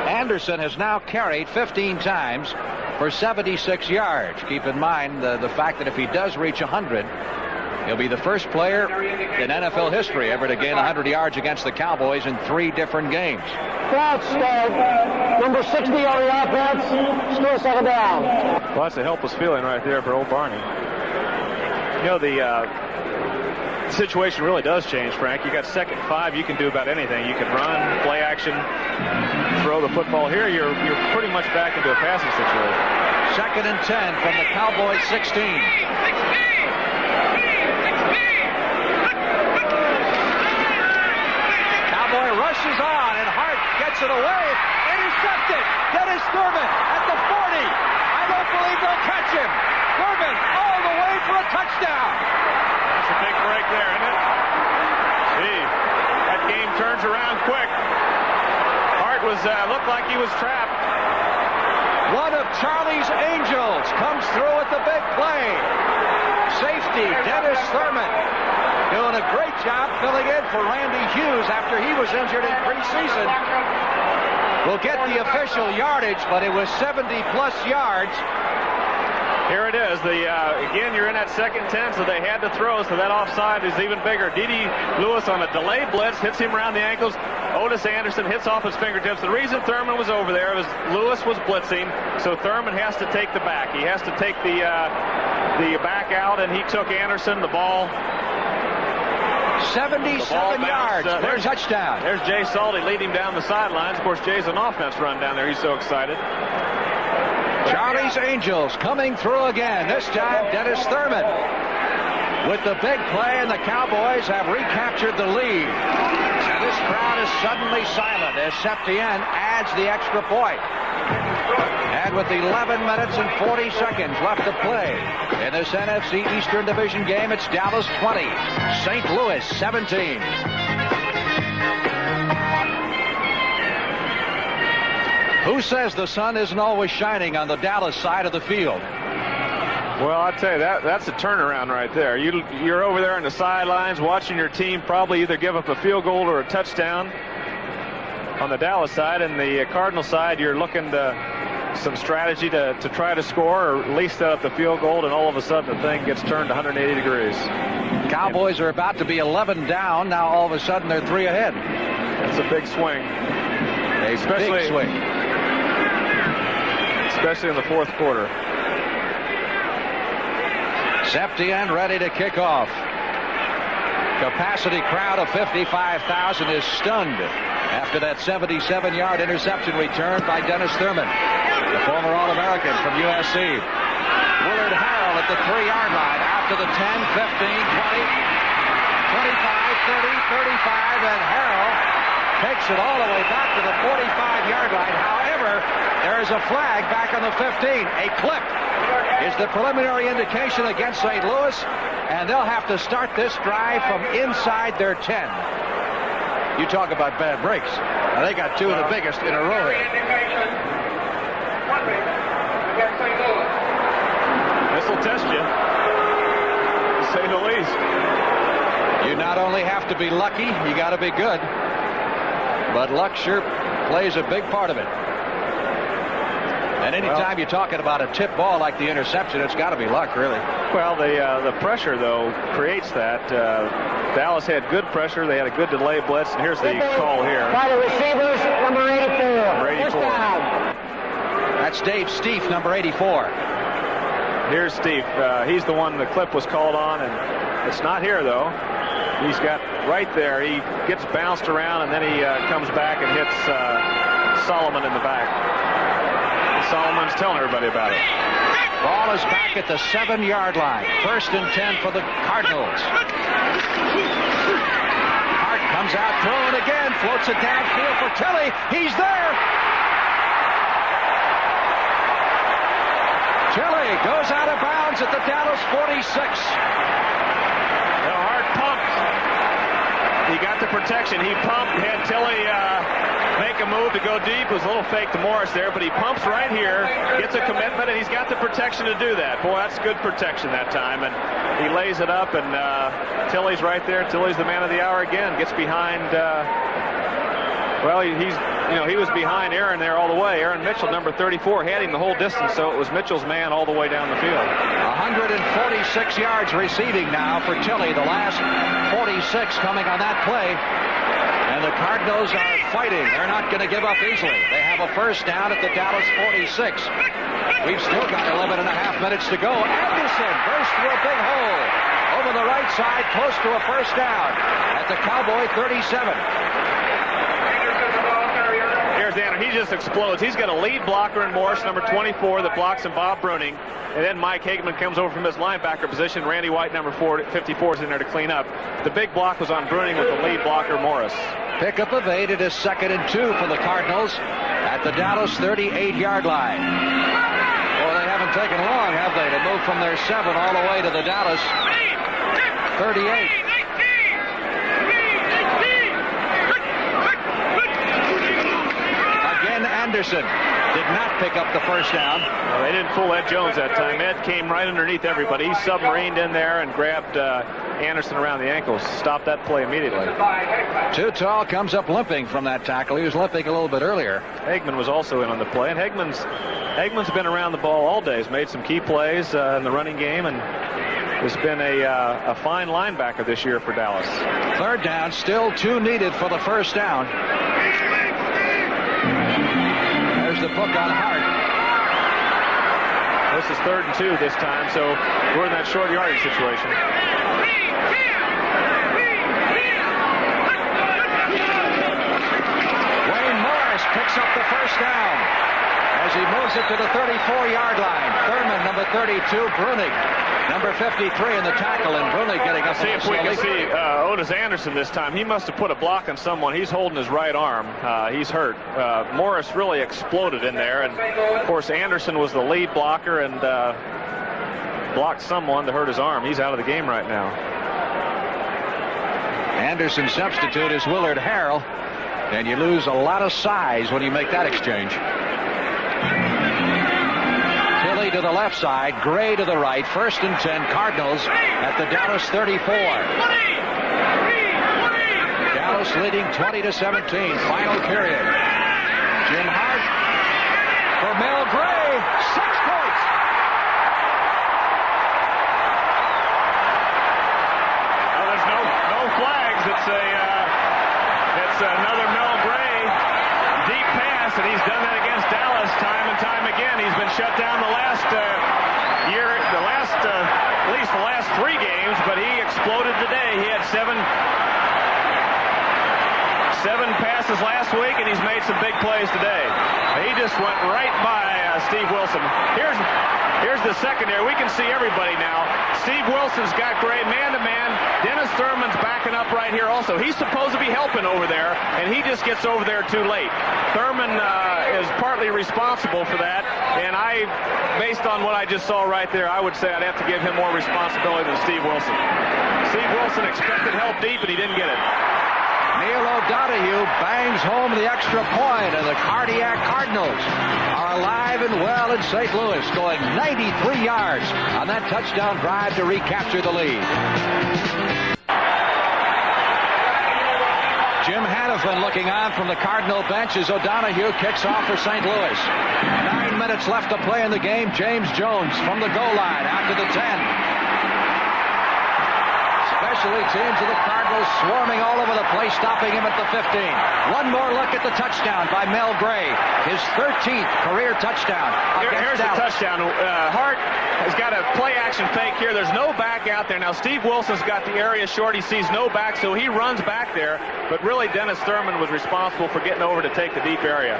Anderson has now carried 15 times for 76 yards. Keep in mind the fact that if he does reach 100, he'll be the first player in NFL history ever to gain 100 yards against the Cowboys in 3 different games. Crouch start. Number 60 on the offense. Still 2nd down. Well, that's a helpless feeling right there for old Barney. You know, the situation really does change, Frank. You got 2nd and 5. You can do about anything. You can run, play action, throw the football. Here, you're pretty much back into a passing situation. 2nd and 10 from the Cowboys 16. Cowboy rushes on, and Hart gets it away. Intercepted. Dennis Thurman at the 40. I don't believe they'll catch him. Thurman all the way for a touchdown. That's a big break there, isn't it? Gee, that game turns around quick. Hart looked like he was trapped. One of Charlie's Angels comes through at the big play. Safety, Dennis Thurman, doing a great job filling in for Randy Hughes after he was injured in preseason. We'll get the official yardage, but it was 70-plus yards. Here it is. Again, you're in that 2nd 10, so they had to throw, so that offside is even bigger. D.D. Lewis on a delayed blitz, hits him around the ankles. Otis Anderson hits off his fingertips. The reason Thurman was over there was Lewis was blitzing, so Thurman has to take the back. He has to take the back out, and he took Anderson, the ball. 77 yards for a touchdown. There's Jay Salty leading down the sidelines. Of course, Jay's an offense run down there. He's so excited. Charlie's Angels coming through again. This time, Dennis Thurman with the big play, and the Cowboys have recaptured the lead. And this crowd is suddenly silent as Septien adds the extra point. And with 11 minutes and 40 seconds left to play in this NFC Eastern Division game, it's Dallas 20, St. Louis 17. Who says the sun isn't always shining on the Dallas side of the field? Well, I'll tell you, that's a turnaround right there. You're over there on the sidelines watching your team probably either give up a field goal or a touchdown on the Dallas side, and the Cardinal side, you're looking to some strategy to try to score or at least set up the field goal, and all of a sudden the thing gets turned 180 degrees. Cowboys are about to be 11 down. Now all of a sudden they're 3 ahead. That's a big swing. Big swing. Especially in the fourth quarter. Septien ready to kick off. Capacity crowd of 55,000 is stunned after that 77-yard interception return by Dennis Thurman, the former All-American from USC. Willard Harrell at the 3-yard line after the 10, 15, 20, 25, 30, 35, and Harrell takes it all the way back to the 45-yard line. However, there is a flag back on the 15. A clip is the preliminary indication against St. Louis, and they'll have to start this drive from inside their 10. You talk about bad breaks. Now, they got 2 of the biggest in a row here. This will test you, to say the least. You not only have to be lucky, you got to be good. But luck sure plays a big part of it. And anytime you're talking about a tip ball like the interception, it's got to be luck, really. Well, the pressure, though, creates that. Dallas had good pressure. They had a good delay blitz, and here's the call here. By the receivers, number 84. Number 84. First down. That's Dave Stieff, number 84. Here's Stieff. He's the one the clip was called on, and it's not here, though. He's got right there. He gets bounced around, and then he comes back and hits Solomon in the back. Solomon's telling everybody about it. Ball is back at the 7-yard line. 1st and 10 for the Cardinals. Hart comes out throwing again. Floats it downfield for Tilley. He's there. Tilley goes out of bounds at the Dallas 46. Hart pumped. He got the protection. He pumped. Had Tilley make a move to go deep. It was a little fake to Morris there, but he pumps right here, gets a commitment, and he's got the protection to do that. Boy, that's good protection that time. And he lays it up, and Tilley's right there. Tilley's the man of the hour again. Gets behind. Well, he was behind Aaron there all the way. Aaron Mitchell, number 34, had him the whole distance, so it was Mitchell's man all the way down the field. 146 yards receiving now for Tilley. The last 46 coming on that play. And the Cardinals are fighting. They're not going to give up easily. They have a first down at the Dallas 46. We've still got 11 and a half minutes to go. Anderson burst through a big hole over the right side, close to a first down at the Cowboy 37. Here's Anderson. He just explodes. He's got a lead blocker in Morris, number 24, that blocks him, Bob Bruning. And then Mike Hageman comes over from his linebacker position. Randy White, number 54, is in there to clean up. The big block was on Bruning with the lead blocker, Morris. Pickup of 8. It is 2nd and 2 for the Cardinals at the Dallas 38-yard line. Well, they haven't taken long, have they, to move from their 7 all the way to the Dallas 38. Again, Anderson did not pick up the first down. Well, they didn't fool Ed Jones that time. Ed came right underneath everybody. He submarined in there and grabbed Anderson around the ankles. Stopped that play immediately. Too tall comes up limping from that tackle. He was limping a little bit earlier. Hagman was also in on the play, and Hagman's been around the ball all day. He's made some key plays in the running game, and has been a fine linebacker this year for Dallas. 3rd down, still 2 needed for the first down. There's the book on Hart. This is 3rd and 2 this time, so we're in that short yardage situation. Wayne Morris picks up the first down as he moves it to the 34-yard line. Thurman, number 32, Bruning, number 53 in the tackle, and Bruning getting up. See if we can see Otis Anderson this time. He must have put a block on someone. He's holding his right arm. He's hurt. Morris really exploded in there, and of course Anderson was the lead blocker and blocked someone to hurt his arm. He's out of the game right now. Anderson's substitute is Willard Harrell, and you lose a lot of size when you make that exchange. Tilley to the left side, Gray to the right. 1st and 10, Cardinals at the Dallas 34. Dallas leading 20-17. Final period. Jim Hart for Mel Gray. 6 points. Well, there's no flags. It's another Mel Gray deep pass, and he's done that against Dallas time and time again. He's been shut down the last year, at least the last 3 games, but he exploded today. He had 7 passes last week, and he's made some big plays today. He just went right by Steve Wilson. Here's the secondary. We can see everybody now. Steve Wilson's got Gray man-to-man. Dennis Thurman's backing up right here also. He's supposed to be helping over there, and he just gets over there too late. Thurman is partly responsible for that, and based on what I just saw right there, I would say I'd have to give him more responsibility than Steve Wilson. Steve Wilson expected help deep, and he didn't get it. Neil O'Donoghue bangs home the extra point, and the Cardiac Cardinals are alive and well in St. Louis, going 93 yards on that touchdown drive to recapture the lead. Jim Hannafin looking on from the Cardinal bench as O'Donoghue kicks off for St. Louis. 9 minutes left to play in the game. James Jones from the goal line out to the 10. Specialty teams of the Cardinals swarming all over the place, stopping him at the 15. One more look at the touchdown by Mel Gray, his 13th career touchdown. Here's the touchdown. Hart has got a play-action fake here. There's no back out there. Now, Steve Wilson's got the area short. He sees no back, so he runs back there. But really, Dennis Thurman was responsible for getting over to take the deep area.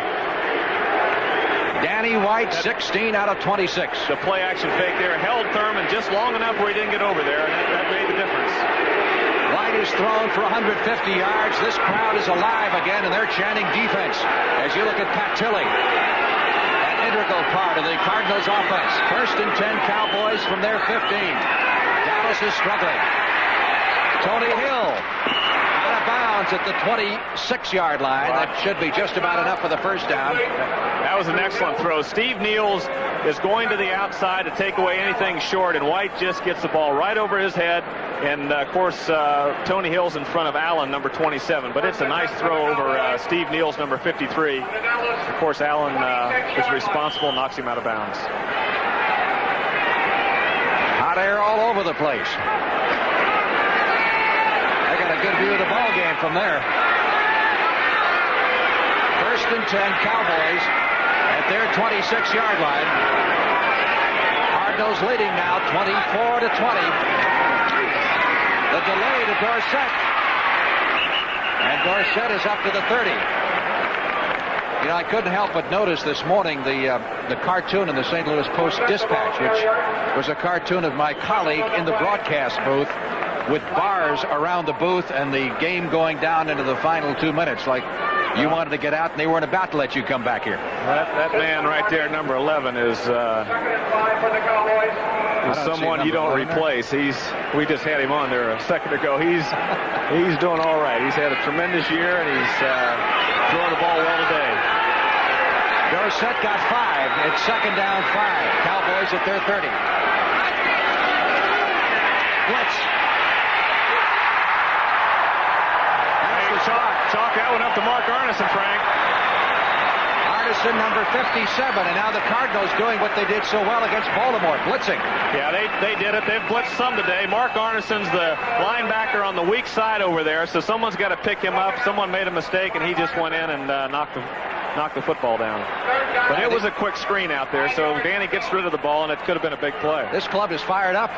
Danny White, 16 out of 26. The play-action fake there held Thurman just long enough where he didn't get over there, and that made the difference. White is thrown for 150 yards. This crowd is alive again, and they're chanting defense. As you look at Pat Tilley, an integral part of the Cardinals offense. 1st and 10 Cowboys from their 15. Dallas is struggling. Tony Hill out of bounds at the 26-yard line. That should be just about enough for the first down. That was an excellent throw. Steve Niels is going to the outside to take away anything short, and White just gets the ball right over his head. And, of course, Tony Hill's in front of Allen, number 27. But it's a nice throw over Steve Niels, number 53. Of course, Allen is responsible, knocks him out of bounds. Hot air all over the place. I got a good view of the ball game from there. 1st and 10 Cowboys at their 26-yard line. Cardinals leading now 24-20. The delay to Dorsett. And Dorsett is up to the 30. You know, I couldn't help but notice this morning the cartoon in the St. Louis Post-Dispatch, which was a cartoon of my colleague in the broadcast booth with bars around the booth and the game going down into the final 2 minutes, like you wanted to get out and they weren't about to let you come back here. That man right there, number 11, is someone you don't replace. We just had him on there a second ago. He's doing all right. He's had a tremendous year, and he's throwing the ball well today. Dorsett got 5. It's 2nd down 5. Cowboys at their 30. Blitz. Chalk that one up to Mark Arneson, Frank. Arneson, number 57, and now the Cardinals doing what they did so well against Baltimore, blitzing. Yeah, they did it. They've blitzed some today. Mark Arneson's the linebacker on the weak side over there, so someone's got to pick him up. Someone made a mistake, and he just went in and knocked the football down. But it was a quick screen out there, so Danny gets rid of the ball, and it could have been a big play. This club is fired up.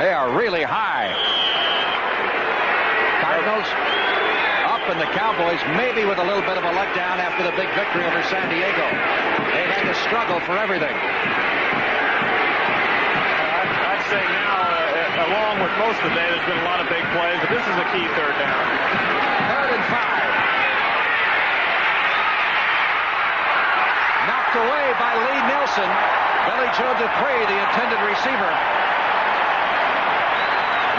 They are really high. Cardinals up, and the Cowboys maybe with a little bit of a letdown after the big victory over San Diego. They had to struggle for everything. I'd say now, along with most of the day, there's been a lot of big plays, but this is a key 3rd down. 3rd and 5. Knocked away by Lee Nelson. Billy Joe Dupree, the intended receiver.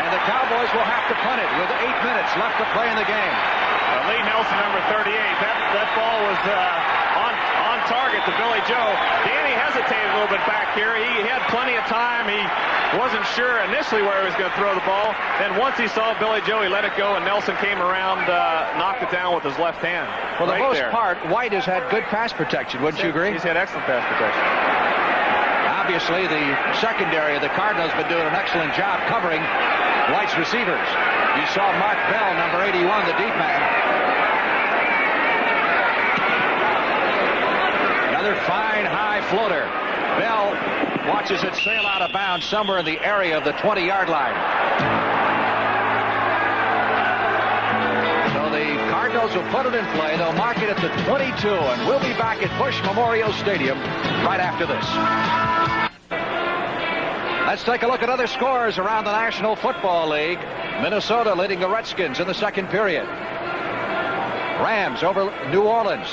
And the Cowboys will have to punt it with 8 minutes left to play in the game. Lee Nelson, number 38. That ball was on target to Billy Joe. Danny hesitated a little bit back here. He had plenty of time. He wasn't sure initially where he was going to throw the ball. Then once he saw Billy Joe, he let it go, and Nelson came around, knocked it down with his left hand. For the most part, White has had good pass protection. Wouldn't you agree? He's had excellent pass protection. Obviously, the secondary of the Cardinals have been doing an excellent job covering White's receivers. You saw Mark Bell, number 81, the deep man. Another fine high floater. Bell watches it sail out of bounds somewhere in the area of the 20-yard line. So the Cardinals will put it in play. They'll mark it at the 22, and we'll be back at Busch Memorial Stadium right after this. Let's take a look at other scores around the National Football League. Minnesota leading the Redskins in the second period. Rams over New Orleans.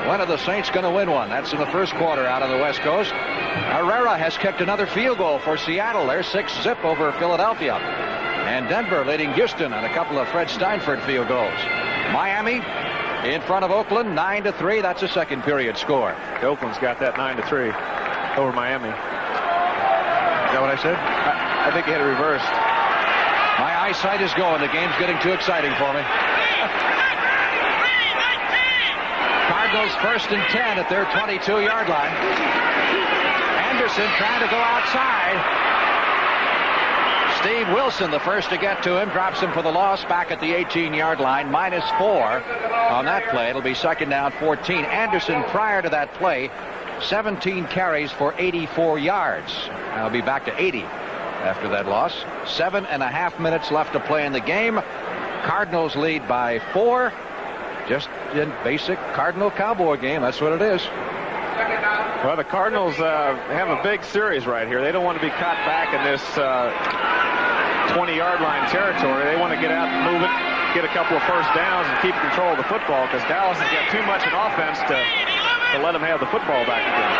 When are the Saints going to win one? That's in the first quarter out on the West Coast. Herrera has kicked another field goal for Seattle. They're 6-0 over Philadelphia. And Denver leading Houston on a couple of Fred Steinfurt field goals. Miami in front of Oakland, 9-3. That's a second period score. Oakland's got that 9-3 over Miami. Is that what I said? I think he had it reversed. My eyesight is going. The game's getting too exciting for me. Cardinals 1st and 10 at their 22-yard line. Anderson trying to go outside. Steve Wilson, the first to get to him, drops him for the loss back at the 18-yard line. -4 on that play. It'll be second down 14. Anderson, prior to that play, 17 carries for 84 yards. I'll be back to 80 after that loss. 7.5 minutes left to play in the game. Cardinals lead by 4. Just in basic Cardinal Cowboy game. That's what it is. Well, the Cardinals have a big series right here. They don't want to be caught back in this 20-yard line territory. They want to get out and move it, get a couple of first downs, and keep control of the football, because Dallas has got too much in offense to let them have the football back again.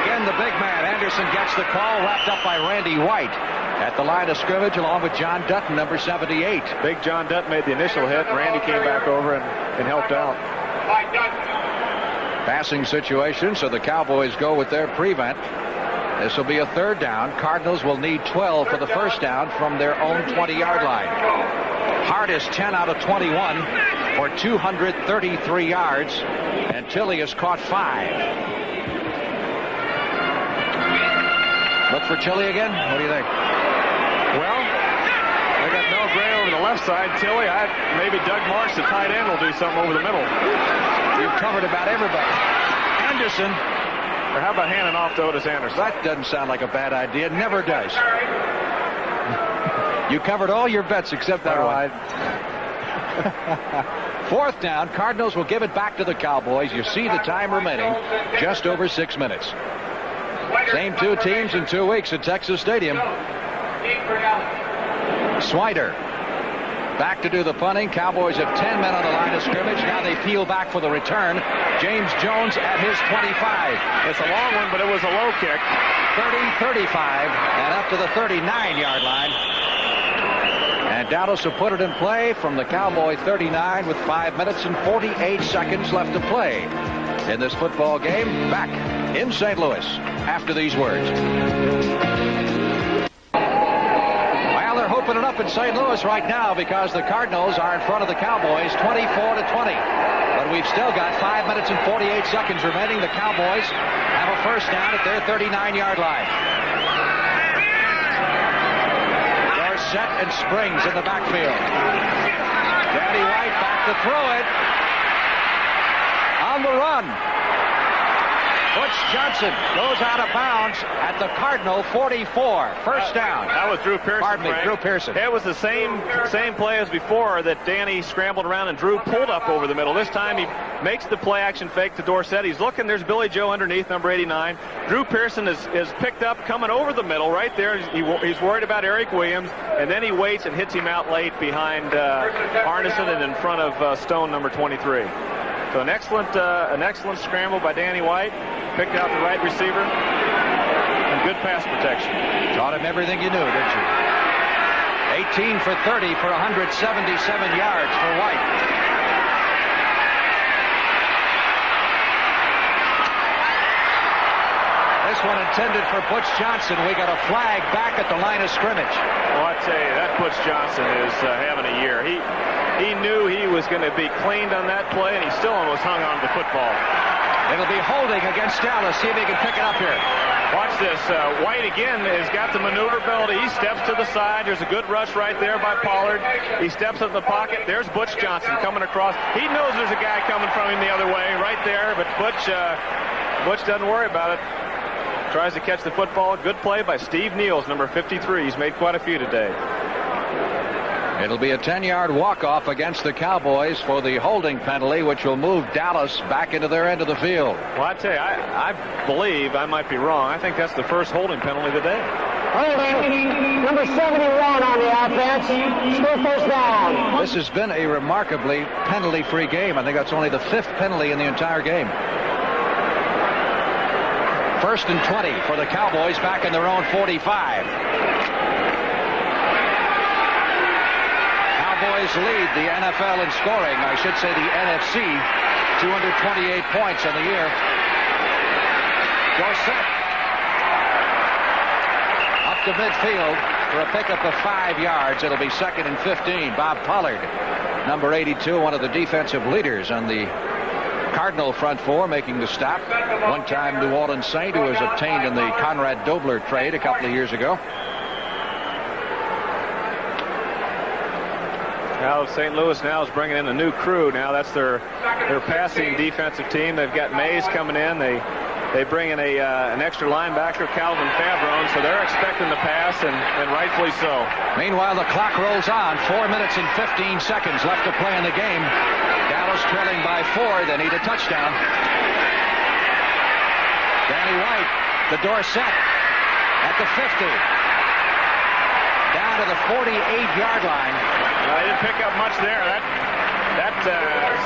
Again, the big man, Anderson, gets the call, wrapped up by Randy White at the line of scrimmage, along with John Dutton, number 78. Big John Dutton made the initial hit. Randy came back over and helped out. Passing situation, so the Cowboys go with their prevent. This will be a third down. Cardinals will need 12 for the first down from their own 20-yard line. Hart is 10 out of 21 for 233 yards, and Tilley has caught 5. Look for Tilley again? What do you think? Well, they got Mel Gray over the left side. Tilley, maybe Doug Marsh, the tight end, will do something over the middle. You've covered about everybody. Anderson. Or how about handing off to Otis Anderson? That doesn't sound like a bad idea. Never does. You covered all your bets except that one. Fourth down. Cardinals will give it back to the Cowboys. You see the time remaining. Just over 6 minutes. Same two teams in 2 weeks at Texas Stadium. Swider back to do the punting. Cowboys have 10 men on the line of scrimmage. Now they peel back for the return. James Jones at his 25. It's a long one, but it was a low kick. 30, 35, and up to the 39-yard line. And Dallas will put it in play from the Cowboy 39 with 5 minutes and 48 seconds left to play in this football game. Back in St. Louis after these words. Well, they're hoping it up in St. Louis right now because the Cardinals are in front of the Cowboys 24-20. But we've still got 5 minutes and 48 seconds remaining. The Cowboys have a first down at their 39-yard line. Set and Springs in the backfield. Danny White back to throw it. On the run. Butch Johnson goes out of bounds at the Cardinal 44. First down. That was Drew Pearson. Pardon me, Drew Pearson. It was the same play as before that Danny scrambled around and Drew pulled up over the middle. This time he makes the play action fake to Dorsett. He's looking. There's Billy Joe underneath, number 89. Drew Pearson is picked up coming over the middle right there. He's worried about Eric Williams, and then he waits and hits him out late behind Arneson and in front of Stone, number 23. So an excellent scramble by Danny White. Picked out the right receiver. And good pass protection. Taught him everything you knew, didn't you? 18 for 30 for 177 yards for White. This one intended for Butch Johnson. We got a flag back at the line of scrimmage. Well, I tell you, that Butch Johnson is having a year. He knew he was going to be cleaned on that play, and he still almost hung on to the football. It'll be holding against Dallas. See if he can pick it up here. Watch this. White again has got the maneuverability. He steps to the side. There's a good rush right there by Pollard. He steps in the pocket. There's Butch Johnson coming across. He knows there's a guy coming from him the other way right there, but Butch doesn't worry about it. Tries to catch the football. Good play by Steve Niels, number 53. He's made quite a few today. It'll be a 10-yard walk-off against the Cowboys for the holding penalty, which will move Dallas back into their end of the field. Well, I tell you, I believe, I might be wrong, I think that's the first holding penalty of the day. Holding, number 71 on the offense. Still first down. This has been a remarkably penalty-free game. I think that's only the 5th penalty in the entire game. 1st and 20 for the Cowboys back in their own 45. Cowboys lead the NFL in scoring. I should say the NFC. 228 points on the year. Dorsett up to midfield for a pickup of 5 yards. It'll be 2nd and 15. Bob Pollard, number 82, one of the defensive leaders on the Cardinal front four, making the stop. One-time New Orleans Saint who was obtained in the Conrad Dobler trade a couple of years ago. Now St. Louis now is bringing in a new crew. Now that's their passing defensive team. They've got Mays coming in. They bring in an extra linebacker, Calvin Favron, so they're expecting the pass, and rightfully so. Meanwhile, the clock rolls on. 4 minutes and 15 seconds left to play in the game. Dallas trailing by 4. They need a touchdown. Danny White, the Dorsett at the 50. Down to the 48-yard line. They didn't pick up much there. That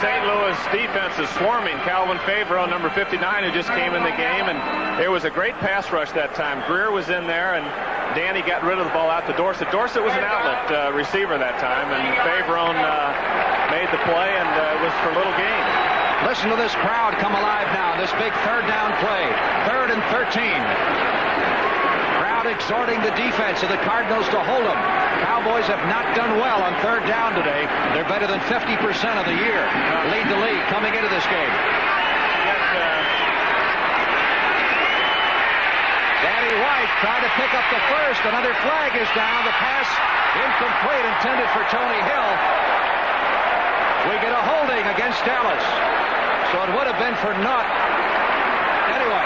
St. Louis defense is swarming. Calvin Favreau, number 59, who just came in the game, and there was a great pass rush that time. Greer was in there, and Danny got rid of the ball out to Dorsett. Dorsett was an outlet receiver that time, and Favreau made the play, and it was for little gain. Listen to this crowd come alive now. This big 3rd down play. 3rd and 13. Crowd exhorting the defense of the Cardinals to hold them. Cowboys have not done well on 3rd down today. They're better than 50% of the year. Lead the league coming into this game. Danny White trying to pick up the first. Another flag is down. The pass incomplete, intended for Tony Hill. We get a holding against Dallas. So it would have been for naught. Anyway.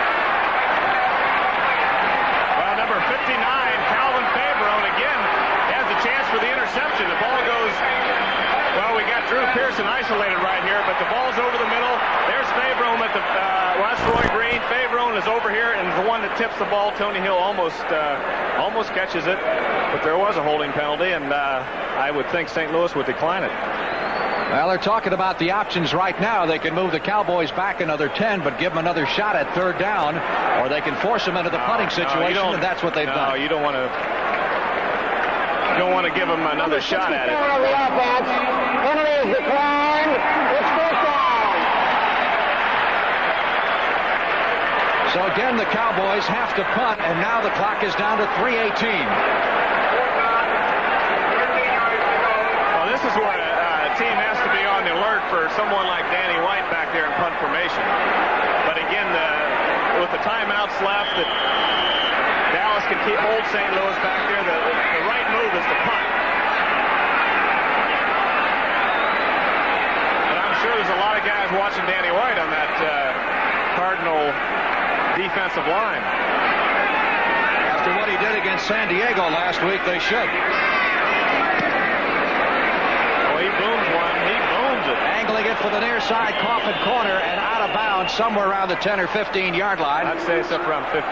Well, number 59, Calvin Favreau, again, has a chance for the interception. The ball goes, well, we got Drew Pearson isolated right here, but the ball's over the middle. There's Favreau at the, well, that's Roy Green. Favreau is over here, and the one that tips the ball, Tony Hill, almost catches it. But there was a holding penalty, and I would think St. Louis would decline it. Well, they're talking about the options right now. They can move the Cowboys back another 10, but give them another shot at 3rd down, or they can force them into the punting situation, and that's what they've done. No, you don't want to give them another shot at it. On the offense. Penalty is declined. It's 4th down. So again, the Cowboys have to punt, and now the clock is down to 3:18. Well, this is where a team has to be on the alert for someone like Danny White back there in punt formation. But again, with the timeouts left, that Dallas can hold St. Louis back there. The right move is to punt. But I'm sure there's a lot of guys watching Danny White on that Cardinal defensive line. After what he did against San Diego last week, they should. Oh, he booms one. He booms it. Angling it for the near side coffin corner and out of bounds somewhere around the 10 or 15-yard line. I'd say it's up around 15.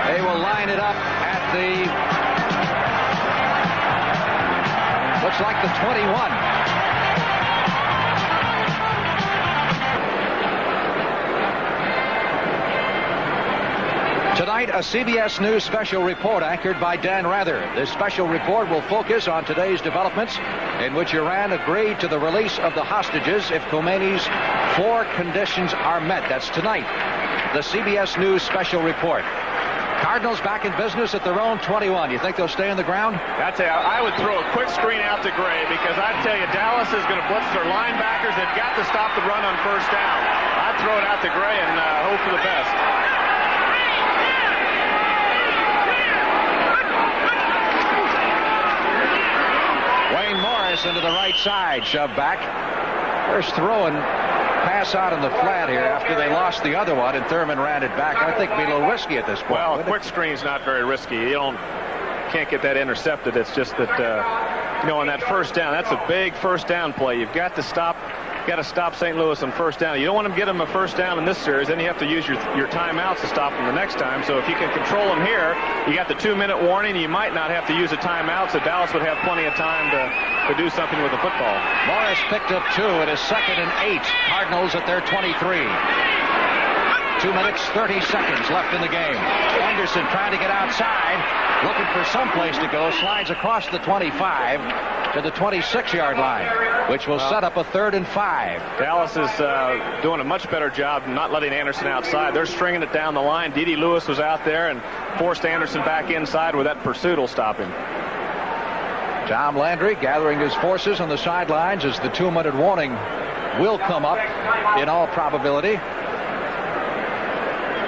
They will line it up at the, looks like the 21. Tonight, a CBS News special report anchored by Dan Rather. This special report will focus on today's developments in which Iran agreed to the release of the hostages if Khomeini's 4 conditions are met. That's tonight. The CBS News special report. Cardinals back in business at their own 21. You think they'll stay on the ground? I tell you, I would throw a quick screen out to Gray because I tell you, Dallas is going to blitz their linebackers. They've got to stop the run on first down. I'd throw it out to Gray and hope for the best. Wayne Morris into the right side, shoved back. First throwing pass out in the flat here after they lost the other one, and Thurman ran it back. I think it'd be a little risky at this point. Well, quick screen's not very risky. Can't get that intercepted. It's just that on that first down, that's a big first down play. You've got to stop St. Louis on first down. You don't want to get them a first down in this series, then you have to use your timeouts to stop them the next time. So if you can control them here, you got the 2-minute warning. You might not have to use a timeout, so Dallas would have plenty of time to do something with the football. Morris picked up 2. It is 2nd and 8. Cardinals at their 23. 2 minutes, 30 seconds left in the game. Anderson trying to get outside, looking for some place to go, slides across the 25 to the 26-yard line, which will set up a 3rd and 5. Dallas is doing a much better job not letting Anderson outside. They're stringing it down the line. D.D. Lewis was out there and forced Anderson back inside where that pursuit will stop him. Tom Landry gathering his forces on the sidelines as the 2-minute warning will come up in all probability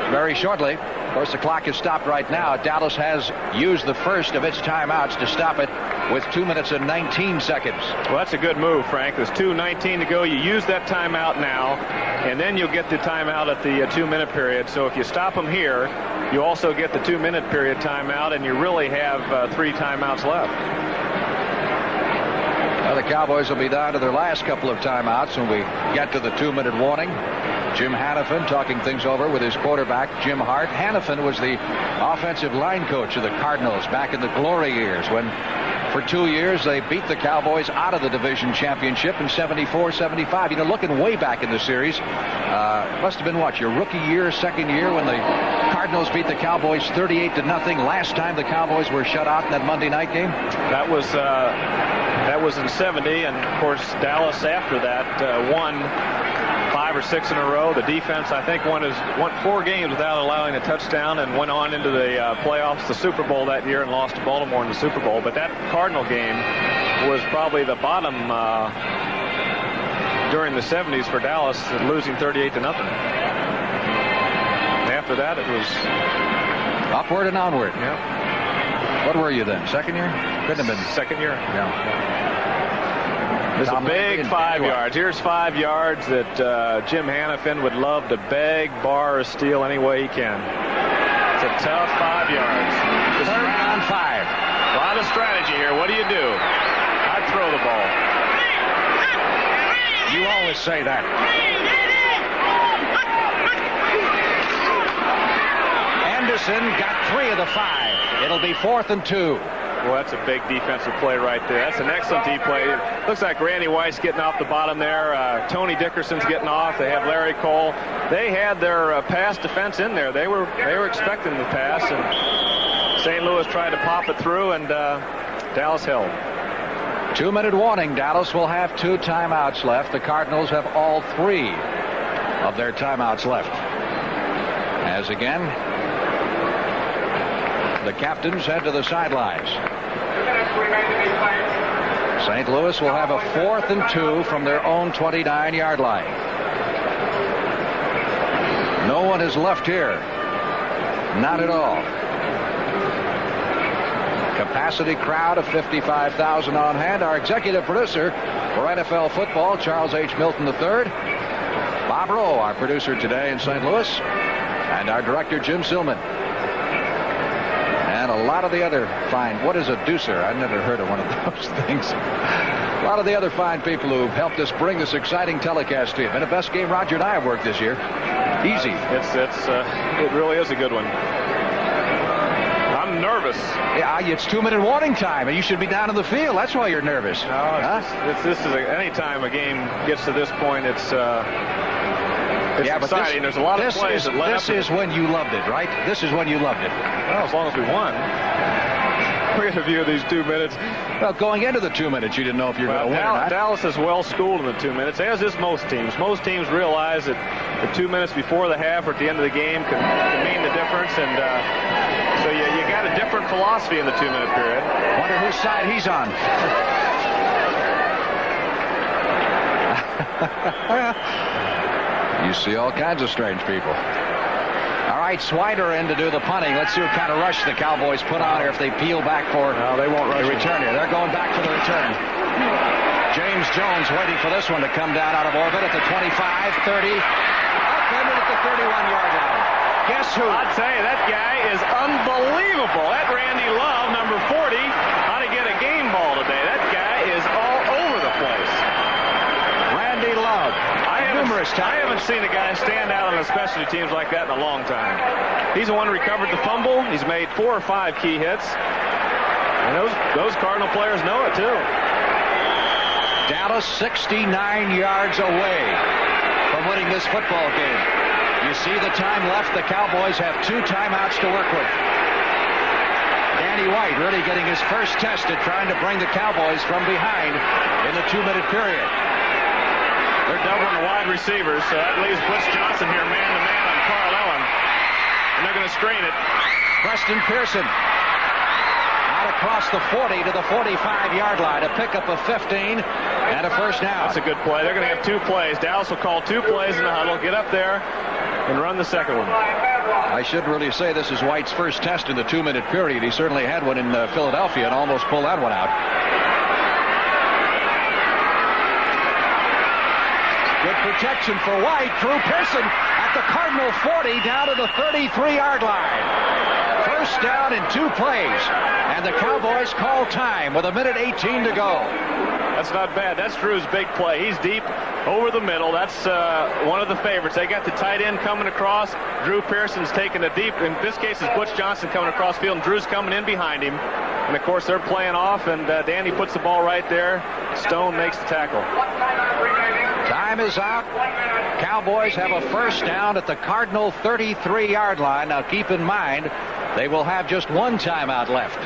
very shortly. Of course, the clock is stopped right now. Dallas has used the first of its timeouts to stop it with 2 minutes and 19 seconds. Well, that's a good move, Frank. There's 2:19 to go. You use that timeout now, and then you'll get the timeout at the 2-minute period. So if you stop them here, you also get the 2-minute period timeout, and you really have 3 timeouts left. Well, the Cowboys will be down to their last couple of timeouts when we get to the 2-minute warning. Jim Hannafin talking things over with his quarterback, Jim Hart. Hannafin was the offensive line coach of the Cardinals back in the glory years when, for 2 years, they beat the Cowboys out of the division championship in 74-75. Looking way back in the series, must have been what, your rookie year, second year, when the Cardinals beat the Cowboys 38-0. Last time the Cowboys were shut out in that Monday night game? That was in 70, and of course Dallas after that won 5 or 6 in a row. The defense, I think, won 4 games without allowing a touchdown and went on into the playoffs, the Super Bowl that year, and lost to Baltimore in the Super Bowl. But that Cardinal game was probably the bottom during the 70s for Dallas, losing 38-0. After that, it was upward and onward. Yeah. What were you then? Second year? Couldn't have been. Second year. Yeah. There's a big 5 yards. Here's 5 yards that Jim Hannafin would love to beg, bar, or steal any way he can. It's a tough 5 yards. 3rd down 5. A lot of strategy here. What do you do? I'd throw the ball. You always say that. Anderson got 3 of the 5. It'll be 4th and 2. Well, that's a big defensive play right there. That's an excellent deep play. Looks like Randy Weiss getting off the bottom there. Tony Dickerson's getting off. They have Larry Cole. They had their pass defense in there. They were expecting the pass, and St. Louis tried to pop it through, and Dallas held. 2-minute warning. Dallas will have 2 timeouts left. The Cardinals have all 3 of their timeouts left. As again, the captains head to the sidelines. St. Louis will have a 4th and 2 from their own 29-yard line. No one is left here. Not at all. Capacity crowd of 55,000 on hand. Our executive producer for NFL football, Charles H. Milton III. Bob Rowe, our producer today in St. Louis. And our director, Jim Silman. And a lot of the other fine, what is a deucer? I've never heard of one of those things. A lot of the other fine people who've helped us bring this exciting telecast to you. Been the best game Roger and I have worked this year. Easy. It really is a good one. I'm nervous. Yeah, it's 2-minute warning time, and you should be down in the field. That's why you're nervous. No, any time a game gets to this point, it's It's exciting. There's a lot of plays that led up to This is when you loved it, right? This is when you loved it. Well, as long as we won. We're going to view these 2 minutes. Well, going into the 2 minutes, you didn't know if you were going to win or not. Dallas is well schooled in the 2 minutes, as is most teams. Most teams realize that the 2 minutes before the half or at the end of the game can mean the difference, and so you got a different philosophy in the 2 minute period. Wonder whose side he's on. You see all kinds of strange people. All right, Swider in to do the punting. Let's see what kind of rush the Cowboys put on here if they peel back for they won't rush the return here. They're going back for the return. James Jones waiting for this one to come down out of orbit at the 25, 30, upended at the 31-yard line. Guess who? I'll tell you, that guy is unbelievable. That Randy Love, number 40, ought to get a game ball today. That guy is all over the place. Randy Love. Numerous times. I haven't seen a guy stand out on the specialty teams like that in a long time. He's the one who recovered the fumble. He's made 4 or 5 key hits. And those Cardinal players know it, too. Dallas 69 yards away from winning this football game. You see the time left. The Cowboys have 2 timeouts to work with. Danny White really getting his first test at trying to bring the Cowboys from behind in the 2-minute period. They're doubling the wide receivers, so that leaves Butch Johnson here man-to-man on Carl Ellen. And they're going to screen it. Preston Pearson out across the 40 to the 45-yard line. A pickup of 15 and a first down. That's a good play. They're going to have 2 plays. Dallas will call 2 plays in the huddle, get up there, and run the second one. I should really say this is White's first test in the 2-minute period. He certainly had one in Philadelphia and almost pulled that one out. Good protection for White. Drew Pearson at the Cardinal 40 down to the 33-yard line. First down in 2 plays. And the Cowboys call time with 1:18 to go. That's not bad. That's Drew's big play. He's deep over the middle. That's one of the favorites. They got the tight end coming across. Drew Pearson's taking a deep. In this case, it's Butch Johnson coming across field, and Drew's coming in behind him. And, of course, they're playing off, and Danny puts the ball right there. Stone makes the tackle. Time is out. Cowboys have a first down at the Cardinal 33-yard line. Now, keep in mind, they will have just 1 timeout left.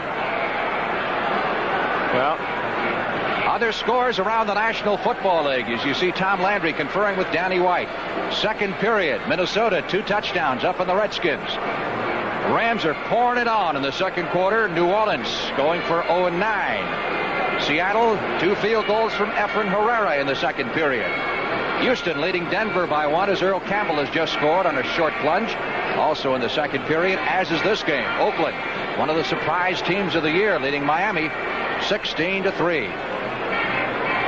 Well, other scores around the National Football League as you see Tom Landry conferring with Danny White. Second period, Minnesota 2 touchdowns up on the Redskins. The Rams are pouring it on in the second quarter. New Orleans going for 0-9. Seattle 2 field goals from Efren Herrera in the second period. Houston leading Denver by 1 as Earl Campbell has just scored on a short plunge. Also in the second period, as is this game. Oakland, one of the surprise teams of the year, leading Miami 16-3.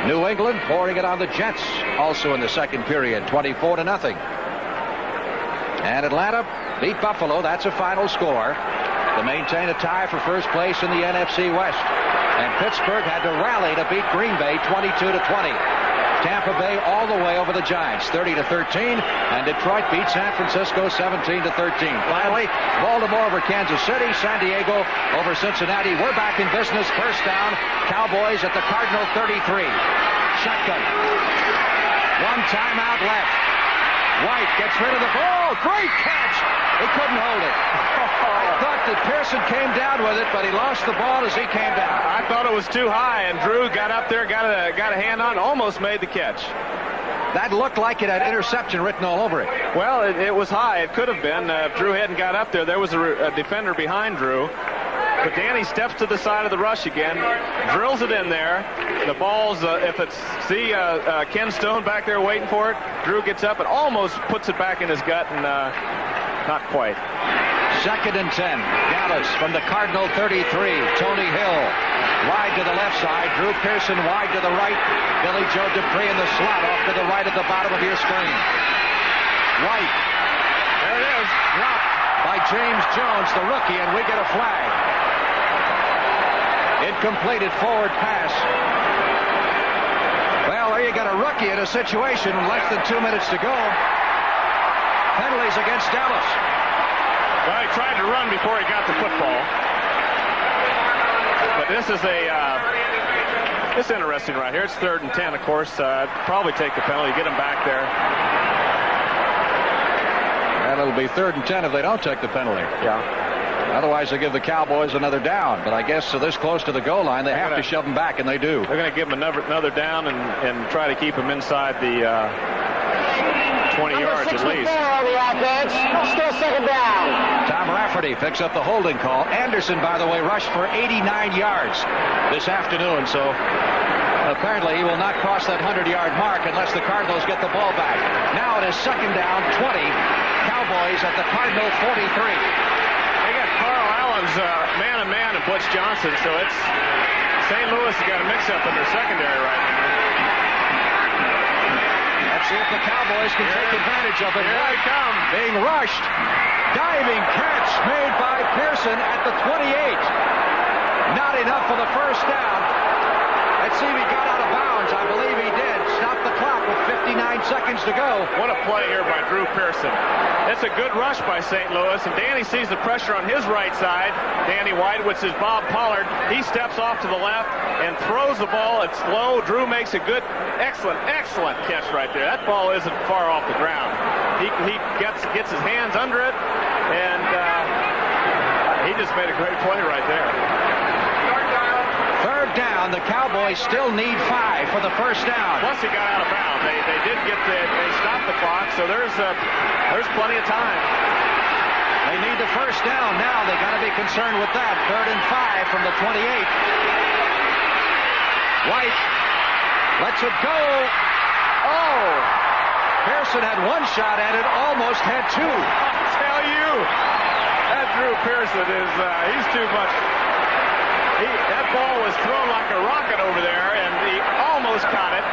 New England pouring it on the Jets, also in the second period, 24-0. And Atlanta beat Buffalo. That's a final score to maintain a tie for first place in the NFC West. And Pittsburgh had to rally to beat Green Bay 22-20. Tampa Bay all the way over the Giants 30-13, and Detroit beat San Francisco 17-13. Finally, Baltimore over Kansas City, San Diego over Cincinnati. We're back in business. First down, Cowboys at the Cardinal 33. Shotgun. 1 timeout left. White gets rid of the ball. Great catch. He couldn't hold it. I thought that Pearson came down with it, but he lost the ball as he came down. I thought it was too high, and Drew got up there, got a hand on, almost made the catch. That looked like it had interception written all over it. Well, it was high. It could have been. If Drew hadn't got up there, there was a defender behind Drew. But Danny steps to the side of the rush again, drills it in there. The ball's, Ken Stone back there waiting for it. Drew gets up and almost puts it back in his gut, and not quite. 2nd and 10. Dallas from the Cardinal 33. Tony Hill wide to the left side. Drew Pearson wide to the right. Billy Joe Dupree in the slot off to the right at the bottom of your screen. White. There it is. Dropped by James Jones, the rookie, and we get a flag. Incompleted forward pass. Well, there you got a rookie in a situation with less than 2 minutes to go. Penalties against Dallas. Well, he tried to run before he got the football. But this is it's interesting right here. It's 3rd and 10, of course. Probably take the penalty, get him back there. it'll be 3rd and 10 if they don't take the penalty. Yeah. Otherwise, they give the Cowboys another down. But I guess so this close to the goal line, they have to shove them back, and they do. They're going to give them another down and try to keep them inside the 20 yards at least. On the offense. Still 2nd down. Tom Rafferty picks up the holding call. Anderson, by the way, rushed for 89 yards this afternoon. So apparently he will not cross that 100-yard mark unless the Cardinals get the ball back. Now it is 2nd down, 20. Cowboys at the Cardinal 43. They got Carl Allen's man-to-man and Butch Johnson, so it's St. Louis has got a mix-up in their secondary right now. Let's see if the Cowboys can take advantage of it. Here they come. Being rushed. Diving catch made by Pearson at the 28. Not enough for the 1st down. Let's see if he got out of bounds. I believe he did. Stop the clock with 59 seconds to go. What a play here by Drew Pearson. It's a good rush by St. Louis, and Danny sees the pressure on his right side. Danny White, which is Bob Pollard. He steps off to the left and throws the ball. It's low. Drew makes a good, excellent catch right there. That ball isn't far off the ground. He gets his hands under it, and he just made a great play right there. 3rd down. The Cowboys still need 5 for the 1st down. Plus he got out of bounds. They did get they stopped the clock, so there's plenty of time. They need the 1st down now. They got to be concerned with that. 3rd and 5 from the 28. White lets it go. Oh! Pearson had 1 shot at it, almost had 2. I'll tell you, that Drew Pearson is he's too much. That ball was thrown like a rocket over there, and he almost caught it.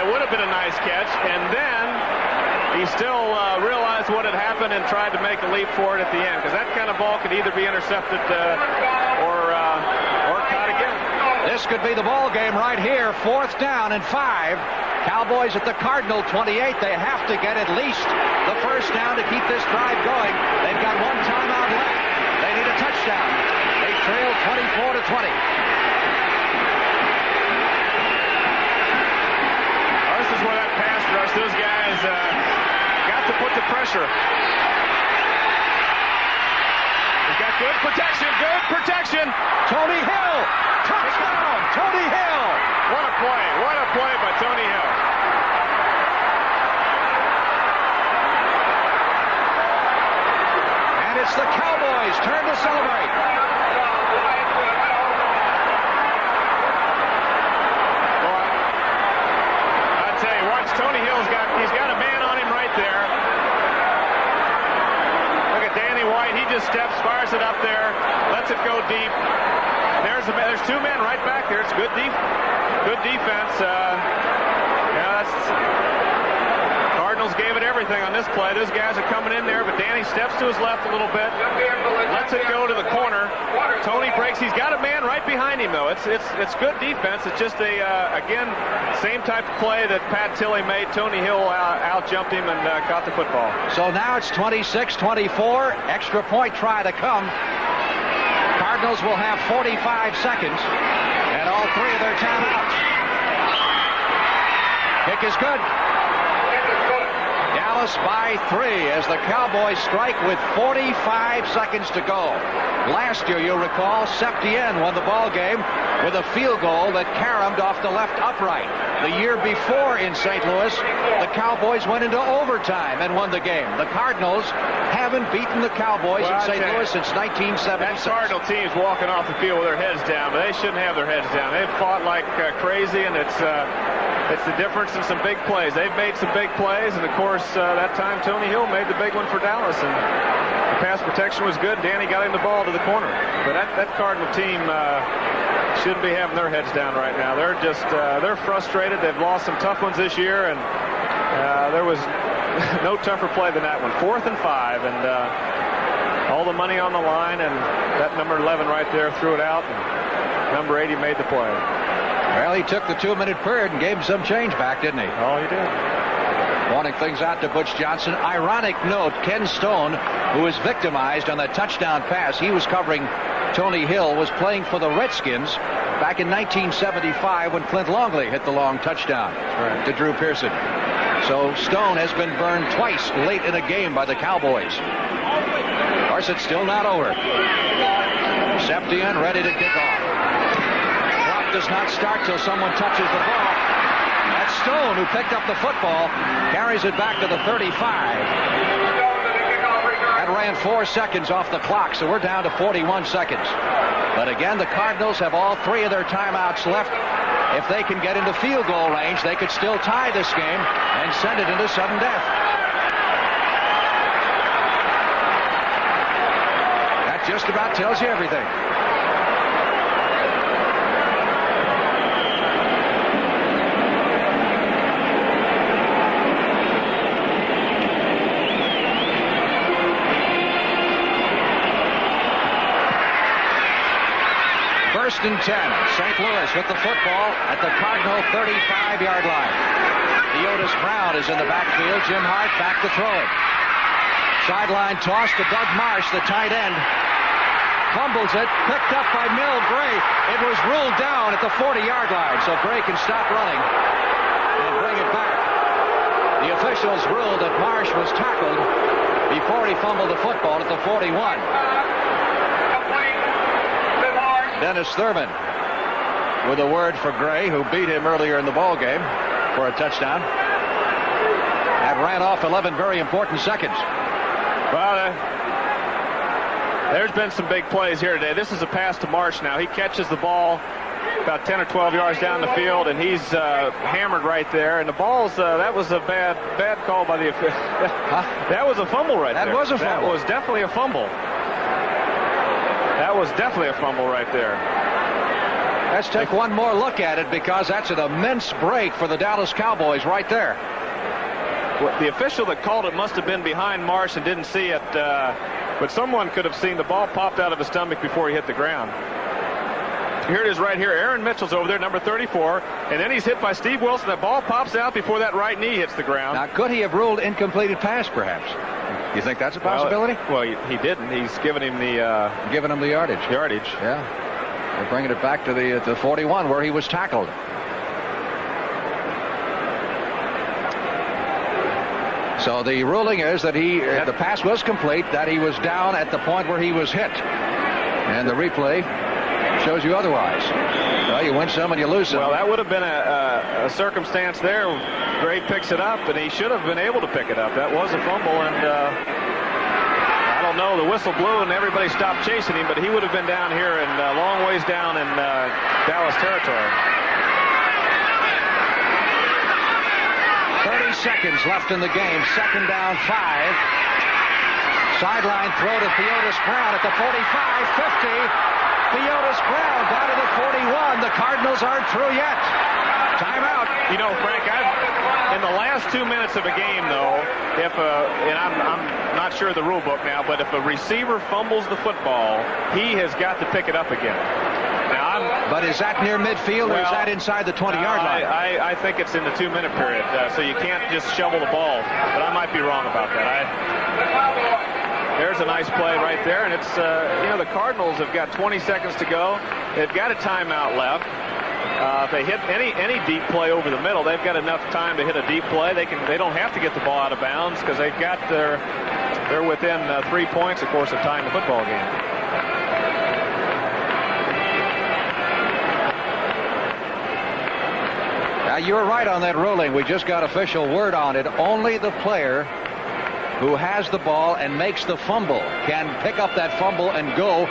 It would have been a nice catch, and then he still realized what had happened and tried to make a leap for it at the end, because that kind of ball could either be intercepted or caught again. This could be the ball game right here. 4th down and 5. Cowboys at the Cardinal 28. They have to get at least the 1st down to keep this drive going. They've got 1 timeout left. They need a touchdown. They trail 24-20. This is where that pass rush, those guys got to put the pressure. He's got good protection. Tony Hill, touchdown, Tony Hill. What a play by Tony Hill. And it's the Cowboys' turn to celebrate. Tony Hill's got a man on him right there. Look at Danny White. He just steps, fires it up there, lets it go deep. There's 2 men right back there. It's good defense. Cardinals gave it everything on this play. Those guys are coming in there, but Danny steps to his left a little bit, lets it go to the corner. Tony breaks. He's got a man right behind him, though. It's good defense. It's just again, same type of play that Pat Tilley made. Tony Hill out-jumped him and caught the football. So now it's 26-24. Extra point try to come. Cardinals will have 45 seconds and all 3 of their timeouts. Kick is good. Dallas by 3 as the Cowboys strike with 45 seconds to go. Last year, you'll recall, Septien won the ball game with a field goal that caromed off the left upright. The year before in St. Louis, the Cowboys went into overtime and won the game. The Cardinals haven't beaten the Cowboys in St. Louis since 1976. That Cardinal team's walking off the field with their heads down, but they shouldn't have their heads down. They've fought like crazy, and it's the difference in some big plays. They've made some big plays, and of course, that time Tony Hill made the big one for Dallas, and the pass protection was good. Danny got him the ball to the corner. But that Cardinal team shouldn't be having their heads down right now. They're just they're frustrated. They've lost some tough ones this year, and there was no tougher play than that one. 4th and 5, and all the money on the line, and that number 11 right there threw it out, and number 80 made the play. Well, he took the 2-minute period and gave him some change back, didn't he? Oh, he did. Pointing things out to Butch Johnson. Ironic note, Ken Stone, who was victimized on that touchdown pass, he was covering Tony Hill, was playing for the Redskins back in 1975 when Clint Longley hit the long touchdown to Drew Pearson. So Stone has been burned twice late in a game by the Cowboys. Of course, it's still not over. Septien ready to kick off. Clock does not start till someone touches the ball. That's Stone, who picked up the football, carries it back to the 35. That ran 4 seconds off the clock, so we're down to 41 seconds. But again, the Cardinals have all 3 of their timeouts left. If they can get into field goal range, they could still tie this game and send it into sudden death. That just about tells you everything. First and 10. St. Louis with the football at the Cardinal 35-yard line. Theodis Brown is in the backfield. Jim Hart back to throw it. Sideline toss to Doug Marsh, the tight end. Fumbles it. Picked up by Mill Gray. It was ruled down at the 40-yard line, so Gray can stop running and bring it back. The officials ruled that Marsh was tackled before he fumbled the football at the 41. Dennis Thurman with a word for Gray, who beat him earlier in the ball game for a touchdown. That ran off 11 very important seconds. Well, there's been some big plays here today. This is a pass to Marsh now. He catches the ball about 10 or 12 yards down the field, and he's hammered right there. And the ball's that was a bad call by the official. That was a fumble right there. That was a fumble. That was definitely a fumble. That was definitely a fumble right there. Let's take one more look at it, because that's an immense break for the Dallas Cowboys right there. Well, the official that called it must have been behind Marsh and didn't see it, but someone could have seen the ball popped out of his stomach before he hit the ground. Here it is right here. Aaron Mitchell's over there, number 34, and then he's hit by Steve Wilson. That ball pops out before that right knee hits the ground. Now, could he have ruled incompleted pass, perhaps? You think that's a possibility? Well, he didn't. He's given him the yardage. Yeah. They're bringing it back to the 41 where he was tackled. So the ruling is that the pass was complete, that he was down at the point where he was hit. And the replay shows you otherwise. Well, you win some and you lose some. Well, that would have been a circumstance there. Gray picks it up, and he should have been able to pick it up. That was a fumble, and I don't know. The whistle blew, and everybody stopped chasing him, but he would have been down here and a long ways down in Dallas territory. 30 seconds left in the game. Second down, 5. Sideline throw to Theodis Brown at the 45, 50. Theodis Brown down to the 41. The Cardinals aren't through yet. Timeout. You know, Frank, in the last 2 minutes of a game, though, and I'm not sure of the rule book now, but if a receiver fumbles the football, he has got to pick it up again. But is that near midfield, or is that inside the 20-yard line? I think it's in the 2-minute period, so you can't just shovel the ball. But I might be wrong about that. There's a nice play right there, and it's the Cardinals have got 20 seconds to go. They've got a timeout left. If they hit any deep play over the middle, they've got enough time to hit a deep play. They don't have to get the ball out of bounds, because they're within 3 points, of course, of tying the football game. You were right on that ruling. We just got official word on it. Only the player who has the ball and makes the fumble can pick up that fumble and go.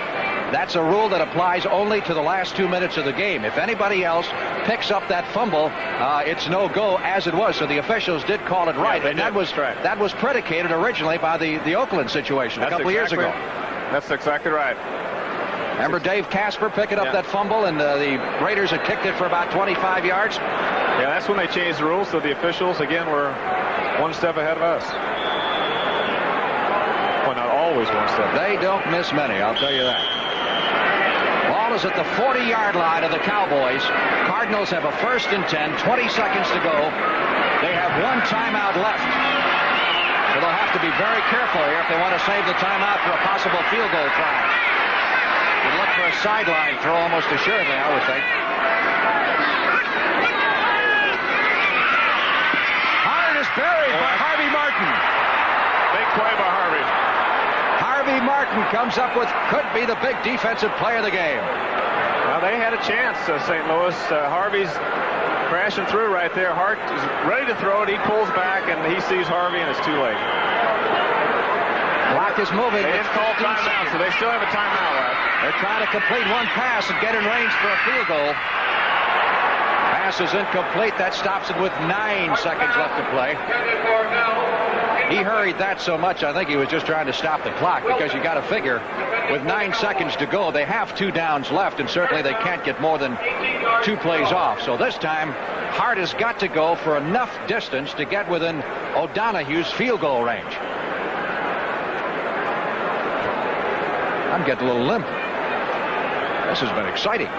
That's a rule that applies only to the last 2 minutes of the game. If anybody else picks up that fumble, it's no go, as it was. So the officials did call it right, and that was predicated originally by the Oakland situation a couple years ago. That's exactly right. Remember Dave Casper picking up that fumble, and the Raiders had kicked it for about 25 yards? Yeah, that's when they changed the rules, so the officials, again, were one step ahead of us. Well, not always one step. They don't miss many, I'll tell you that. Ball is at the 40-yard line of the Cowboys. Cardinals have a 1st and 10, 20 seconds to go. They have one timeout left. So they'll have to be very careful here if they want to save the timeout for a possible field goal try. You'd look for a sideline throw almost assuredly, I would think. buried by Harvey Martin. Big play by Harvey. Harvey Martin comes up with could be the big defensive play of the game. Well, they had a chance, St. Louis. Harvey's crashing through right there. Hart is ready to throw it. He pulls back, and he sees Harvey, and it's too late. Clock is moving. They didn't call timeout, so they still have a timeout left. They're trying to complete one pass and get in range for a field goal. Pass is incomplete. That stops it with 9 seconds left to play. He hurried that so much, I think he was just trying to stop the clock, because you got to figure with 9 seconds to go, they have 2 downs left, and certainly they can't get more than 2 plays off. So this time, Hart has got to go for enough distance to get within O'Donoghue's field goal range. I'm getting a little limp. This has been exciting.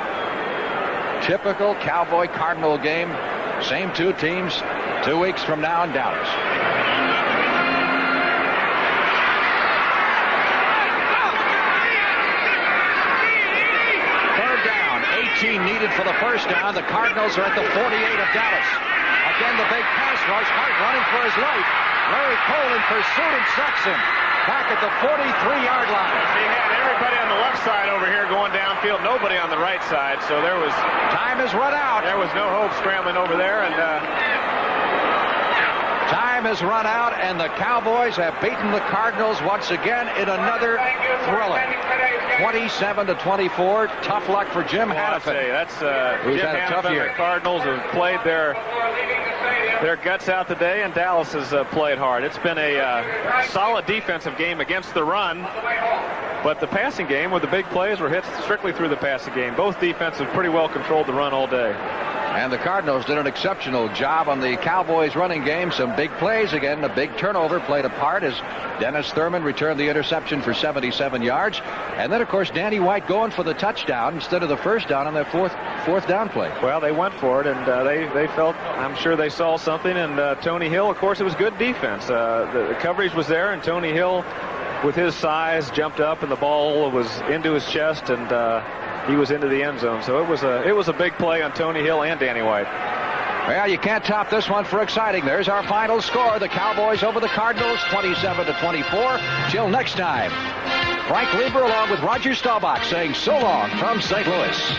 Typical Cowboy Cardinal game. Same 2 teams 2 weeks from now in Dallas. Third down, 18 needed for the first down. The Cardinals are at the 48 of Dallas. Again, the big pass rush. Hart running for his life. Larry Cole in pursuit and sacks him. Back at the 43-yard line. He had everybody on the left side over here going downfield, nobody on the right side, so there was... Time has run out. There was no hope scrambling over there, and... Time has run out, and the Cowboys have beaten the Cardinals once again in another thriller. 27-24. Tough luck for Jim Hannafin. That's who's Jim had a tough Hannafin. year. The Cardinals have played their guts out today, and Dallas has played hard. It's been a solid defensive game against the run, but the passing game with the big plays were hit strictly through the passing game. Both defenses pretty well controlled the run all day. And the Cardinals did an exceptional job on the Cowboys running game. Some big plays again. A big turnover played a part as Dennis Thurman returned the interception for 77 yards. And then, of course, Danny White going for the touchdown instead of the first down on that fourth down play. Well, they went for it, and they felt, I'm sure they saw something. And Tony Hill, of course, it was good defense. The coverage was there, and Tony Hill, with his size, jumped up, and the ball was into his chest, and he was into the end zone. So it was a big play on Tony Hill and Danny White. Well, you can't top this one for exciting. There's our final score. The Cowboys over the Cardinals, 27-24. Till next time, Frank Lieber along with Roger Staubach saying so long from St. Louis.